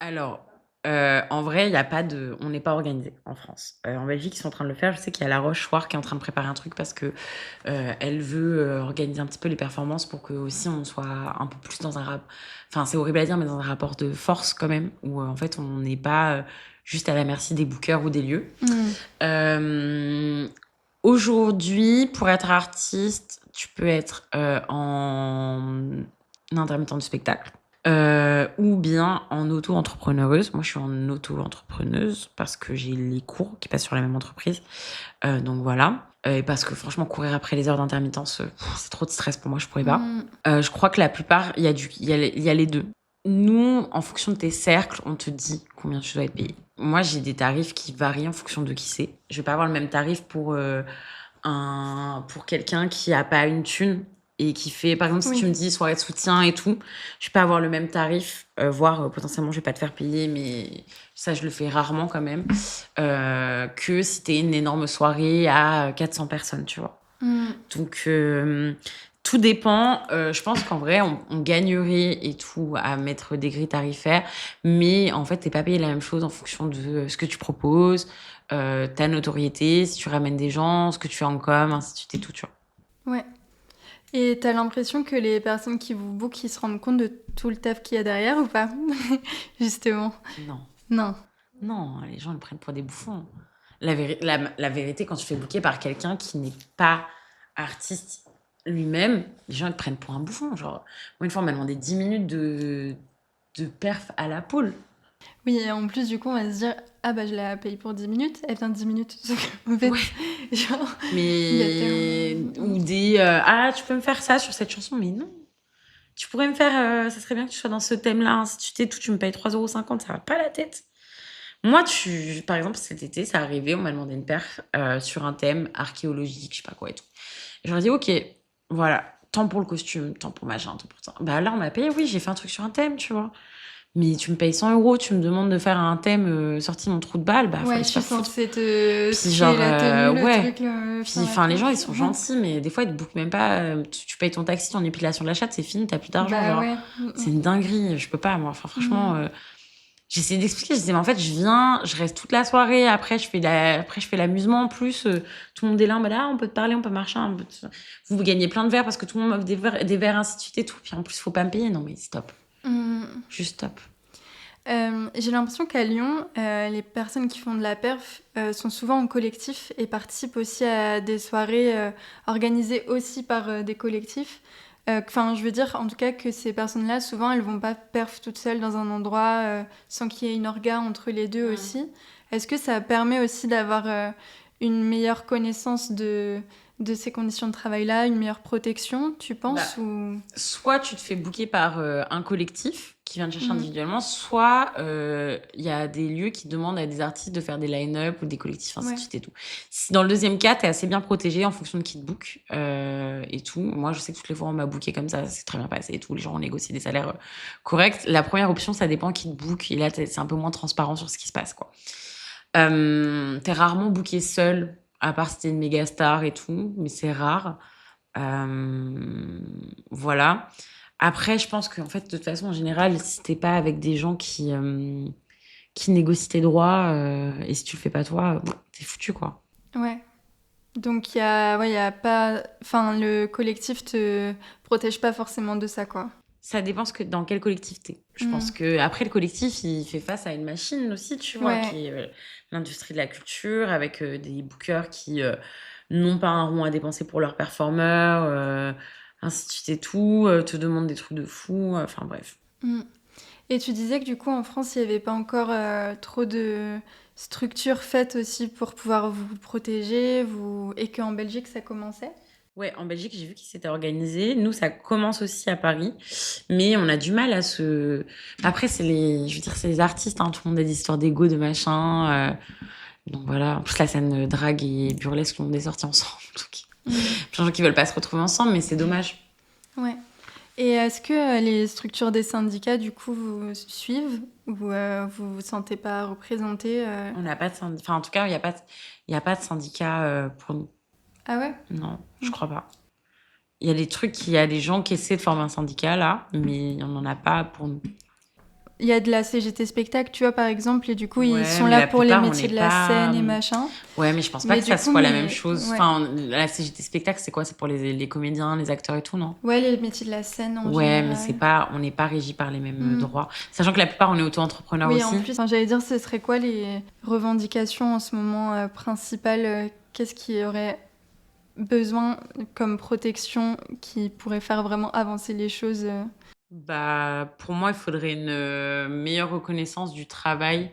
Alors, en vrai, il y a pas de on n'est pas organisé en France. En Belgique, ils sont en train de le faire. Je sais qu'il y a La Roche-Chouart qui est en train de préparer un truc parce que, elle veut, organiser un petit peu les performances pour que aussi on soit un peu plus dans un enfin, c'est horrible à dire, mais dans un rapport de force quand même, où, en fait, on n'est pas, juste à la merci des bookers ou des lieux. Mm. Hem, Aujourd'hui, pour être artiste, tu peux être, en intermittent du spectacle. Ou bien en auto-entrepreneuse. Moi, je suis en auto-entrepreneuse parce que j'ai les cours qui passent sur la même entreprise. Donc voilà. Et parce que franchement, courir après les heures d'intermittence, c'est trop de stress pour moi, je pourrais pas. Mm. Je crois que la plupart, il y a les deux. Nous, en fonction de tes cercles, on te dit combien tu dois être payé. Moi, j'ai des tarifs qui varient en fonction de qui c'est. Je vais pas avoir le même tarif pour quelqu'un qui a pas une thune et qui fait, par exemple, si tu Oui. me dis soirée de soutien et tout, je vais pas avoir le même tarif, voire potentiellement je vais pas te faire payer, mais ça je le fais rarement quand même, que si t'es une énorme soirée à 400 personnes, tu vois. Mm. Donc tout dépend. Je pense qu'en vrai, on gagnerait et tout à mettre des grilles tarifaires, mais en fait, t'es pas payé la même chose en fonction de ce que tu proposes, ta notoriété, si tu ramènes des gens, ce que tu fais en com, ainsi de suite et tout, tu vois. Ouais. Et t'as l'impression que les personnes qui vous bookent, ils se rendent compte de tout le taf qu'il y a derrière ou pas? Justement. Non. Non. Non, les gens le prennent pour des bouffons. La vérité, quand tu fais booker par quelqu'un qui n'est pas artiste lui-même, les gens ils te prennent pour un bouffon. Genre, moi, une fois, on m'a demandé 10 minutes de perf à la poule. Oui, et en plus, du coup, on va se dire, ah bah je la paye pour 10 minutes, elle vient 10 minutes. En fait, Ouais. genre, il y a Mais. tellement... Ou des. Ah, tu peux me faire ça sur cette chanson, mais non. Tu pourrais me faire. Ça serait bien que tu sois dans ce thème-là. Hein. Si tu t'es tout, tu me payes 3,50 €, ça va pas la tête. Moi, par exemple, cet été, ça arrivait, on m'a demandé une perf sur un thème archéologique, je sais pas quoi et tout. Et j'aurais dit, ok, voilà, tant pour le costume, tant pour machin, tant pour ça. Bah là, on m'a payé, oui, j'ai fait un truc sur un thème, tu vois. Mais tu me payes 100 €, tu me demandes de faire un thème sorti de mon trou de balle, bah faut Ouais, aller je se suis faire foutre. censée te Puis créer genre, la tenue, le ouais. truc, le... Puis faire la enfin, les gens, ils perf. sont gentils, mais des fois, ils te bookent même pas. Tu payes ton taxi, ton épilation de la chatte, c'est fini, t'as plus d'argent, Bah genre. ouais. C'est une dinguerie, je peux pas, moi. Enfin, franchement, Mm. j'essayais d'expliquer, je disais, mais en fait, je viens, je reste toute la soirée, après, après, je fais l'amusement en plus. Tout le monde est là, bah là, on peut te parler, on peut marcher. Vous gagnez plein de verres parce que tout le monde m'offre des verres, ainsi de suite et tout. Puis en plus, faut pas me payer. Non, mais stop. Mm. Juste stop. J'ai l'impression qu'à Lyon, les personnes qui font de la perf sont souvent en collectif et participent aussi à des soirées organisées aussi par des collectifs. Enfin, je veux dire, en tout cas, que ces personnes-là, souvent, elles vont pas perf toutes seules dans un endroit sans qu'il y ait une orga entre les deux aussi. Est-ce que ça permet aussi d'avoir une meilleure connaissance de ces conditions de travail-là, une meilleure protection, tu penses Bah, ou... soit tu te fais booker par un collectif qui vient te chercher Mm. individuellement, soit il y a des lieux qui demandent à des artistes de faire des line-up ou des collectifs, ainsi Ouais. de suite et tout. Dans le deuxième cas, t'es assez bien protégé en fonction de qui te book et tout. Moi, je sais que toutes les fois, on m'a booké comme ça, c'est très bien passé et tout. Les gens ont négocié des salaires corrects. La première option, ça dépend qui te book et là, c'est un peu moins transparent sur ce qui se passe, quoi. T'es rarement booké seul, à part si t'es une méga star et tout, mais c'est rare. Voilà. Après, je pense qu'en fait, de toute façon, en général, si t'es pas avec des gens qui négocient tes droits, et si tu le fais pas toi, t'es foutu, quoi. Ouais. Donc il y a pas, enfin le collectif te protège pas forcément de ça quoi. Ça dépend dans quel collectif t'es. Je pense Mm. que après le collectif, il fait face à une machine aussi, tu vois, Ouais. qui est l'industrie de la culture, avec des bookers qui n'ont pas un rond à dépenser pour leurs performeurs, ainsi de suite et tout, te demandent des trucs de fou, enfin bref. Mm. Et tu disais que du coup en France il y avait pas encore trop de structures faites aussi pour pouvoir vous protéger, vous et qu'en Belgique ça commençait. Ouais, en Belgique, j'ai vu qu'ils s'étaient organisés. Nous, ça commence aussi à Paris, mais on a du mal à se. Après, je veux dire, c'est les artistes, hein, tout le monde a des histoires d'ego, de machin. Donc voilà. En plus, la scène drague et burlesque ont des sorties ensemble. Donc, plein de gens qui veulent pas se retrouver ensemble, mais c'est dommage. Ouais. Et est-ce que les structures des syndicats, du coup, vous suivent ou vous vous sentez pas représentés On n'a pas de syndicat. Enfin, en tout cas, il y a pas de syndicat pour nous. Ah ouais? Non, je crois pas. Il y a il y a des gens qui essaient de former un syndicat là, mais on n'en a pas pour nous. Il y a de la CGT spectacle, tu vois, par exemple, et du coup, ils Ouais, sont mais là la pour les plupart, on métiers n'est de la pas. scène et machin. Ouais, mais je pense pas Mais que du ça coup, soit la même chose. ouais. Enfin, la CGT spectacle, c'est quoi? C'est pour les comédiens, les acteurs et tout, non? Ouais, les métiers de la scène en Ouais, mais général. on n'est pas régi par les mêmes droits. Sachant que la plupart, on est auto-entrepreneurs Oui, aussi. en plus, enfin, j'allais dire, ce serait quoi les revendications en ce moment principales qu'est-ce qui aurait besoin comme protection qui pourrait faire vraiment avancer les choses Bah, pour moi, il faudrait une meilleure reconnaissance du travail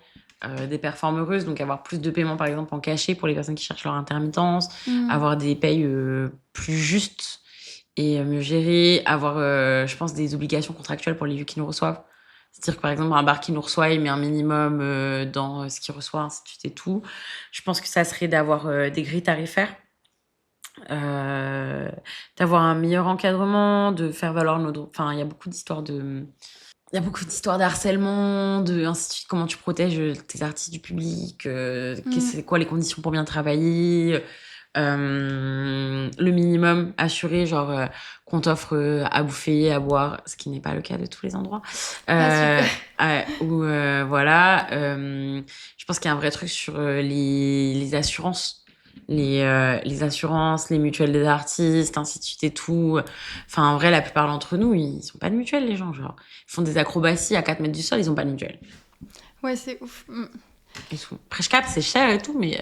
des performeuses, donc avoir plus de paiements, par exemple, en cachet pour les personnes qui cherchent leur intermittence, avoir des payes plus justes et mieux gérées, avoir, je pense, des obligations contractuelles pour les lieux qui nous reçoivent. C'est-à-dire que, par exemple, un bar qui nous reçoit, il met un minimum dans ce qu'il reçoit, ainsi de suite et tout. Je pense que ça serait d'avoir des grilles tarifaires. euh, D'avoir un meilleur encadrement, de faire valoir nos droits. Enfin, il y a beaucoup d'histoires de... Il y a beaucoup d'histoires d'harcèlement, de ainsi de suite, comment tu protèges tes artistes du public, c'est quoi les conditions pour bien travailler, le minimum assuré, genre qu'on t'offre à bouffer, à boire, ce qui n'est pas le cas de tous les endroits. Ou voilà, je pense qu'il y a un vrai truc sur les assurances. Les assurances, les mutuelles des artistes, ainsi de suite et tout. Enfin, en vrai, la plupart d'entre nous, ils sont pas de mutuelle, les gens. Genre, ils font des acrobaties à 4 mètres du sol, ils ont pas de mutuelle. Ouais, c'est ouf. Et tout. Prescap, c'est cher et tout, mais.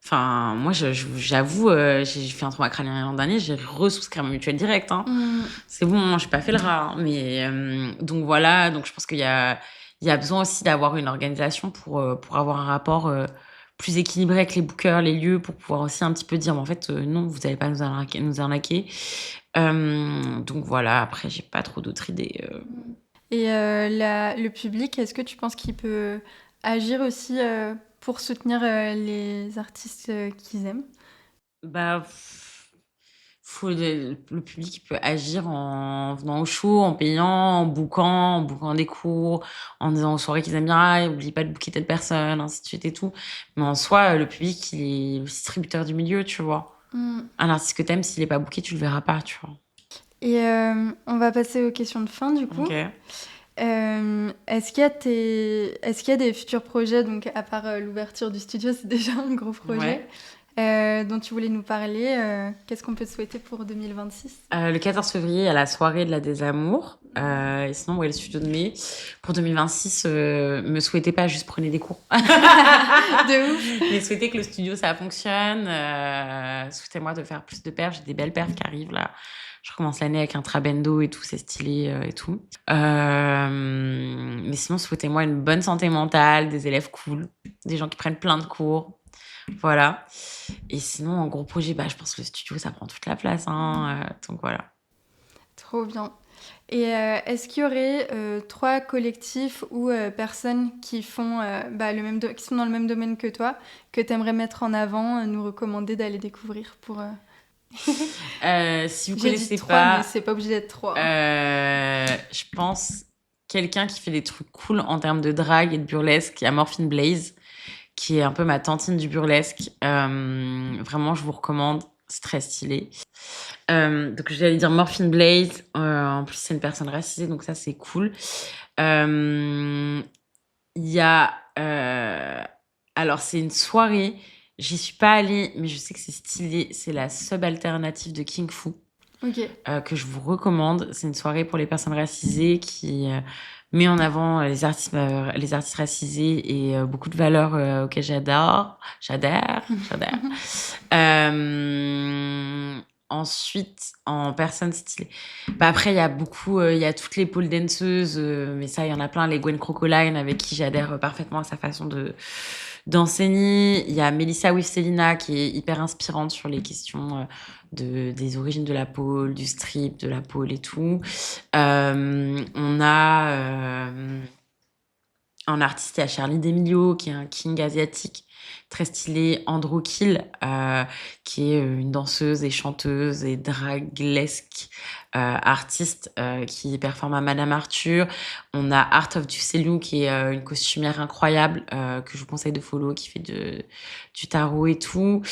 Enfin, moi, j'avoue, j'ai fait un trauma crânien l'an dernier, j'ai resouscrit à ma mutuelle directe. Hein. C'est bon, j'ai pas fait le rat. Hein, mais donc voilà, donc je pense il y a besoin aussi d'avoir une organisation pour avoir un rapport plus équilibré avec les bookers, les lieux, pour pouvoir aussi un petit peu dire, mais en fait, non, vous n'allez pas nous arnaquer. Nous arnaquer. Donc voilà, après, j'ai pas trop d'autres idées. Et le public, est-ce que tu penses qu'il peut agir aussi pour soutenir les artistes qu'ils aiment? Bah, le public il peut agir en venant au show, en payant, en bookant des cours, en disant aux soirées qu'ils aiment bien, ah, oublie pas de booker telle personne, ainsi de suite et tout. Mais en soi, le public, il est le distributeur du milieu, tu vois. Un artiste que t'aimes, s'il est pas booké, tu le verras pas, tu vois. Et on va passer aux questions de fin, du coup. Ok. Est-ce qu'il y a des futurs projets, donc à part l'ouverture du studio, c'est déjà un gros projet, dont tu voulais nous parler qu'est-ce qu'on peut te souhaiter pour 2026 Le 14 février, à la soirée de la Désamour. Et sinon, ouais, le studio de mai. Pour 2026, me souhaitez pas, juste prenez des cours. De ouf. Mais souhaitez que le studio, ça fonctionne. Souhaitez-moi de faire plus de perfs. J'ai des belles perfs qui arrivent là. Je recommence l'année avec un Trabendo et tout, c'est stylé et tout. Mais sinon, souhaitez-moi une bonne santé mentale, des élèves cool, des gens qui prennent plein de cours. Voilà. Et sinon, en gros projet, bah, je pense que le studio, ça prend toute la place. Hein, donc voilà. Trop bien. Et est-ce qu'il y aurait 3 collectifs ou personnes qui font qui sont dans le même domaine que toi, que tu aimerais mettre en avant, nous recommander d'aller découvrir pour... Si vous J'ai connaissez dit 3, pas, mais c'est pas obligé d'être 3. je pense quelqu'un qui fait des trucs cool en termes de drague et de burlesque, il y a Morphine Blaze, qui est un peu ma tantine du burlesque. Vraiment, je vous recommande. C'est très stylé. Donc, j'allais dire Morphine Blaze. En plus, c'est une personne racisée, donc ça, c'est cool. Il y a... alors, c'est une soirée. J'y suis pas allée, mais je sais que c'est stylé. C'est la sub-alternative de King Fu. Ok. Que je vous recommande. C'est une soirée pour les personnes racisées qui met en avant les artistes racisés et beaucoup de valeurs auxquelles j'adhère. Ensuite, en personne stylée. Bah après, il y a beaucoup, il y a toutes les pole danseuses, mais ça, il y en a plein. Les Gwen Crocoline, avec qui j'adhère parfaitement à sa façon d'enseigner. Il y a Melissa Wivselina qui est hyper inspirante sur les questions des origines de la pole, du strip, de la pole et tout. On a un artiste, il y a Charlie D'Amelio qui est un king asiatique très stylé, Andrew Kill, qui est une danseuse et chanteuse et draglesque artiste qui performe à Madame Arthur. On a Art of Ducelou qui est une costumière incroyable que je vous conseille de follow, qui fait du tarot et tout.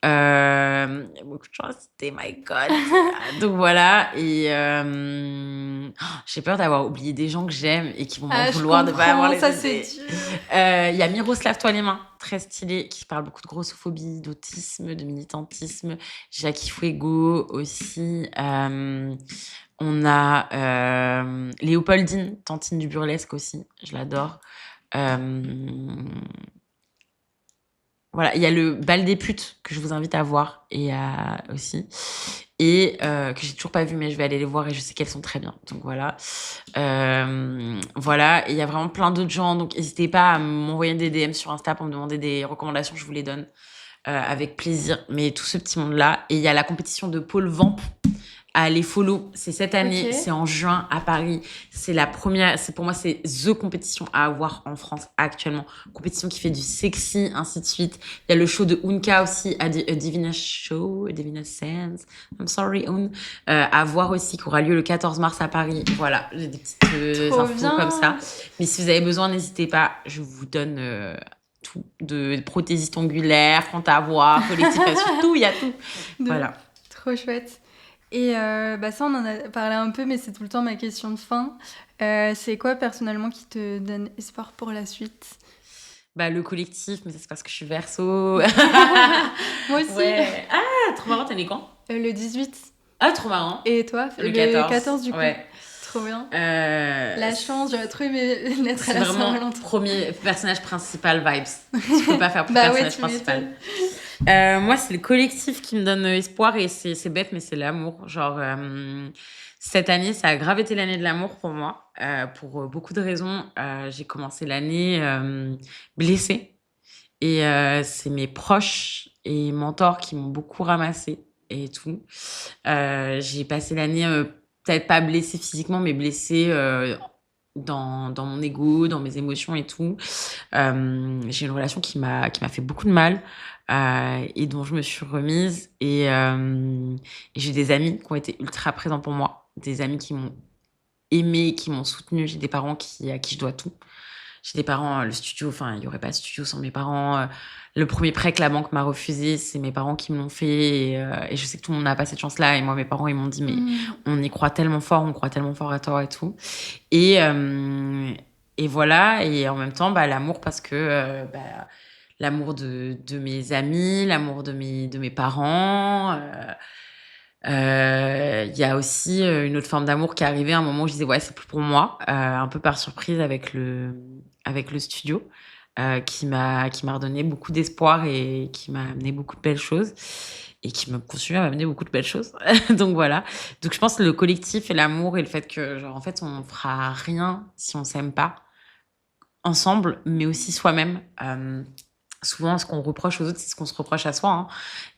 Il y a beaucoup de gens à citer, my God. Donc voilà. Et j'ai peur d'avoir oublié des gens que j'aime et qui vont m'en vouloir de pas avoir les ça, idées. c'est dur. Il y a Miroslav Toi les mains, très stylé, qui parle beaucoup de grossophobie, d'autisme, de militantisme. Jackie Fuego aussi. On a Léopoldine, Tantine du burlesque aussi, je l'adore. Voilà, il y a le bal des putes que je vous invite à voir aussi. Et que j'ai toujours pas vu, mais je vais aller les voir et je sais qu'elles sont très bien. Donc voilà. Voilà. Et il y a vraiment plein d'autres gens. Donc n'hésitez pas à m'envoyer des DM sur Insta pour me demander des recommandations. Je vous les donne avec plaisir. Mais tout ce petit monde-là. Et il y a la compétition de Pôle Vamp à aller follow. C'est cette année. Ok. C'est en juin à Paris. C'est la première. Pour moi, c'est the compétition à avoir en France actuellement. Compétition qui fait du sexy, ainsi de suite. Il y a le show de Unka aussi, A Divina Show, A Divina Sense. I'm sorry, Un. À voir aussi, qui aura lieu le 14 mars à Paris. Voilà, j'ai des petites Trop infos bien. comme ça. Mais si vous avez besoin, n'hésitez pas. Je vous donne tout. De prothésistes ongulaires, front à voix, collectif, tout, il y a tout. Voilà. Trop chouette. Et ça, on en a parlé un peu, mais c'est tout le temps ma question de fin. C'est quoi, personnellement, qui te donne espoir pour la suite ? Le collectif, mais ça, c'est parce que je suis Verseau. Moi aussi. Ouais. Ah, trop marrant, t'es né quand ? Le 18. Ah, trop marrant. Et toi ? Le 14. Du coup. Ouais. Trop bien. La chance, j'aurais trop aimé naître à la Saint-Valentin. C'est vraiment premier personnage principal vibes. Tu peux pas faire pour personnage principal. Moi, c'est le collectif qui me donne espoir et c'est bête, mais c'est l'amour. Genre, cette année, ça a grave été l'année de l'amour pour moi, pour beaucoup de raisons. J'ai commencé l'année blessée et c'est mes proches et mentors qui m'ont beaucoup ramassée et tout. J'ai passé l'année peut-être pas blessée physiquement, mais blessée dans mon ego, dans mes émotions et tout. J'ai une relation qui m'a fait beaucoup de mal et dont je me suis remise. Et j'ai des amis qui ont été ultra présents pour moi, des amis qui m'ont aimée, qui m'ont soutenue. J'ai des parents à qui je dois tout. J'ai des parents, le studio, enfin, il n'y aurait pas de studio sans mes parents. Le premier prêt que la banque m'a refusé, c'est mes parents qui me l'ont fait. Et je sais que tout le monde n'a pas cette chance-là. Et moi, mes parents, ils m'ont dit, mais on y croit tellement fort, on croit tellement fort à toi et tout. Et voilà. Et en même temps, l'amour, parce que l'amour de mes amis, l'amour de mes parents. Il y a aussi une autre forme d'amour qui est arrivée à un moment où je disais, ouais, c'est plus pour moi. Un peu par surprise avec le studio. Qui m'a redonné beaucoup d'espoir et qui m'a amené beaucoup de belles choses et qui me continue à m'amener beaucoup de belles choses. Donc voilà. Donc je pense que le collectif et l'amour et le fait que en fait on fera rien si on s'aime pas ensemble, mais aussi soi-même. Souvent, ce qu'on reproche aux autres, c'est ce qu'on se reproche à soi. Hein.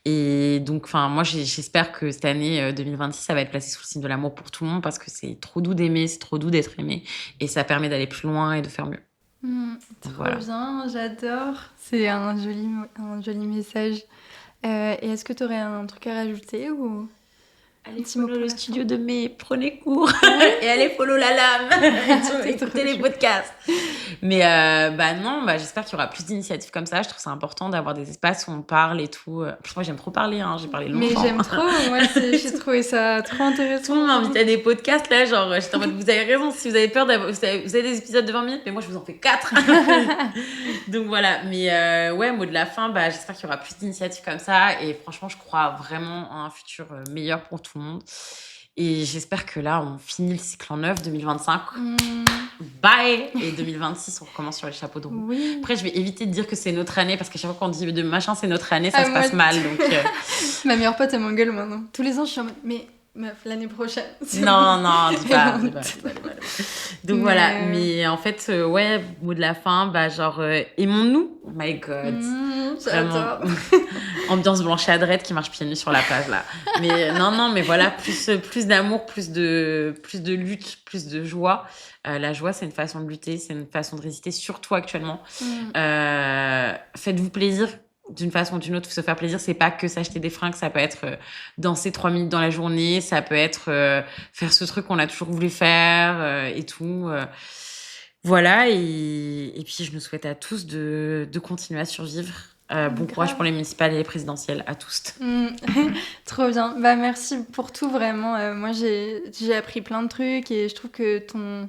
Et donc, moi, j'espère que cette année 2026, ça va être placé sous le signe de l'amour pour tout le monde parce que c'est trop doux d'aimer, c'est trop doux d'être aimé et ça permet d'aller plus loin et de faire mieux. Trop bien, j'adore. C'est un joli message. Et est-ce que tu aurais un truc à rajouter ou... Allez follow le studio de mai, prenez cours et allez follow la lame, écoutez les podcasts. Mais non, j'espère qu'il y aura plus d'initiatives comme ça. Je trouve ça important d'avoir des espaces où on parle et tout. Moi, j'aime trop parler, j'ai parlé longtemps. Mais j'aime trop, moi, j'ai trouvé ça trop intéressant. Tout le monde m'a invité à des podcasts, là, genre, j'étais en mode, vous avez raison, si vous avez peur, vous avez des épisodes de 20 minutes, mais moi, je vous en fais 4. Donc voilà, mais mot de la fin, j'espère qu'il y aura plus d'initiatives comme ça. Et franchement, je crois vraiment à un futur meilleur pour tout le monde. Et j'espère que là, on finit le cycle en 9, 2025. Bye! Et 2026, on recommence sur les chapeaux de roue. Oui. Après, je vais éviter de dire que c'est notre année, parce qu'à chaque fois qu'on dit de machin, c'est notre année, ça se passe mal. Donc, Ma meilleure pote, elle m'engueule maintenant. Tous les ans, je suis en mode, mais Meuf, l'année prochaine. Non, dis pas. Honte. Donc voilà, mais en fait, ouais, mot de la fin, bah genre, aimons-nous. Oh my God. J'adore. Ambiance blanche et adrette qui marche pieds nus sur la plage, là. Mais non, mais voilà, plus d'amour, plus de lutte, plus de joie. La joie, c'est une façon de lutter, c'est une façon de résister, surtout actuellement. Faites-vous plaisir d'une façon ou d'une autre. Se faire plaisir, c'est pas que s'acheter des fringues, ça peut être danser 3 minutes dans la journée, ça peut être faire ce truc qu'on a toujours voulu faire et tout. Voilà, et puis je nous souhaite à tous de continuer à survivre. Bon courage pour les municipales et les présidentielles, à tous. Trop bien. Bah, merci pour tout, vraiment. Moi, j'ai appris plein de trucs et je trouve que ton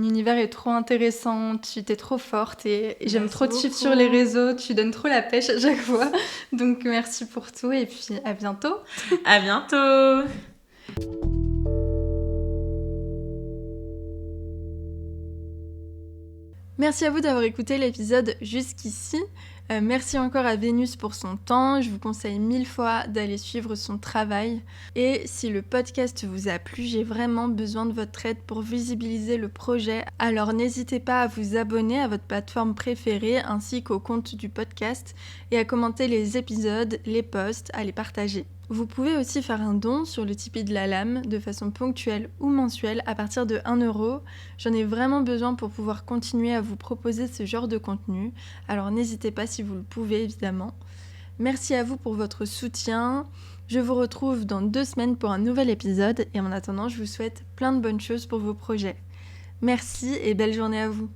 univers est trop intéressant. Tu t'es trop forte et j'aime trop te suivre sur les réseaux. Tu donnes trop la pêche à chaque fois. Donc, merci pour tout et puis à bientôt. À bientôt. Merci à vous d'avoir écouté l'épisode jusqu'ici. Merci encore à Vénus pour son temps. Je vous conseille 1000 fois d'aller suivre son travail. Et si le podcast vous a plu, j'ai vraiment besoin de votre aide pour visibiliser le projet. Alors n'hésitez pas à vous abonner à votre plateforme préférée ainsi qu'au compte du podcast et à commenter les épisodes, les posts, à les partager. Vous pouvez aussi faire un don sur le Tipeee de la Lame de façon ponctuelle ou mensuelle à partir de 1 €. J'en ai vraiment besoin pour pouvoir continuer à vous proposer ce genre de contenu, alors n'hésitez pas si vous le pouvez évidemment. Merci à vous pour votre soutien. Je vous retrouve dans 2 semaines pour un nouvel épisode et en attendant, je vous souhaite plein de bonnes choses pour vos projets. Merci et belle journée à vous.